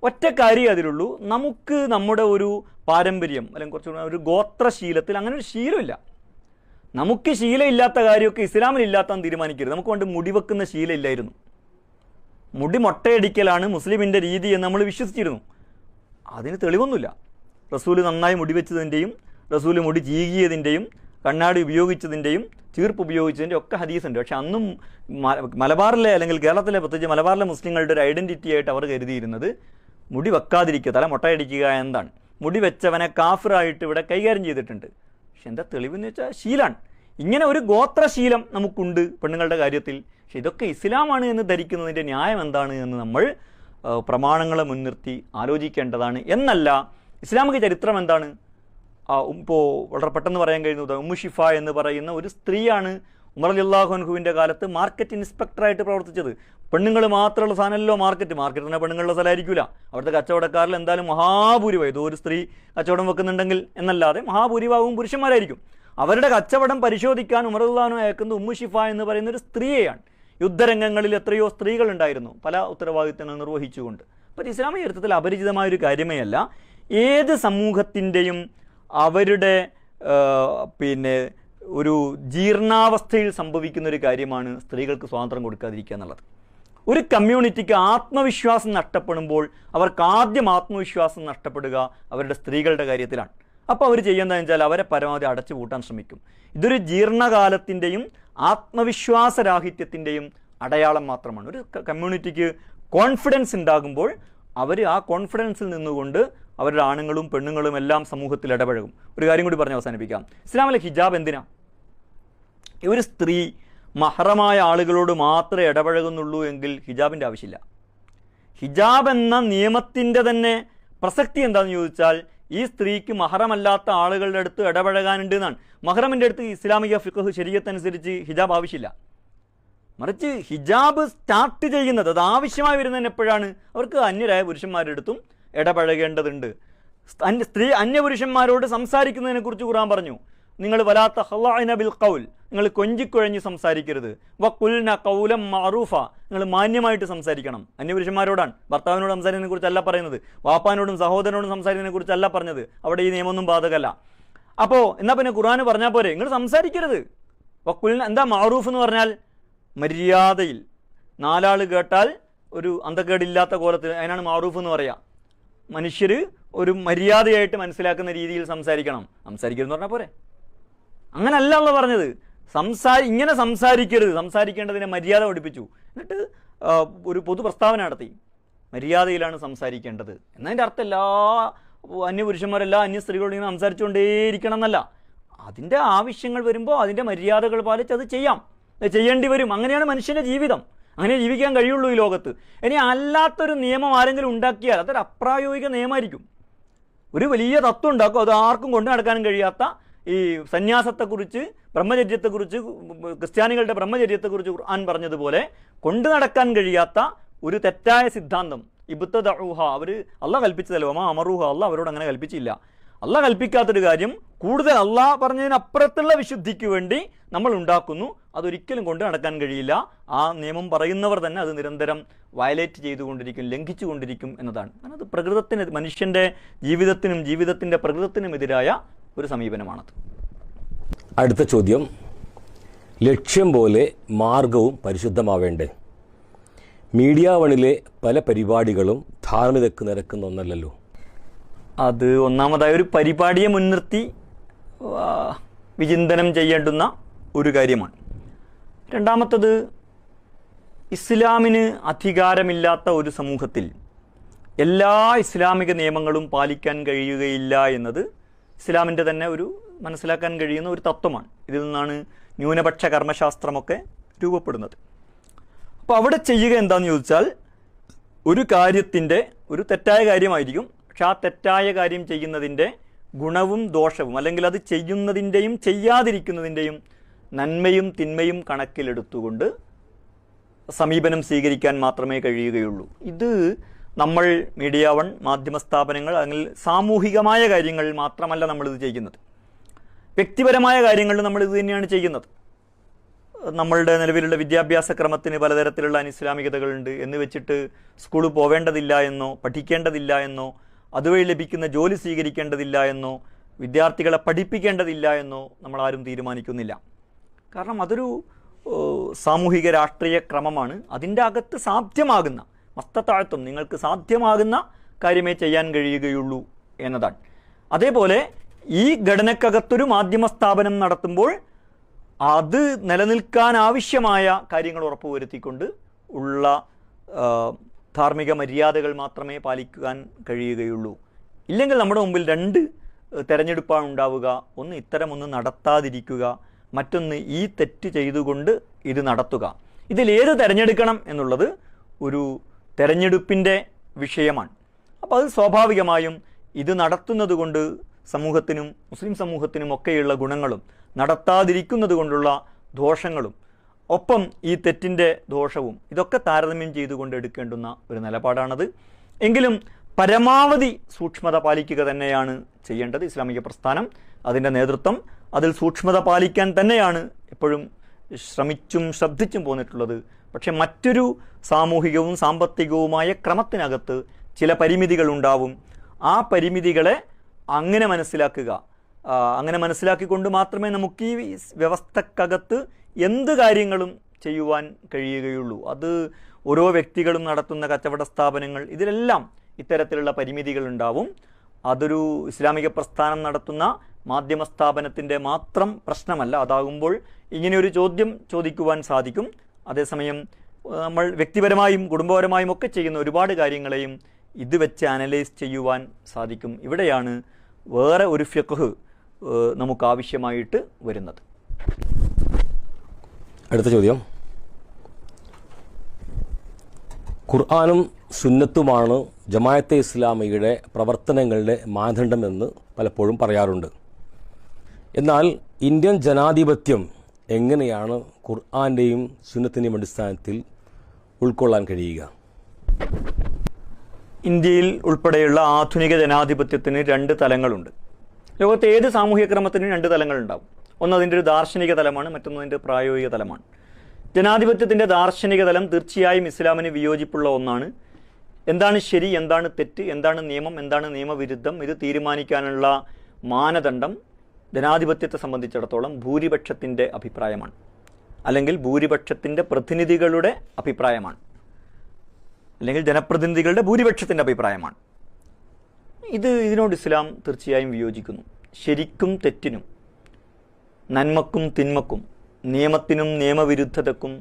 ഒറ്റ കാര്യം അതിലുള്ളൂ, നമുക്ക് നമ്മുടെ ഒരു പാരമ്പര്യം അല്ലെങ്കിൽ കുറച്ചുകൂടെ ഒരു ഗോത്രശീലത്തിൽ അങ്ങനെ ഒരു ശീലമില്ല. നമുക്ക് ശീലമില്ലാത്ത കാര്യമൊക്കെ ഇസ്ലാമിലില്ലാത്താന്ന് തീരുമാനിക്കരുത്. നമുക്ക് കൊണ്ട് മുടി വെക്കുന്ന ശീലമില്ലായിരുന്നു. മുടി മൊട്ടയടിക്കലാണ് മുസ്ലിമിൻ്റെ രീതി എന്ന് നമ്മൾ വിശ്വസിച്ചിരുന്നു. അതിന് തെളിവൊന്നുമില്ല. റസൂല് നന്നായി മുടി വെച്ചതിൻ്റെയും റസൂല് മുടി ചീകിയതിൻ്റെയും കണ്ണാടി ഉപയോഗിച്ചതിൻ്റെയും ചീർപ്പ് ഉപയോഗിച്ചതിൻ്റെ ഒക്കെ ഹദീസുണ്ട്. പക്ഷെ അന്നും മലബാറിലെ അല്ലെങ്കിൽ കേരളത്തിലെ പ്രത്യേകിച്ച് മലബാറിലെ മുസ്ലിങ്ങളുടെ ഒരു ഐഡൻറ്റിറ്റി ആയിട്ട് അവർ കരുതിയിരുന്നത് മുടി വെക്കാതിരിക്കുക, തല മൊട്ടയടിക്കുക എന്നതാണ്. മുടി വെച്ചവനെ കാഫിറായിട്ട് ഇവിടെ കൈകാര്യം ചെയ്തിട്ടുണ്ട്. പക്ഷെ എന്താ തെളിവെന്ന് വെച്ചാൽ ശീലാണ്. ഇങ്ങനെ ഒരു ഗോത്രശീലം നമുക്കുണ്ട് പെണ്ണുങ്ങളുടെ കാര്യത്തിൽ. പക്ഷെ ഇതൊക്കെ ഇസ്ലാമാണ് എന്ന് ധരിക്കുന്നതിൻ്റെ ന്യായം എന്താണ് എന്ന് നമ്മൾ പ്രമാണങ്ങളെ മുൻനിർത്തി ആലോചിക്കേണ്ടതാണ്. എന്നല്ല ഇസ്ലാമിക ചരിത്രം എന്താണ്? ഇപ്പോൾ വളരെ പെട്ടെന്ന് പറയാൻ കഴിയുന്നത് ഉമ്മു ഷിഫ എന്ന് പറയുന്ന ഒരു സ്ത്രീയാണ് ഉമർ റളിയല്ലാഹു അൻഹുവിൻ്റെ കാലത്ത് മാർക്കറ്റ് ഇൻസ്പെക്ടറായിട്ട് പ്രവർത്തിച്ചത്. പെണ്ണുങ്ങൾ മാത്രമുള്ള സാധനമല്ലോ മാർക്കറ്റ് തന്നെ പെണ്ണുങ്ങളുടെ സ്ഥലമായിരിക്കില്ല. അവിടുത്തെ കച്ചവടക്കാരിൽ എന്തായാലും മഹാഭൂരിഭാഗം ഏതോ ഒരു സ്ത്രീ കച്ചവടം വെക്കുന്നുണ്ടെങ്കിൽ എന്നല്ലാതെ മഹാഭൂരിഭാഗവും പുരുഷന്മാരായിരിക്കും. അവരുടെ കച്ചവടം പരിശോധിക്കാൻ ഉമർ റളിയല്ലാഹു അൻഹു അയക്കുന്ന ഉമ്മു ഷിഫ എന്ന് പറയുന്ന ഒരു സ്ത്രീയെയാണ്. യുദ്ധരംഗങ്ങളിൽ എത്രയോ സ്ത്രീകളുണ്ടായിരുന്നു പല ഉത്തരവാദിത്തങ്ങൾ നിർവഹിച്ചുകൊണ്ട്. അപ്പോൾ ഇസ്ലാമിക ചരിത്രത്തിൽ അപരിചിതമായൊരു കാര്യമേ അല്ല. ഏത് സമൂഹത്തിൻ്റെയും അവരുടെ ഒരു ജീർണാവസ്ഥയിൽ സംഭവിക്കുന്ന ഒരു കാര്യമാണ് സ്ത്രീകൾക്ക് സ്വാതന്ത്ര്യം കൊടുക്കാതിരിക്കുക എന്നുള്ളത്. ഒരു കമ്മ്യൂണിറ്റിക്ക് ആത്മവിശ്വാസം നഷ്ടപ്പെടുമ്പോൾ അവർക്ക് ആദ്യം ആത്മവിശ്വാസം നഷ്ടപ്പെടുക അവരുടെ സ്ത്രീകളുടെ കാര്യത്തിലാണ്. അപ്പോൾ അവർ ചെയ്യുന്നതെന്ന് വെച്ചാൽ അവരെ പരമാവധി അടച്ചു പൂട്ടാൻ ശ്രമിക്കും. ഇതൊരു ജീർണകാലത്തിൻ്റെയും ആത്മവിശ്വാസരാഹിത്യത്തിൻ്റെയും അടയാളം മാത്രമാണ്. ഒരു കമ്മ്യൂണിറ്റിക്ക് കോൺഫിഡൻസ് ഉണ്ടാകുമ്പോൾ അവർ ആ കോൺഫിഡൻസിൽ നിന്നുകൊണ്ട് അവരുടെ ആണുങ്ങളും പെണ്ണുങ്ങളും എല്ലാം സമൂഹത്തിൽ ഇടപഴകും. ഒരു കാര്യം കൂടി പറഞ്ഞ് അവസാനിപ്പിക്കാം. ഇസ്ലാമിലെ ഹിജാബ് എന്തിനാ? ഒരു സ്ത്രീ മഹറമായ ആളുകളോട് മാത്രമേ ഇടപഴകുന്നുള്ളൂ എങ്കിൽ ഹിജാബിൻ്റെ ആവശ്യമില്ല. ഹിജാബ് എന്ന നിയമത്തിൻ്റെ തന്നെ പ്രസക്തി എന്താണെന്ന് ചോദിച്ചാൽ ഈ സ്ത്രീക്ക് മഹറമല്ലാത്ത ആളുകളുടെ അടുത്ത് ഇടപഴകാനുണ്ട് എന്നാണ്. മഹറമിൻ്റെ അടുത്ത് ഇസ്ലാമിക ഫിഖ് ശരീഅത്തനുസരിച്ച് ഹിജാബ് ആവശ്യമില്ല. മറിച്ച് ഹിജാബ് സ്റ്റാർട്ട് ചെയ്യുന്നത് അത് ആവശ്യമായി വരുന്നതിന് എപ്പോഴാണ്? അവർക്ക് അന്യരായ പുരുഷന്മാരുടെ അടുത്തും ഇടപഴകേണ്ടതുണ്ട്. സ്ത്രീ അന്യപുരുഷന്മാരോട് സംസാരിക്കുന്നതിനെക്കുറിച്ച് ഖുർആൻ പറഞ്ഞു, നിങ്ങൾ വലാ തഖ്ളഅന ബിൽ ഖൗൽ, നിങ്ങൾ കൊഞ്ചിക്കുഴഞ്ഞ് സംസാരിക്കരുത്. വഖുൽന ഖൗലൻ മഅറൂഫ, നിങ്ങൾ മാന്യമായിട്ട് സംസാരിക്കണം. അന്യപുരുഷന്മാരോടാണ്. ഭർത്താവിനോട് സംസാരിക്കുന്നതിനെ കുറിച്ചല്ല പറയുന്നത്. വാപ്പാനോടും സഹോദരനോടും സംസാരിക്കുന്നതിനെ കുറിച്ചല്ല പറഞ്ഞത്. അവിടെ ഈ നിയമമൊന്നും ബാധകമല്ല. അപ്പോൾ എന്നാൽ പിന്നെ ഖുർആൻ പറഞ്ഞാൽ പോരെ നിങ്ങൾ സംസാരിക്കരുത്. വഖുൽന എന്താ മഅറൂഫ് എന്ന് പറഞ്ഞാൽ? മര്യാദയിൽ, നാലാൾ കേട്ടാൽ ഒരു അന്തക്കേടില്ലാത്ത കോലത്തിൽ, അതിനാണ് മഅറൂഫ് എന്ന് പറയുക. മനുഷ്യർ ഒരു മര്യാദയായിട്ട് മനസ്സിലാക്കുന്ന രീതിയിൽ സംസാരിക്കണം. സംസാരിക്കരുതെന്ന് പറഞ്ഞാൽ പോരെ? അങ്ങനല്ല അല്ല പറഞ്ഞത്. ഇങ്ങനെ സംസാരിക്കരുത്, സംസാരിക്കേണ്ടതിനെ മര്യാദ പഠിപ്പിച്ചു. എന്നിട്ട് ഒരു പൊതു പ്രസ്താവന നടത്തി, മര്യാദയിലാണ് സംസാരിക്കേണ്ടത്. എന്നതിൻ്റെ അർത്ഥം എല്ലാ അന്യപുരുഷന്മാരെല്ലാം അന്യ സ്ത്രീകളോട് ഇങ്ങനെ സംസാരിച്ചുകൊണ്ടേയിരിക്കണം എന്നല്ല. അതിൻ്റെ ആവശ്യങ്ങൾ വരുമ്പോൾ അതിൻ്റെ മര്യാദകൾ പാലിച്ച് അത് ചെയ്യേണ്ടി വരും. അങ്ങനെയാണ് മനുഷ്യൻ്റെ ജീവിതം. അങ്ങനെ ജീവിക്കാൻ കഴിയുള്ളൂ ഈ ലോകത്ത്. ഇനി അല്ലാത്തൊരു നിയമം ആരെങ്കിലും ഉണ്ടാക്കിയാൽ അതൊരു അപ്രായോഗിക നിയമമായിരിക്കും. ഒരു വലിയ തത്വം ഉണ്ടാക്കും, അത് ആർക്കും കൊണ്ടു നടക്കാനും കഴിയാത്ത ഈ സന്യാസത്തെക്കുറിച്ച്, ബ്രഹ്മചര്യത്തെക്കുറിച്ച്, ക്രിസ്ത്യാനികളുടെ ബ്രഹ്മചര്യത്തെക്കുറിച്ച് ഖുർആൻ പറഞ്ഞതുപോലെ കൊണ്ടു നടക്കാൻ കഴിയാത്ത ഒരു തെറ്റായ സിദ്ധാന്തം ഇബ്തദഊഹ, അവർ അള്ളാഹ് കൽപ്പിച്ചതല്ല. വമാ അമറൂഹ, അള്ളാഹ് അവരോട് അങ്ങനെ കൽപ്പിച്ചില്ല. അള്ളാഹ് കൽപ്പിക്കാത്തൊരു കാര്യം കൂടുതൽ അള്ളാഹ് പറഞ്ഞതിനപ്പുറത്തുള്ള വിശുദ്ധിക്ക് വേണ്ടി നമ്മൾ ഉണ്ടാക്കുന്നു. അതൊരിക്കലും കൊണ്ടു നടക്കാൻ കഴിയില്ല. ആ നിയമം പറയുന്നവർ തന്നെ അത് നിരന്തരം വയലേറ്റ് ചെയ്തുകൊണ്ടിരിക്കും, ലംഘിച്ചുകൊണ്ടിരിക്കും എന്നതാണ്. കാരണം അത് പ്രകൃതത്തിന്, മനുഷ്യൻ്റെ ജീവിതത്തിനും ജീവിതത്തിൻ്റെ പ്രകൃതത്തിനുമെതിരായ ഒരു സമീപനമാണത്.
അടുത്ത ചോദ്യം, ലക്ഷ്യം പോലെ മാർഗവും പരിശുദ്ധമാവേണ്ടേ? മീഡിയ വണിലെ പല പരിപാടികളും ധാർമ്മികതയ്ക്ക് നിരക്കുന്ന ഒന്നല്ലല്ലോ.
അത് ഒന്നാമതായ ഒരു പരിപാടിയെ മുൻനിർത്തി വിചിന്തനം ചെയ്യേണ്ടുന്ന ഒരു കാര്യമാണ്. രണ്ടാമത്തത്, ഇസ്ലാമിന് അധികാരമില്ലാത്ത ഒരു സമൂഹത്തിൽ എല്ലാ ഇസ്ലാമിക നിയമങ്ങളും പാലിക്കാൻ കഴിയുകയില്ല എന്നത് ഇസ്ലാമിൻ്റെ തന്നെ ഒരു മനസ്സിലാക്കാൻ കഴിയുന്ന ഒരു തത്വമാണ്. ഇതിൽ നിന്നാണ് ന്യൂനപക്ഷ കർമ്മശാസ്ത്രമൊക്കെ രൂപപ്പെടുന്നത്. അപ്പോൾ അവിടെ ചെയ്യുക എന്താണെന്ന് ചോദിച്ചാൽ, ഒരു കാര്യത്തിൻ്റെ ഒരു തെറ്റായ കാര്യമായിരിക്കും, പക്ഷെ ആ തെറ്റായ കാര്യം ചെയ്യുന്നതിൻ്റെ ഗുണവും ദോഷവും, അല്ലെങ്കിൽ അത് ചെയ്യുന്നതിൻ്റെയും ചെയ്യാതിരിക്കുന്നതിൻ്റെയും നന്മയും തിന്മയും കണക്കിലെടുത്തുകൊണ്ട് സമീപനം സ്വീകരിക്കാൻ മാത്രമേ കഴിയുകയുള്ളൂ. ഇത് നമ്മൾ മീഡിയ വൺ, മാധ്യമ സ്ഥാപനങ്ങൾ, അല്ലെങ്കിൽ സാമൂഹികമായ കാര്യങ്ങൾ മാത്രമല്ല നമ്മളിത് ചെയ്യുന്നത്. വ്യക്തിപരമായ കാര്യങ്ങളിൽ നമ്മൾ ഇത് തന്നെയാണ് ചെയ്യുന്നത്. നമ്മളുടെ നിലവിലുള്ള വിദ്യാഭ്യാസ ക്രമത്തിന് പലതരത്തിലുള്ള അനിസ്ലാമികതകളുണ്ട് എന്ന് വെച്ചിട്ട് സ്കൂളിൽ പോവേണ്ടതില്ല എന്നോ പഠിക്കേണ്ടതില്ല എന്നോ അതുവഴി ലഭിക്കുന്ന ജോലി സ്വീകരിക്കേണ്ടതില്ല എന്നോ വിദ്യാർത്ഥികളെ പഠിപ്പിക്കേണ്ടതില്ല എന്നോ നമ്മളാരും തീരുമാനിക്കുന്നില്ല. കാരണം അതൊരു സാമൂഹിക രാഷ്ട്രീയ ക്രമമാണ്. അതിൻ്റെ അകത്ത് സാധ്യമാകുന്ന മസ്തത്താഴ്ത്തും നിങ്ങൾക്ക് സാധ്യമാകുന്ന കാര്യമേ ചെയ്യാൻ കഴിയുകയുള്ളൂ എന്നതാണ്. അതേപോലെ ഈ ഘടനക്കകത്തൊരു മാധ്യമ സ്ഥാപനം നടത്തുമ്പോൾ അത് നിലനിൽക്കാൻ ആവശ്യമായ കാര്യങ്ങൾ ഉറപ്പുവരുത്തിക്കൊണ്ട് ഉള്ള ധാർമ്മിക മര്യാദകൾ മാത്രമേ പാലിക്കാൻ കഴിയുകയുള്ളൂ. ഇല്ലെങ്കിൽ നമ്മുടെ മുമ്പിൽ രണ്ട് തെരഞ്ഞെടുപ്പാണ് ഉണ്ടാവുക. ഒന്ന് ഇത്തരമൊന്ന് നടത്താതിരിക്കുക, മറ്റൊന്ന് ഈ തെറ്റ് ചെയ്തുകൊണ്ട് ഇത് നടത്തുക. ഇതിലേത് തിരഞ്ഞെടുക്കണം എന്നുള്ളത് ഒരു തെരഞ്ഞെടുപ്പിൻ്റെ വിഷയമാണ്. അപ്പോൾ അത് സ്വാഭാവികമായും ഇത് നടത്തുന്നത് കൊണ്ട് സമൂഹത്തിനും മുസ്ലിം സമൂഹത്തിനും ഒക്കെയുള്ള ഗുണങ്ങളും നടത്താതിരിക്കുന്നത് കൊണ്ടുള്ള ദോഷങ്ങളും ഒപ്പം ഈ തെറ്റിൻ്റെ ദോഷവും ഇതൊക്കെ താരതമ്യം ചെയ്തുകൊണ്ട് എടുക്കേണ്ടുന്ന ഒരു നിലപാടാണത്. എങ്കിലും പരമാവധി സൂക്ഷ്മത പാലിക്കുക തന്നെയാണ് ചെയ്യേണ്ടത് ഇസ്ലാമിക പ്രസ്ഥാനം, അതിൻ്റെ നേതൃത്വം അതിൽ സൂക്ഷ്മത പാലിക്കാൻ തന്നെയാണ് എപ്പോഴും ശ്രമിച്ചും ശ്രദ്ധിച്ചും പോന്നിട്ടുള്ളത്. പക്ഷെ മറ്റൊരു സാമൂഹികവും സാമ്പത്തികവുമായ ക്രമത്തിനകത്ത് ചില പരിമിതികളുണ്ടാവും. ആ പരിമിതികളെ അങ്ങനെ മനസ്സിലാക്കുക, അങ്ങനെ മനസ്സിലാക്കിക്കൊണ്ട് മാത്രമേ നമുക്ക് ഈ വ്യവസ്ഥക്കകത്ത് എന്ത് കാര്യങ്ങളും ചെയ്യുവാൻ കഴിയുകയുള്ളൂ. അത് ഓരോ വ്യക്തികളും നടത്തുന്ന കച്ചവട സ്ഥാപനങ്ങൾ, ഇതിലെല്ലാം ഇത്തരത്തിലുള്ള പരിമിതികളുണ്ടാവും. അതൊരു ഇസ്ലാമിക പ്രസ്ഥാനം നടത്തുന്ന മാധ്യമ സ്ഥാപനത്തിൻ്റെ മാത്രം പ്രശ്നമല്ല. അതാകുമ്പോൾ ഇങ്ങനെയൊരു ചോദ്യം ചോദിക്കുവാൻ സാധിക്കും. അതേസമയം നമ്മൾ വ്യക്തിപരമായും കുടുംബപരമായും ഒക്കെ ചെയ്യുന്ന ഒരുപാട് കാര്യങ്ങളെയും ഇത് വെച്ച് അനലൈസ് ചെയ്യുവാൻ സാധിക്കും. ഇവിടെയാണ് വേറെ ഒരു ഫിഖ്ഹ് നമുക്ക് ആവശ്യമായിട്ട് വരുന്നത്.
അടുത്ത ചോദ്യം, ഖുർആനും സുന്നത്തുമാണ് ജമാഅത്തെ ഇസ്ലാമിയുടെ പ്രവർത്തനങ്ങളുടെ മാനദണ്ഡമെന്ന് പലപ്പോഴും പറയാറുണ്ട്. എന്നാൽ ഇന്ത്യൻ ജനാധിപത്യം എങ്ങനെയാണ് ഖുർആൻ്റെയും സുന്നത്തിൻ്റെയും അടിസ്ഥാനത്തിൽ ഉൾക്കൊള്ളാൻ കഴിയുക?
ഇന്ത്യയിൽ ഉൾപ്പെടെയുള്ള ആധുനിക ജനാധിപത്യത്തിന് രണ്ട് തലങ്ങളുണ്ട്. ലോകത്തെ ഏത് സാമൂഹ്യ ക്രമത്തിനും രണ്ട് തലങ്ങളുണ്ടാവും. ഒന്ന് അതിൻ്റെ ഒരു ദാർശനിക തലമാണ്, മറ്റൊന്ന് അതിൻ്റെ പ്രായോഗിക തലമാണ്. ജനാധിപത്യത്തിൻ്റെ ദാർശനിക തലം തീർച്ചയായും ഇസ്ലാമിന് വിയോജിപ്പുള്ള ഒന്നാണ്. എന്താണ് ശരി, എന്താണ് തെറ്റ്, എന്താണ് നിയമം, എന്താണ് നിയമവിരുദ്ധം, ഇത് തീരുമാനിക്കാനുള്ള മാനദണ്ഡം ജനാധിപത്യത്തെ സംബന്ധിച്ചിടത്തോളം ഭൂരിപക്ഷത്തിൻ്റെ അഭിപ്രായമാണ്, അല്ലെങ്കിൽ ഭൂരിപക്ഷത്തിൻ്റെ പ്രതിനിധികളുടെ അഭിപ്രായമാണ്, അല്ലെങ്കിൽ ജനപ്രതിനിധികളുടെ ഭൂരിപക്ഷത്തിൻ്റെ അഭിപ്രായമാണ്. ഇതിനോട് ഇസ്ലാം തീർച്ചയായും വിയോജിക്കുന്നു. ശരിക്കും തെറ്റിനും നന്മക്കും തിന്മക്കും നിയമത്തിനും നിയമവിരുദ്ധതക്കും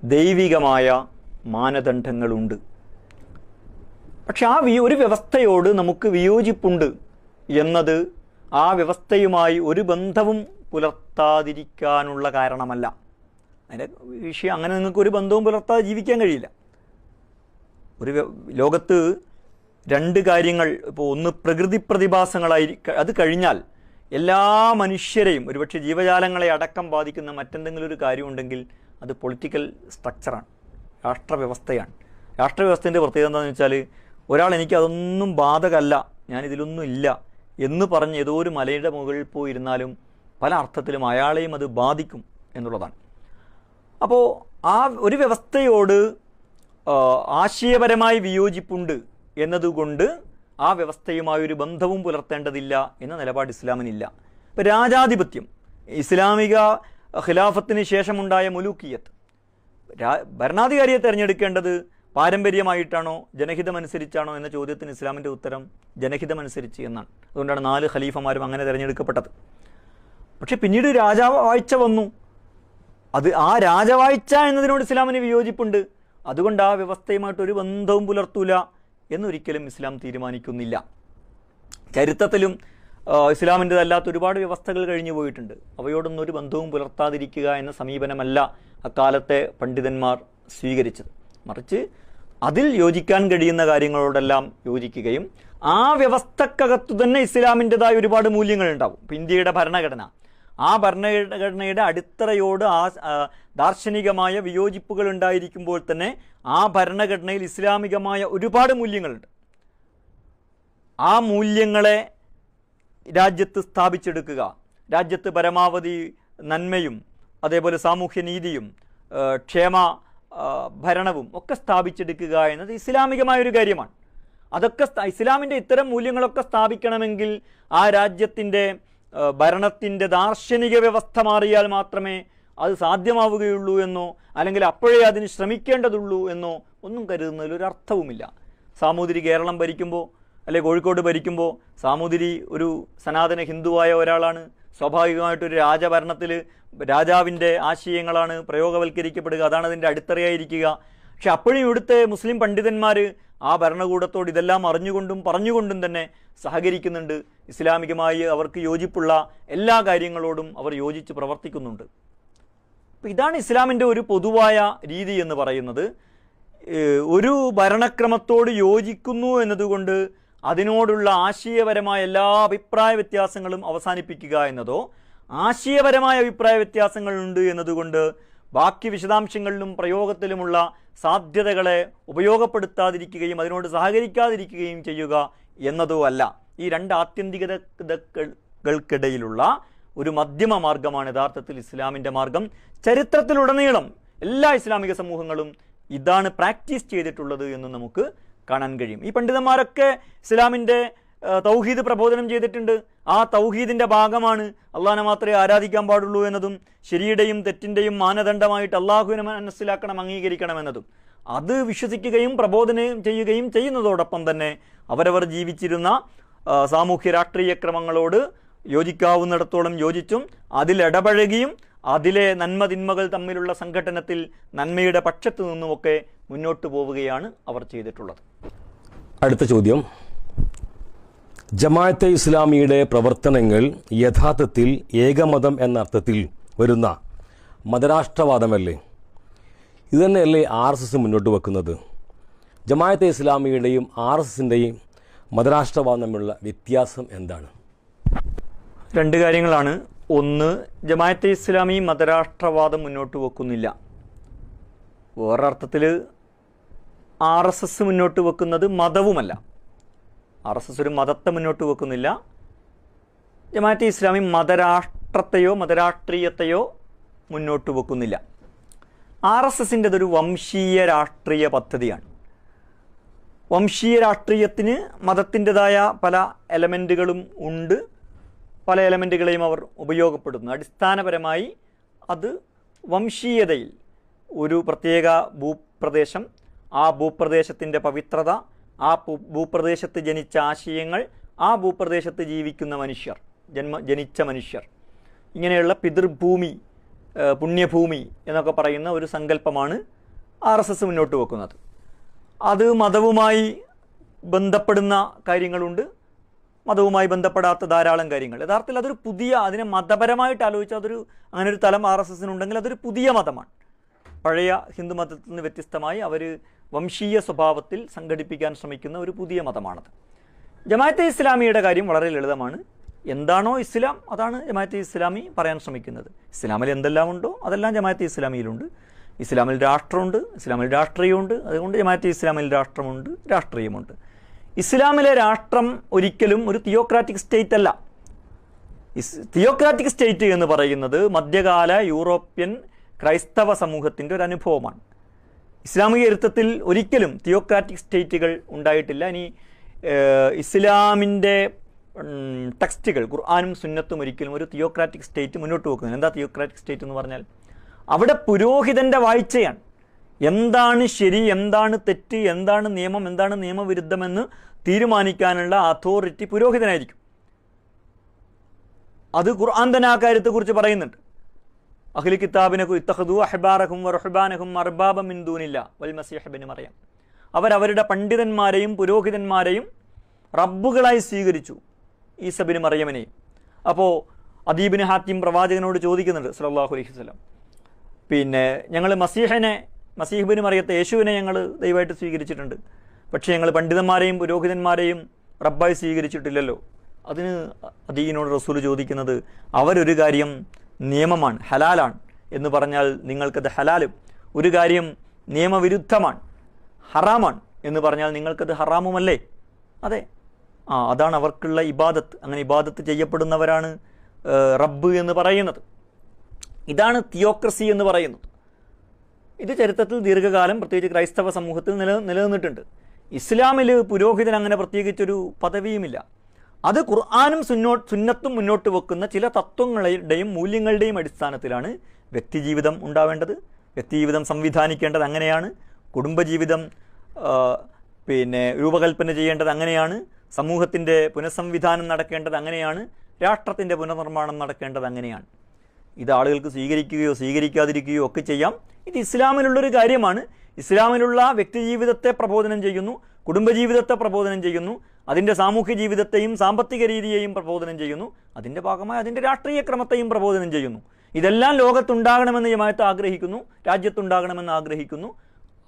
ദൈവികമായ മാനദണ്ഡങ്ങളുണ്ട്. പക്ഷെ ഒരു വ്യവസ്ഥയോട് നമുക്ക് വിയോജിപ്പുണ്ട് എന്നത് ആ വ്യവസ്ഥയുമായി ഒരു ബന്ധവും പുലർത്താതിരിക്കാനുള്ള കാരണമല്ല. അതിൻ്റെ വിഷയം അങ്ങനെ നിങ്ങൾക്ക് ഒരു ബന്ധവും പുലർത്താതെ ജീവിക്കാൻ കഴിയില്ല. ലോകത്ത് രണ്ട് കാര്യങ്ങൾ, ഇപ്പോൾ ഒന്ന് പ്രകൃതി അത് കഴിഞ്ഞാൽ എല്ലാ മനുഷ്യരെയും ഒരുപക്ഷെ ജീവജാലങ്ങളെ അടക്കം ബാധിക്കുന്ന മറ്റെന്തെങ്കിലും ഒരു കാര്യമുണ്ടെങ്കിൽ അത് പൊളിറ്റിക്കൽ സ്ട്രക്ചറാണ്, രാഷ്ട്രവ്യവസ്ഥയാണ്. രാഷ്ട്രവ്യവസ്ഥേൻ്റെ പ്രത്യേകത എന്താണെന്ന് വെച്ചാൽ, ഒരാൾ എനിക്ക് അതൊന്നും ബാധകമല്ല, ഞാനിതിലൊന്നും ഇല്ല എന്ന് പറഞ്ഞ് ഏതോ ഒരു മലയുടെ മുകളിൽ പോയിരുന്നാലും പല അർത്ഥത്തിലും അയാളെയും അത് ബാധിക്കും എന്നുള്ളതാണ്. അപ്പോൾ ആ ഒരു വ്യവസ്ഥയോട് ആശയപരമായി വിയോജിപ്പുണ്ട് എന്നതുകൊണ്ട് ആ വ്യവസ്ഥയുമായൊരു ബന്ധവും പുലർത്തേണ്ടതില്ല എന്ന നിലപാട് ഇസ്ലാമിനില്ല. ഇപ്പോൾ രാജാധിപത്യം, ഇസ്ലാമിക ഖിലാഫത്തിന് ശേഷമുണ്ടായ മുലൂക്കിയത്ത്, ഭരണാധികാരിയെ തിരഞ്ഞെടുക്കേണ്ടത് പാരമ്പര്യമായിട്ടാണോ ജനഹിതമനുസരിച്ചാണോ എന്ന ചോദ്യത്തിന് ഇസ്ലാമിൻ്റെ ഉത്തരം ജനഹിതമനുസരിച്ച് എന്നാണ്. അതുകൊണ്ടാണ് 4 ഖലീഫമാരും അങ്ങനെ തിരഞ്ഞെടുക്കപ്പെട്ടത്. പക്ഷെ പിന്നീട് രാജവാഴ്ച വന്നു. ആ രാജവാഴ്ച എന്നതിനോട് ഇസ്ലാമിന് വിയോജിപ്പുണ്ട്. അതുകൊണ്ട് ആ വ്യവസ്ഥയുമായിട്ട് ഒരു ബന്ധവും പുലർത്തൂല എന്നൊരിക്കലും ഇസ്ലാം തീരുമാനിക്കുന്നില്ല. ചരിത്രത്തിലും ഇസ്ലാമിൻ്റെതല്ലാത്ത ഒരുപാട് വ്യവസ്ഥകൾ കഴിഞ്ഞു പോയിട്ടുണ്ട്. അവയോടൊന്നും ഒരു ബന്ധവും പുലർത്താതിരിക്കുക എന്ന സമീപനമല്ല അക്കാലത്തെ പണ്ഡിതന്മാർ സ്വീകരിച്ചത്. മറിച്ച് അതിൽ യോജിക്കാൻ കഴിയുന്ന കാര്യങ്ങളോടെല്ലാം യോജിക്കുകയും ആ വ്യവസ്ഥക്കകത്തു തന്നെ ഇസ്ലാമിൻ്റെതായ ഒരുപാട് മൂല്യങ്ങളുണ്ടാവും. ഇപ്പം ഇന്ത്യയുടെ ഭരണഘടന, ആ ഭരണഘടനയുടെ അടിത്തറയോട് ദാർശനികമായ വിയോജിപ്പുകൾ ഉണ്ടായിരിക്കുമ്പോൾ തന്നെ ആ ഭരണഘടനയിൽ ഇസ്ലാമികമായ ഒരുപാട് മൂല്യങ്ങളുണ്ട്. ആ മൂല്യങ്ങളെ രാജ്യത്ത് സ്ഥാപിച്ചെടുക്കുക, രാജ്യത്ത് പരമാവധി നന്മയും അതേപോലെ സാമൂഹ്യനീതിയും ക്ഷേമ ഭരണവും ഒക്കെ സ്ഥാപിച്ചെടുക്കുക എന്നത് ഇസ്ലാമികമായൊരു കാര്യമാണ്. അതൊക്കെ ഇസ്ലാമിൻ്റെ ഇത്തരം മൂല്യങ്ങളൊക്കെ സ്ഥാപിക്കണമെങ്കിൽ ആ രാജ്യത്തിൻ്റെ ഭരണത്തിൻ്റെ ദാർശനിക വ്യവസ്ഥ മാറിയാൽ മാത്രമേ അത് സാധ്യമാവുകയുള്ളൂ എന്നോ അല്ലെങ്കിൽ അപ്പോഴേ അതിന് ശ്രമിക്കേണ്ടതുള്ളൂ എന്നോ ഒന്നും കരുതുന്നതിൽ ഒരു അർത്ഥവുമില്ല. സാമൂതിരി കേരളം ഭരിക്കുമ്പോൾ അല്ലെ കോഴിക്കോട് ഭരിക്കുമ്പോൾ സാമൂതിരി ഒരു സനാതന ഹിന്ദുവായ ഒരാളാണ്. സ്വാഭാവികമായിട്ടൊരു രാജഭരണത്തിൽ രാജാവിൻ്റെ ആശയങ്ങളാണ് പ്രയോഗവൽക്കരിക്കപ്പെടുക, അതാണ് അതിൻ്റെ അടിത്തറയായിരിക്കുക. പക്ഷെ അപ്പോഴും ഇവിടുത്തെ മുസ്ലിം പണ്ഡിതന്മാർ ആ ഭരണകൂടത്തോട് ഇതെല്ലാം അറിഞ്ഞുകൊണ്ടും പറഞ്ഞുകൊണ്ടും തന്നെ സഹകരിക്കുന്നുണ്ട്. ഇസ്ലാമികമായി അവർക്ക് യോജിപ്പുള്ള എല്ലാ കാര്യങ്ങളോടും അവർ യോജിച്ച് പ്രവർത്തിക്കുന്നുണ്ട്. അപ്പോൾ ഇതാണ് ഇസ്ലാമിൻ്റെ ഒരു പൊതുവായ രീതി എന്ന് പറയുന്നത്. ഒരു ഭരണക്രമത്തോട് യോജിക്കുന്നു എന്നതുകൊണ്ട് അതിനോടുള്ള ആശയപരമായ എല്ലാ അഭിപ്രായ വ്യത്യാസങ്ങളും അവസാനിപ്പിക്കുക എന്നതോ ആശയപരമായ അഭിപ്രായ വ്യത്യാസങ്ങളുണ്ട് എന്നതുകൊണ്ട് ബാക്കി വിശദാംശങ്ങളിലും പ്രയോഗത്തിലുമുള്ള സാധ്യതകളെ ഉപയോഗപ്പെടുത്താതിരിക്കുകയും അതിനോട് സഹകരിക്കാതിരിക്കുകയും ചെയ്യുക എന്നതോ അല്ല. ഈ രണ്ട് ആത്യന്തികതകൾക്കിടയിലുള്ള ഒരു മധ്യമ മാർഗമാണ് യഥാർത്ഥത്തിൽ ഇസ്ലാമിൻ്റെ മാർഗം. ചരിത്രത്തിലുടനീളം എല്ലാ ഇസ്ലാമിക സമൂഹങ്ങളും ഇതാണ് പ്രാക്ടീസ് ചെയ്തിട്ടുള്ളത് എന്ന് നമുക്ക് കാണാൻ കഴിയും. ഈ പണ്ഡിതന്മാരൊക്കെ ഇസ്ലാമിൻ്റെ തൗഹീദ് പ്രബോധനം ചെയ്തിട്ടുണ്ട്. ആ തൗഹീദിൻ്റെ ഭാഗമാണ് അള്ളാഹിനെ മാത്രമേ ആരാധിക്കാൻ പാടുള്ളൂ എന്നതും ശരിയുടെയും തെറ്റിൻ്റെയും മാനദണ്ഡമായിട്ട് അള്ളാഹുവിനെ മനസ്സിലാക്കണം, അംഗീകരിക്കണം എന്നതും. അത് വിശ്വസിക്കുകയും പ്രബോധനം ചെയ്യുകയും ചെയ്യുന്നതോടൊപ്പം തന്നെ അവരവർ ജീവിച്ചിരുന്ന സാമൂഹ്യ രാഷ്ട്രീയ ക്രമങ്ങളോട് യോജിക്കാവുന്നിടത്തോളം യോജിച്ചും അതിലിടപഴകിയും അതിലെ നന്മതിന്മകൾ തമ്മിലുള്ള സംഘട്ടനത്തിൽ നന്മയുടെ പക്ഷത്തു നിന്നുമൊക്കെ മുന്നോട്ട് പോവുകയാണ് അവർ ചെയ്തിട്ടുള്ളത്.
അടുത്ത ചോദ്യം, ജമാഅത്തെ ഇസ്ലാമിയുടെ പ്രവർത്തനങ്ങൾ യഥാർത്ഥത്തിൽ ഏകമതം എന്ന അർത്ഥത്തിൽ വരുന്ന മതരാഷ്ട്രവാദമല്ലേ? ഇതുതന്നെയല്ലേ RSS മുന്നോട്ട് വെക്കുന്നത്? ജമാഅത്തെ ഇസ്ലാമിയുടെയും RSSൻ്റെയും മതരാഷ്ട്രവാദം തമ്മിലുള്ള വ്യത്യാസം എന്താണ്?
രണ്ട് കാര്യങ്ങളാണ്. ഒന്ന്, ജമാഅത്തെ ഇസ്ലാമി മതരാഷ്ട്രവാദം മുന്നോട്ട് വെക്കുന്നില്ല. വേറൊരർത്ഥത്തിൽ RSS മുന്നോട്ട് വെക്കുന്നത് മതവുമല്ല. RSS ഒരു മതത്തെ മുന്നോട്ട് വെക്കുന്നില്ല. ജമാഅത്തെ ഇസ്ലാമി മതരാഷ്ട്രത്തെയോ മതരാഷ്ട്രീയത്തെയോ മുന്നോട്ട് വെക്കുന്നില്ല. RSSൻ്റെതൊരു വംശീയ രാഷ്ട്രീയ പദ്ധതിയാണ്. വംശീയ രാഷ്ട്രീയത്തിന് മതത്തിൻ്റെതായ പല എലമെൻറ്റുകളും ഉണ്ട്. പല എലമെൻറ്റുകളെയും അവർ ഉപയോഗപ്പെടുത്തുന്നു. അടിസ്ഥാനപരമായി അത് വംശീയതയിൽ ഒരു പ്രത്യേക ഭൂപ്രദേശം, ആ ഭൂപ്രദേശത്തിൻ്റെ പവിത്രത, ആ ഭൂപ്രദേശത്ത് ജനിച്ച ആശയങ്ങൾ, ആ ഭൂപ്രദേശത്ത് ജീവിക്കുന്ന മനുഷ്യർ, ജനിച്ച മനുഷ്യർ, ഇങ്ങനെയുള്ള പിതൃഭൂമി, പുണ്യഭൂമി എന്നൊക്കെ പറയുന്ന ഒരു സങ്കല്പമാണ് RSS മുന്നോട്ട് വെക്കുന്നത്. അത് മതവുമായി ബന്ധപ്പെടുന്ന കാര്യങ്ങളുണ്ട്, മതവുമായി ബന്ധപ്പെടാത്ത ധാരാളം കാര്യങ്ങൾ. യഥാർത്ഥത്തിൽ അതൊരു പുതിയ, അതിനെ മതപരമായിട്ട് ആലോചിച്ചാൽ അങ്ങനെ ഒരു തലം RSSനുണ്ടെങ്കിൽ അതൊരു പുതിയ മതമാണ്. പഴയ ഹിന്ദു മതത്തിൽ നിന്ന് വ്യത്യസ്തമായി അവർ വംശീയ സ്വഭാവത്തിൽ സംഘടിപ്പിക്കാൻ ശ്രമിക്കുന്ന ഒരു പുതിയ മതമാണത്. ജമാഅത്തെ ഇസ്ലാമിയുടെ കാര്യം വളരെ ലളിതമാണ്. എന്താണോ ഇസ്ലാം അതാണ് ജമാഅത്തെ ഇസ്ലാമി പറയാൻ ശ്രമിക്കുന്നത്. ഇസ്ലാമിൽ എന്തെല്ലാം ഉണ്ടോ അതെല്ലാം ജമാഅത്തെ ഇസ്ലാമിയിലുണ്ട്. ഇസ്ലാമിൽ രാഷ്ട്രമുണ്ട്, ഇസ്ലാമിൽ രാഷ്ട്രീയമുണ്ട്. അതുകൊണ്ട് ജമാഅത്തെ ഇസ്ലാമിൽ രാഷ്ട്രമുണ്ട്, രാഷ്ട്രീയമുണ്ട്. ഇസ്ലാമിലെ രാഷ്ട്രം ഒരിക്കലും ഒരു തിയോക്രാറ്റിക് സ്റ്റേറ്റ് അല്ല. തിയോക്രാറ്റിക് സ്റ്റേറ്റ് എന്ന് പറയുന്നത് മധ്യകാല യൂറോപ്യൻ ക്രൈസ്തവ സമൂഹത്തിൻ്റെ ഒരു അനുഭവമാണ്. ഇസ്ലാമിക അർത്ഥത്തിൽ ഒരിക്കലും തിയോക്രാറ്റിക് സ്റ്റേറ്റുകൾ ഉണ്ടായിട്ടില്ല. ഇനി ഇസ്ലാമിൻ്റെ ടെക്സ്റ്റുകൾ, ഖുർആനും സുന്നത്തും ഒരിക്കലും ഒരു തിയോക്രാറ്റിക് സ്റ്റേറ്റ് മുന്നോട്ട് വെക്കുന്നില്ല. എന്താ തിയോക്രാറ്റിക് സ്റ്റേറ്റ് എന്ന് പറഞ്ഞാൽ? അവിടെ പുരോഹിതൻ്റെ വാഴ്ചയാണ്. എന്താണ് ശരി, എന്താണ് തെറ്റ്, എന്താണ് നിയമം, എന്താണ് നിയമവിരുദ്ധമെന്ന് തീരുമാനിക്കാനുള്ള അതോറിറ്റി പുരോഹിതനായിരിക്കും. അത് ഖുർആൻ തന്നെ ആ കാര്യത്തെക്കുറിച്ച് പറയുന്നുണ്ട്. അഹ്ലി കിതാബിനെ ഇത്തഖദു അഹ്ബാറഹും വറുഹ്ബാനഹും അർബാബ മിൻ ദൂനില്ലാ വൽ മസീഹ് ഇബ്നു മറിയം, അവരവരുടെ പണ്ഡിതന്മാരെയും പുരോഹിതന്മാരെയും റബ്ബുകളായി സ്വീകരിച്ചു, ഈസ ഇബ്നു മറിയമിനെയും. അപ്പോൾ അദീബിന് ഹാത്തിം പ്രവാചകനോട് ചോദിക്കുന്നുണ്ട് സല്ലല്ലാഹു അലൈഹി വസല്ലം, പിന്നെ ഞങ്ങൾ മസീഹ് ഇബ്നു മറിയത്തെ, യേശുവിനെ ഞങ്ങൾ ദൈവമായിട്ട് സ്വീകരിച്ചിട്ടുണ്ട്, പക്ഷേ ഞങ്ങൾ പണ്ഡിതന്മാരെയും പുരോഹിതന്മാരെയും റബ്ബായി സ്വീകരിച്ചിട്ടില്ലല്ലോ. അതിന് അദീനോട് റസൂൽ ചോദിക്കുന്നത്, അവരൊരു കാര്യം നിയമമാണ്, ഹലാലാണ് എന്ന് പറഞ്ഞാൽ നിങ്ങൾക്കത് ഹലാലും, ഒരു കാര്യം നിയമവിരുദ്ധമാണ്, ഹറാമാണ് എന്ന് പറഞ്ഞാൽ നിങ്ങൾക്കത് ഹറാമുമല്ലേ? അതെ, അതാണ് അവർക്കുള്ള ഇബാദത്ത്. അങ്ങനെ ഇബാദത്ത് ചെയ്യപ്പെടുന്നവരാണ് റബ്ബ് എന്ന് പറയുന്നത്. ഇതാണ് തിയോക്രസി എന്ന് പറയുന്നത്. ഇത് ചരിത്രത്തിൽ ദീർഘകാലം പ്രത്യേകിച്ച് ക്രൈസ്തവ സമൂഹത്തിൽ നിലനിന്നിട്ടുണ്ട്. ഇസ്ലാമിൽ പുരോഹിതൻ അങ്ങനെ പ്രത്യേകിച്ചൊരു പദവിയുമില്ല. അത് ഖുർആനും സുന്നത്തും മുന്നോട്ട് വെക്കുന്ന ചില തത്വങ്ങളുടെയും മൂല്യങ്ങളുടെയും അടിസ്ഥാനത്തിലാണ് വ്യക്തിജീവിതം ഉണ്ടാവേണ്ടത്. വ്യക്തിജീവിതം സംവിധാനിക്കേണ്ടത് അങ്ങനെയാണ്, കുടുംബജീവിതം രൂപകൽപ്പന ചെയ്യേണ്ടത് അങ്ങനെയാണ്, സമൂഹത്തിൻ്റെ പുനഃസംവിധാനം നടക്കേണ്ടത് അങ്ങനെയാണ്, രാഷ്ട്രത്തിൻ്റെ പുനർനിർമ്മാണം നടക്കേണ്ടത് അങ്ങനെയാണ്. ഇത് ആളുകൾക്ക് സ്വീകരിക്കുകയോ സ്വീകരിക്കാതിരിക്കുകയോ ഒക്കെ ചെയ്യാം. ഇത് ഇസ്ലാമിലുള്ളൊരു കാര്യമാണ്. ഇസ്ലാമിലുള്ള വ്യക്തിജീവിതത്തെ പ്രബോധനം ചെയ്യുന്നു, കുടുംബജീവിതത്തെ പ്രബോധനം ചെയ്യുന്നു, അതിൻ്റെ സാമൂഹ്യ ജീവിതത്തെയും സാമ്പത്തിക രീതിയെയും പ്രബോധനം ചെയ്യുന്നു, അതിൻ്റെ ഭാഗമായി അതിൻ്റെ രാഷ്ട്രീയ ക്രമത്തെയും പ്രബോധനം ചെയ്യുന്നു. ഇതെല്ലാം ലോകത്തുണ്ടാകണമെന്ന് ജമാഅത്ത് ആഗ്രഹിക്കുന്നു, രാജ്യത്തുണ്ടാകണമെന്ന് ആഗ്രഹിക്കുന്നു,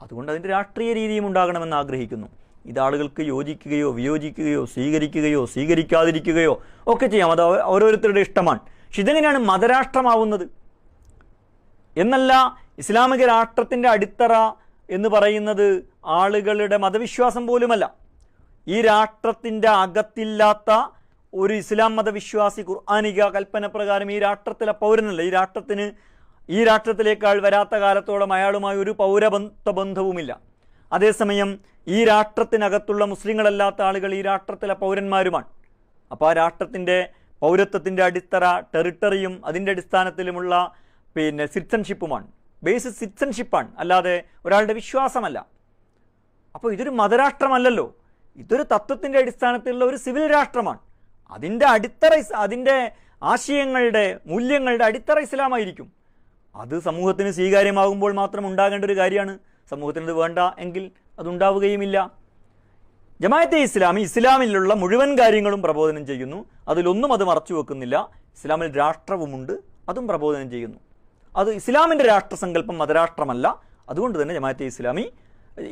അതുകൊണ്ട് അതിൻ്റെ രാഷ്ട്രീയ രീതിയും ഉണ്ടാകണമെന്ന് ആഗ്രഹിക്കുന്നു. ഇത് ആളുകൾക്ക് യോജിക്കുകയോ വിയോജിക്കുകയോ സ്വീകരിക്കുകയോ സ്വീകരിക്കാതിരിക്കുകയോ ഒക്കെ ചെയ്യാം. അത് ഓരോരുത്തരുടെ ഇഷ്ടമാണ്. പക്ഷെ ഇതെങ്ങനെയാണ് മതരാഷ്ട്രമാവുന്നത് എന്നല്ല. ഇസ്ലാമിക രാഷ്ട്രത്തിൻ്റെ അടിത്തറ എന്ന് പറയുന്നത് ആളുകളുടെ മതവിശ്വാസം പോലുമല്ല. ഈ രാഷ്ട്രത്തിൻ്റെ അകത്തില്ലാത്ത ഒരു ഇസ്ലാം മതവിശ്വാസി ഖുർആനിക കൽപ്പന പ്രകാരം ഈ രാഷ്ട്രത്തിലെ പൗരനല്ല. ഈ രാഷ്ട്രത്തിലേക്കാൾ വരാത്ത കാലത്തോളം അയാളുമായി ഒരു പൗരബന്ധ ബന്ധവുമില്ല. അതേസമയം ഈ രാഷ്ട്രത്തിനകത്തുള്ള മുസ്ലിങ്ങളല്ലാത്ത ആളുകൾ ഈ രാഷ്ട്രത്തിലെ പൗരന്മാരുമാണ്. അപ്പോൾ ആ രാഷ്ട്രത്തിൻ്റെ പൗരത്വത്തിൻ്റെ അടിത്തറ ടെറിട്ടറിയും അതിൻ്റെ അടിസ്ഥാനത്തിലുമുള്ള സിറ്റിസൺഷിപ്പുമാണ്. ബേസിക് സിറ്റിസൺഷിപ്പാണ്, അല്ലാതെ ഒരാളുടെ വിശ്വാസമല്ല. അപ്പോൾ ഇതൊരു മതരാഷ്ട്രമല്ലല്ലോ, ഇതൊരു തത്വത്തിൻ്റെ അടിസ്ഥാനത്തിലുള്ള ഒരു സിവിൽ രാഷ്ട്രമാണ്. അതിൻ്റെ അടിത്തറ, അതിൻ്റെ ആശയങ്ങളുടെ മൂല്യങ്ങളുടെ അടിത്തറ ഇസ്ലാമായിരിക്കും. അത് സമൂഹത്തിന് സ്വീകാര്യമാകുമ്പോൾ മാത്രം ഉണ്ടാകേണ്ട ഒരു കാര്യമാണ്. സമൂഹത്തിനത് വേണ്ട എങ്കിൽ അതുണ്ടാവുകയുമില്ല. ജമാഅത്തെ ഇസ്ലാമി ഇസ്ലാമിലുള്ള മുഴുവൻ കാര്യങ്ങളും പ്രബോധനം ചെയ്യുന്നു, അതിലൊന്നും അത് മറച്ചു വെക്കുന്നില്ല. ഇസ്ലാമിൽ രാഷ്ട്രവുമുണ്ട്, അതും പ്രബോധനം ചെയ്യുന്നു. അത് ഇസ്ലാമിൻ്റെ രാഷ്ട്രസങ്കല്പം മതരാഷ്ട്രമല്ല. അതുകൊണ്ട് തന്നെ ജമാഅത്തെ ഇസ്ലാമി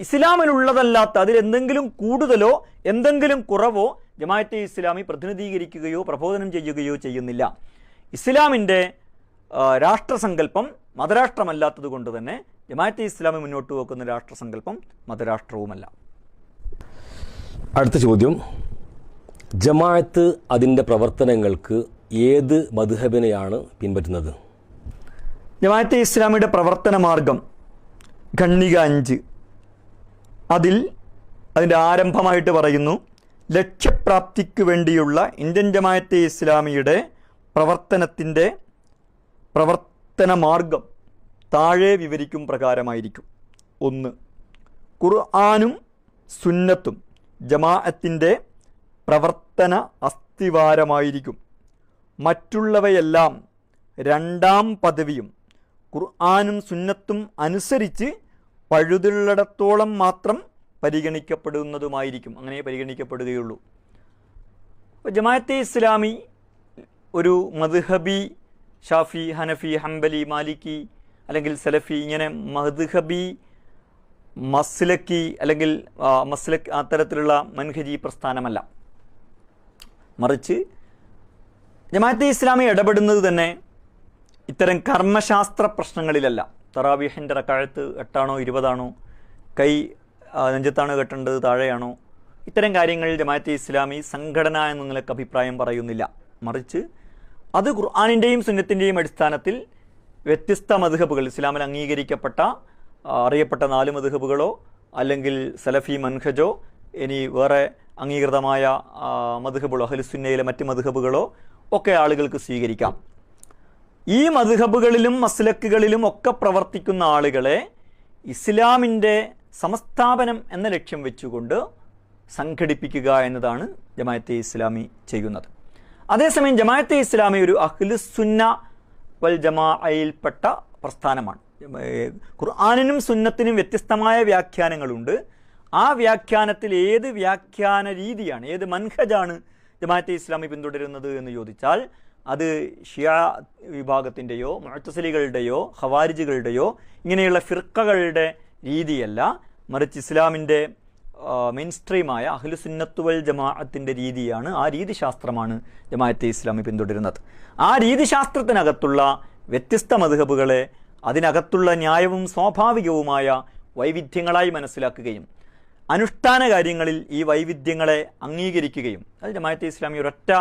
ഇസ്ലാമിലുള്ളതല്ലാത്ത അതിലെന്തെങ്കിലും കൂടുതലോ എന്തെങ്കിലും കുറവോ ജമാഅത്തെ ഇസ്ലാമി പ്രതിനിധീകരിക്കുകയോ പ്രബോധനം ചെയ്യുകയോ ചെയ്യുന്നില്ല. ഇസ്ലാമിൻ്റെ രാഷ്ട്രസങ്കല്പം മതരാഷ്ട്രമല്ലാത്തത് കൊണ്ട് തന്നെ ജമാഅത്തെ ഇസ്ലാമി മുന്നോട്ട് വെക്കുന്ന രാഷ്ട്രസങ്കല്പം മതരാഷ്ട്രവുമല്ല.
അടുത്ത ചോദ്യം, ജമാഅത്ത് അതിൻ്റെ പ്രവർത്തനങ്ങൾക്ക് ഏത് മദ്ഹബിനെയാണ് പിൻപറ്റുന്നത്?
ജമാഅത്തെ ഇസ്ലാമിയുടെ പ്രവർത്തന മാർഗം ഖണ്ഡിക 5 അതിൻ്റെ ആരംഭമായിട്ട് പറയുന്നു, ലക്ഷ്യപ്രാപ്തിക്ക് വേണ്ടിയുള്ള ഇന്ത്യൻ ജമാഅത്തെ ഇസ്ലാമിയുടെ പ്രവർത്തന മാർഗം താഴെ വിവരിക്കും പ്രകാരമായിരിക്കും. 1. ഖുർആനും സുന്നത്തും ജമാഅത്തിൻ്റെ പ്രവർത്തന അസ്ഥിവാരമായിരിക്കും. മറ്റുള്ളവയെല്ലാം രണ്ടാം പദവിയും ഖുർആനും സുന്നത്തും അനുസരിച്ച് പഴുതുള്ളിടത്തോളം മാത്രം പരിഗണിക്കപ്പെടുന്നതുമായിരിക്കും. അങ്ങനെ പരിഗണിക്കപ്പെടുകയുള്ളൂ. അപ്പോൾ ജമാഅത്തെ ഇസ്ലാമി ഒരു മദ്ഹബി, ഷാഫി, ഹനഫി, ഹംബലി, മാലിക്കി അല്ലെങ്കിൽ സലഫി, ഇങ്ങനെ മദ്ഹബി, അല്ലെങ്കിൽ മസ്ലക് അത്തരത്തിലുള്ള മൻഹജി പ്രസ്ഥാനമല്ല. മറിച്ച് ജമാഅത്തെ ഇസ്ലാമി ഇടപെടുന്നത് തന്നെ ഇത്തരം കർമ്മശാസ്ത്ര പ്രശ്നങ്ങളിലല്ല. തറാവീഹിൻ്റെ റക്അത്ത് 8 ആണോ 20 ആണോ, കൈ നെഞ്ചത്താണ് കെട്ടേണ്ടത് താഴെയാണോ, ഇത്തരം കാര്യങ്ങളിൽ ജമാഅത്തെ ഇസ്ലാമി സംഘടന എന്ന നിലക്ക് അഭിപ്രായം പറയുന്നില്ല. മറിച്ച് അത് ഖുർആനിൻ്റെയും സുന്നത്തിൻ്റെയും അടിസ്ഥാനത്തിൽ വ്യത്യസ്ത മദ്ഹബുകൾ, ഇസ്ലാമിൽ അംഗീകരിക്കപ്പെട്ട അറിയപ്പെട്ട 4 മദ്ഹബുകളോ അല്ലെങ്കിൽ സലഫി മൻഹജോ ഇനി വേറെ അംഗീകൃതമായ മദ്ഹബുകളോ അഹ്ലുസുന്നയിലെ മറ്റ് മദ്ഹബുകളോ ഒക്കെ ആളുകൾക്ക് സ്വീകരിക്കാം. ഈ മദ്ഹബുകളിലും മസ്ലക്കുകളിലും ഒക്കെ പ്രവർത്തിക്കുന്ന ആളുകളെ ഇസ്ലാമിൻ്റെ സമസ്ഥാപനം എന്ന ലക്ഷ്യം വെച്ചുകൊണ്ട് സംഘടിപ്പിക്കുക എന്നതാണ് ജമാഅത്തെ ഇസ്ലാമി ചെയ്യുന്നത്. അതേസമയം ജമാഅത്തെ ഇസ്ലാമി ഒരു അഹ്ലുസുന്ന വൽ ജമാഅയിൽപ്പെട്ട പ്രസ്ഥാനമാണ്. ഖുർആനിനും സുന്നത്തിനും വ്യത്യസ്തമായ വ്യാഖ്യാനങ്ങളുണ്ട്. ആ വ്യാഖ്യാനത്തിൽ ഏത് വ്യാഖ്യാന രീതിയാണ്, ഏത് മൻഹജാണ് ജമാഅത്തെ ഇസ്ലാമി പിന്തുടരുന്നത് എന്ന് ചോദിച്ചാൽ അത് ഷിയ വിഭാഗത്തിൻ്റെയോ മുഅ്തസിലികളുടെയോ ഖവാരിജുകളുടെയോ ഇങ്ങനെയുള്ള ഫിർഖകളുടെ രീതിയല്ല, മറിച്ച് ഇസ്ലാമിൻ്റെ മെയിൻസ്ട്രീമായ അഹ്ലുസുന്നത്ത് വൽ ജമാഅത്തിൻ്റെ രീതിയാണ്. ആ രീതിശാസ്ത്രമാണ് ജമാഅത്തെ ഇസ്ലാമി പിന്തുടരുന്നത്. ആ രീതിശാസ്ത്രത്തിനകത്തുള്ള വ്യത്യസ്ത മദ്ഹബുകളെ അതിനകത്തുള്ള ന്യായവും സ്വാഭാവികവുമായ വൈവിധ്യങ്ങളായി മനസ്സിലാക്കുകയും അനുഷ്ഠാന കാര്യങ്ങളിൽ ഈ വൈവിധ്യങ്ങളെ അംഗീകരിക്കുകയും, അത് ജമാഅത്തെ ഇസ്ലാമി ഒരൊറ്റ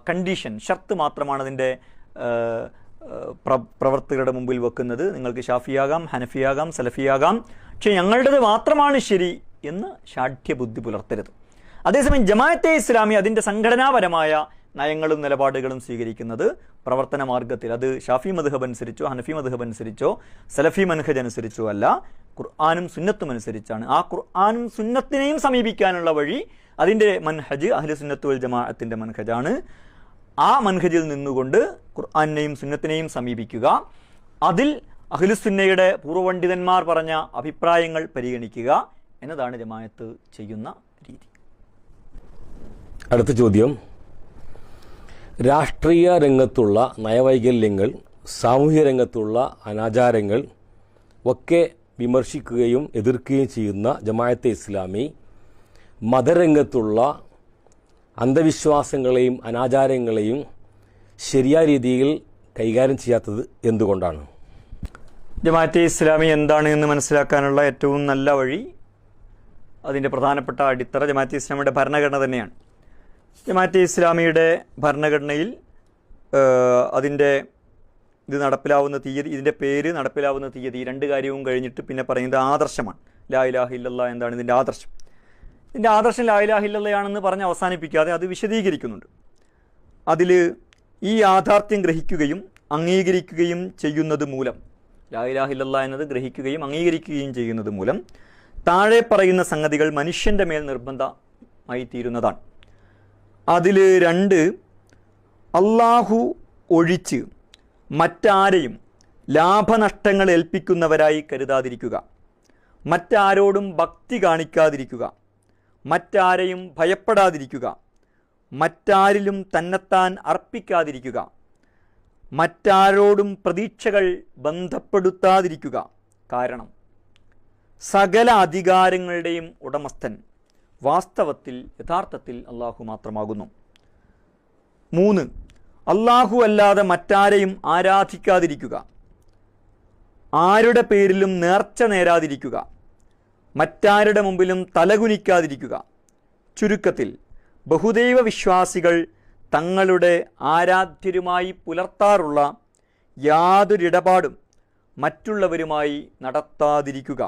കണ്ടീഷൻ, ഷർത്ത് മാത്രമാണ് അതിൻ്റെ പ്രവർത്തകരുടെ മുമ്പിൽ വെക്കുന്നത്. നിങ്ങൾക്ക് ഷാഫിയാകാം, ഹനഫിയാകാം, സലഫിയാകാം, പക്ഷേ ഞങ്ങളുടേത് മാത്രമാണ് ശരി എന്ന് ശാഠ്യബുദ്ധി പുലർത്തരുത്. അതേസമയം ജമാഅത്തെ ഇസ്ലാമി അതിൻ്റെ സംഘടനാപരമായ നയങ്ങളും നിലപാടുകളും സ്വീകരിക്കുന്നത് പ്രവർത്തന മാർഗത്തിൽ, അത് ഷാഫി മദ്ഹബ് അനുസരിച്ചോ ഹനഫി മദ്ഹബ് അനുസരിച്ചോ സലഫി മൻഹജ് അനുസരിച്ചോ അല്ല, ഖുർആനും സുന്നത്തും അനുസരിച്ചാണ്. ആ ഖുർആനും സുന്നത്തിനെയും സമീപിക്കാനുള്ള വഴി അതിൻ്റെ മൻഹജ് അഹ്ലുസുന്നത്ത് വൽ ജമാഅത്തിൻ്റെ മൻഹജാണ്. ആ മൻഹജിൽ നിന്നുകൊണ്ട് ഖുർആനെയും സുന്നത്തിനെയും സമീപിക്കുക, അതിൽ അഹ്ലുസുന്നയുടെ പൂർവ്വപണ്ഡിതന്മാർ പറഞ്ഞ അഭിപ്രായങ്ങൾ പരിഗണിക്കുക എന്നതാണ് ജമാഅത്ത് ചെയ്യുന്ന രീതി.
അടുത്ത ചോദ്യം, രാഷ്ട്രീയ രംഗത്തുള്ള നയവൈകല്യങ്ങൾ, സാമൂഹ്യ രംഗത്തുള്ള അനാചാരങ്ങൾ ഒക്കെ വിമർശിക്കുകയും എതിർക്കുകയും ചെയ്യുന്ന ജമാഅത്തെ ഇസ്ലാമി മതരംഗത്തുള്ള അന്ധവിശ്വാസങ്ങളെയും അനാചാരങ്ങളെയും ശരിയായ രീതിയിൽ കൈകാര്യം ചെയ്യാത്തത് എന്തുകൊണ്ടാണ്?
ജമാഅത്തെ ഇസ്ലാമി എന്താണ് എന്ന് മനസ്സിലാക്കാനുള്ള ഏറ്റവും നല്ല വഴി, അതിൻ്റെ പ്രധാനപ്പെട്ട അടിത്തറ ജമാഅത്തെ ഇസ്ലാമിയുടെ ഭരണഘടന തന്നെയാണ്. ജമാഅത്തെ ഇസ്ലാമിയുടെ ഭരണഘടനയിൽ അതിൻ്റെ ഇത് നടപ്പിലാവുന്ന തീയതി, ഇതിൻ്റെ പേര്, നടപ്പിലാവുന്ന തീയതി, രണ്ട് കാര്യവും കഴിഞ്ഞിട്ട് പിന്നെ പറയുന്നത് ആദർശമാണ്. ലാ ഇലാഹ ഇല്ലല്ലാഹ് എന്താണ് ഇതിൻ്റെ ആദർശം. ഇതിൻ്റെ ആദർശം ലാ ഇലാഹ ഇല്ലല്ലാഹ് പറഞ്ഞ് അവസാനിപ്പിക്കാതെ അത് വിശദീകരിക്കുന്നുണ്ട്. അതിൽ ഈ യാഥാർത്ഥ്യം ഗ്രഹിക്കുകയും അംഗീകരിക്കുകയും ചെയ്യുന്നത് മൂലം, ലാ ഇലാഹ ഇല്ലല്ലാഹ് എന്നത് ഗ്രഹിക്കുകയും അംഗീകരിക്കുകയും ചെയ്യുന്നത് മൂലം താഴെ പറയുന്ന സംഗതികൾ മനുഷ്യൻ്റെ മേൽ നിർബന്ധമായി തീരുന്നതാണ്. അതിൽ 2, അള്ളാഹു ഒഴിച്ച് മറ്റാരെയും ലാഭനഷ്ടങ്ങൾ ഏൽപ്പിക്കുന്നവരായി കരുതാതിരിക്കുക, മറ്റാരോടും ഭക്തി കാണിക്കാതിരിക്കുക, മറ്റാരെയും ഭയപ്പെടാതിരിക്കുക, മറ്റാരിലും തന്നെത്താൻ അർപ്പിക്കാതിരിക്കുക, മറ്റാരോടും പ്രതീക്ഷകൾ ബന്ധപ്പെടുത്താതിരിക്കുക. കാരണം സകല അധികാരങ്ങളുടെയും ഉടമസ്ഥൻ വാസ്തവത്തിൽ യഥാർത്ഥത്തിൽ അള്ളാഹു മാത്രമാകുന്നു. 3, അള്ളാഹു അല്ലാതെ മറ്റാരെയും ആരാധിക്കാതിരിക്കുക, ആരുടെ പേരിലും നേർച്ച നേരാതിരിക്കുക, മറ്റാരുടെ മുമ്പിലും തലകുനിക്കാതിരിക്കുക. ചുരുക്കത്തിൽ ബഹുദൈവ വിശ്വാസികൾ തങ്ങളുടെ ആരാധ്യരുമായി പുലർത്താറുള്ള യാതൊരിടപാടും മറ്റുള്ളവരുമായി നടത്താതിരിക്കുക.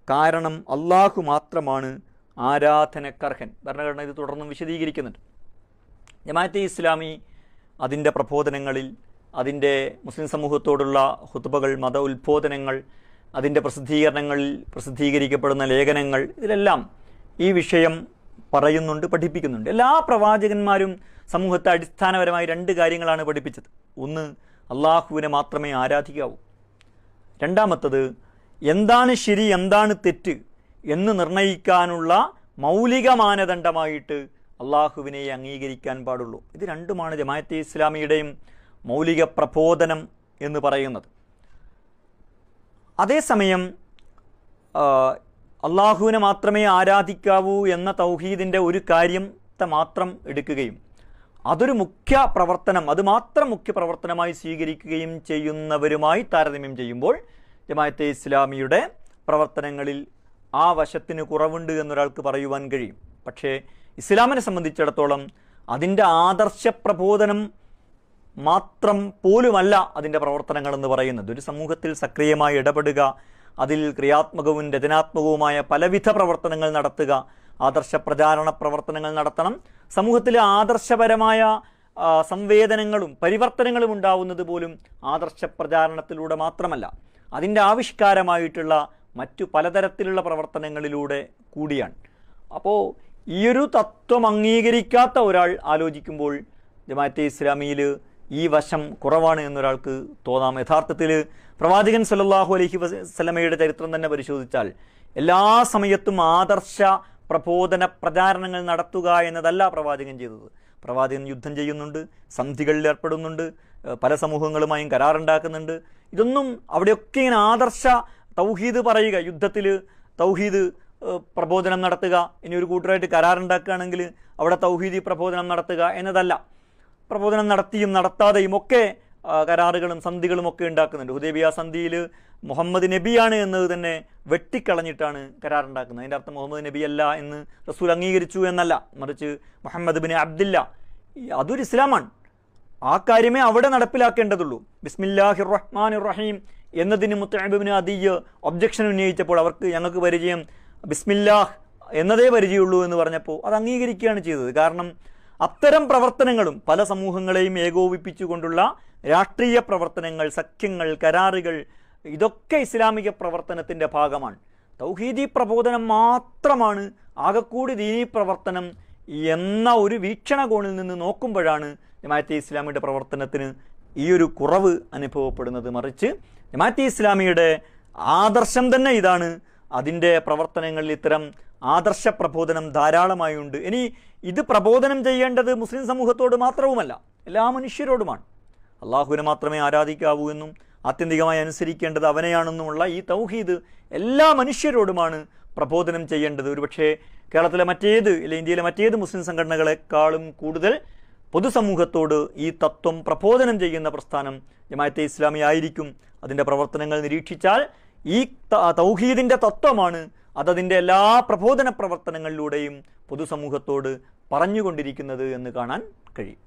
കാരണം അള്ളാഹു മാത്രമാണ് ആരാധനക്കർഹൻ. ഭരണഘടന ഇത് തുടർന്നും വിശദീകരിക്കുന്നുണ്ട്. ജമാഅത്തെ ഇസ്ലാമി അതിൻ്റെ പ്രബോധനങ്ങളിൽ, അതിൻ്റെ മുസ്ലിം സമൂഹത്തോടുള്ള ഖുത്ബകൾ, മത ഉത്ബോധനങ്ങൾ, അതിൻ്റെ പ്രസിദ്ധീകരണങ്ങളിൽ പ്രസിദ്ധീകരിക്കപ്പെടുന്ന ലേഖനങ്ങൾ, ഇതിലെല്ലാം ഈ വിഷയം പറയുന്നുണ്ട്, പഠിപ്പിക്കുന്നുണ്ട്. എല്ലാ പ്രവാചകന്മാരും സമൂഹത്തെ അടിസ്ഥാനപരമായി 2 കാര്യങ്ങളാണ് പഠിപ്പിച്ചത്. ഒന്ന്, അള്ളാഹുവിനെ മാത്രമേ ആരാധിക്കാവൂ. രണ്ടാമത്തത്, എന്താണ് ശരി എന്താണ് തെറ്റ് എന്ന് നിർണയിക്കാനുള്ള മൗലിക മാനദണ്ഡമായിട്ട് അള്ളാഹുവിനെ അംഗീകരിക്കാൻ പാടുള്ളൂ. ഇത് രണ്ടുമാണ് ജമാഅത്തെ ഇസ്ലാമിയുടെയും മൗലിക പ്രബോധനം എന്ന് പറയുന്നത്. അതേസമയം അള്ളാഹുവിനെ മാത്രമേ ആരാധിക്കാവൂ എന്ന തൗഹീദിൻ്റെ ഒരു കാര്യത്തെ മാത്രം എടുക്കുകയും അതൊരു മുഖ്യ പ്രവർത്തനം, അത് മാത്രം മുഖ്യ പ്രവർത്തനമായി സ്വീകരിക്കുകയും ചെയ്യുന്നവരുമായി താരതമ്യം ചെയ്യുമ്പോൾ ജമാഅത്തെ ഇസ്ലാമിയുടെ പ്രവർത്തനങ്ങളിൽ ആ വശത്തിന് കുറവുണ്ട് എന്നൊരാൾക്ക് പറയുവാൻ കഴിയും. പക്ഷേ ഇസ്ലാമിനെ സംബന്ധിച്ചിടത്തോളം അതിൻ്റെ ആദർശ പ്രബോധനം മാത്രം പോലുമല്ല അതിൻ്റെ പ്രവർത്തനങ്ങളെന്ന് പറയുന്നത്. ഒരു സമൂഹത്തിൽ സക്രിയമായി ഇടപെടുക, അതിൽ ക്രിയാത്മകവും രചനാത്മകവുമായ പലവിധ പ്രവർത്തനങ്ങൾ നടത്തുക, ആദർശ പ്രചാരണ പ്രവർത്തനങ്ങൾ നടത്തണം. സമൂഹത്തിലെ ആദർശപരമായ സംവേദനങ്ങളും പരിവർത്തനങ്ങളും ഉണ്ടാവുന്നത് പോലും ആദർശ പ്രചാരണത്തിലൂടെ മാത്രമല്ല, അതിൻ്റെ ആവിഷ്കാരമായിട്ടുള്ള മറ്റു പലതരത്തിലുള്ള പ്രവർത്തനങ്ങളിലൂടെ കൂടിയാണ്. അപ്പോൾ ഈയൊരു തത്വം അംഗീകരിക്കാത്ത ഒരാൾ ആലോചിക്കുമ്പോൾ ജമാഅത്തെ ഇസ്ലാമിയിൽ ഈ വശം കുറവാണ് എന്നൊരാൾക്ക് തോന്നാം. യഥാർത്ഥത്തിൽ പ്രവാചകൻ സല്ലല്ലാഹു അലൈഹി വസല്ലമയുടെ ചരിത്രം തന്നെ പരിശോധിച്ചാൽ എല്ലാ സമയത്തും ആദർശ പ്രബോധന പ്രചാരണങ്ങൾ നടത്തുക എന്നതല്ല പ്രവാചകൻ ചെയ്തത്. പ്രവാചകൻ യുദ്ധം ചെയ്യുന്നുണ്ട്, സന്ധികളിൽ ഏർപ്പെടുന്നുണ്ട്, പല സമൂഹങ്ങളുമായും കരാറുണ്ടാക്കുന്നുണ്ട്. ഇതൊന്നും അവിടെയൊക്കെ ഇങ്ങനെ ആദർശ തൗഹീദ് പറയുക, യുദ്ധത്തിൽ തൗഹീദ് പ്രബോധനം നടത്തുക, ഇനി ഒരു കൂട്ടരായിട്ട് കരാറുണ്ടാക്കുകയാണെങ്കിൽ അവിടെ തൗഹീദി പ്രബോധനം നടത്തുക എന്നതല്ല. പ്രബോധനം നടത്തിയും നടത്താതെയും ഒക്കെ കരാറുകളും സന്ധികളും ഒക്കെ ഉണ്ടാക്കുന്നുണ്ട്. ഹുദൈബിയ സന്ധിയിൽ മുഹമ്മദ് നബിയാണ് എന്നത് തന്നെ വെട്ടിക്കളഞ്ഞിട്ടാണ് കരാറുണ്ടാക്കുന്നത്. അതിൻ്റെ അർത്ഥം മുഹമ്മദ് നബി അല്ല എന്ന് റസൂൽ അംഗീകരിച്ചു എന്നല്ല, മറിച്ച് മുഹമ്മദ് ബിൻ അബ്ദില്ല, അതൊരു ഇസ്ലാമാണ്. ആ കാര്യമേ അവിടെ നടപ്പിലാക്കേണ്ടതുള്ളൂ. ബിസ്മില്ലാഹിർ റഹ്മാനിർ റഹീം എന്നതിന് മുത്തഅബ് ഇബ്നു അദിയ് ഒബ്ജക്ഷൻ ഉന്നയിച്ചപ്പോൾ അവർക്ക് ഞങ്ങൾക്ക് പരിചയം ബിസ്മില്ലാഹ് എന്നതേ പരിചയമുള്ളൂ എന്ന് പറഞ്ഞപ്പോൾ അത് അംഗീകരിക്കുകയാണ് ചെയ്തത്. കാരണം അത്തരം പ്രവർത്തനങ്ങളും പല സമൂഹങ്ങളെയും ഏകോപിപ്പിച്ചുകൊണ്ടുള്ള രാഷ്ട്രീയ പ്രവർത്തനങ്ങൾ, സഖ്യങ്ങൾ, കരാറുകൾ, ഇതൊക്കെ ഇസ്ലാമിക പ്രവർത്തനത്തിൻ്റെ ഭാഗമാണ്. തൗഹീദി പ്രബോധനം മാത്രമാണ് ആകെക്കൂടി ദീനീ പ്രവർത്തനം എന്ന ഒരു വീക്ഷണകോണിൽ നിന്ന് നോക്കുമ്പോഴാണ് ജമാഅത്തെ ഇസ്ലാമിയുടെ പ്രവർത്തനത്തിന് ഈ ഒരു കുറവ് അനുഭവപ്പെടുന്നത്. മറിച്ച് ജമാഅത്തെ ഇസ്ലാമിയുടെ ആദർശം തന്നെ ഇതാണ്. അതിൻ്റെ പ്രവർത്തനങ്ങളിൽ ഇത്തരം ആദർശ പ്രബോധനം ധാരാളമായുണ്ട്. ഇനി ഇത് പ്രബോധനം ചെയ്യേണ്ടത് മുസ്ലിം സമൂഹത്തോട് മാത്രവുമല്ല, എല്ലാ മനുഷ്യരോടുമാണ്. അള്ളാഹുവിനെ മാത്രമേ ആരാധിക്കാവൂ എന്നും ആത്യന്തികമായി അനുസരിക്കേണ്ടത് അവനെയാണെന്നുമുള്ള ഈ തൗഹീദ് എല്ലാ മനുഷ്യരോടുമാണ് പ്രബോധനം ചെയ്യേണ്ടത്. ഒരുപക്ഷേ കേരളത്തിലെ മറ്റേത് ഇല്ല ഇന്ത്യയിലെ മറ്റേത് മുസ്ലിം സംഘടനകളെക്കാളും കൂടുതൽ പൊതുസമൂഹത്തോട് ഈ തത്വം പ്രബോധനം ചെയ്യുന്ന പ്രസ്ഥാനം ജമാഅത്തെ ഇസ്ലാമി ആയിരിക്കും. അതിൻ്റെ പ്രവർത്തനങ്ങൾ നിരീക്ഷിച്ചാൽ ഈ തൗഹീദിൻ്റെ തത്വമാണ് അതതിൻ്റെ എല്ലാ പ്രബോധന പ്രവർത്തനങ്ങളിലൂടെയും പൊതുസമൂഹത്തോട് പറഞ്ഞുകൊണ്ടിരിക്കുന്നത് എന്ന് കാണാൻ കഴിയും.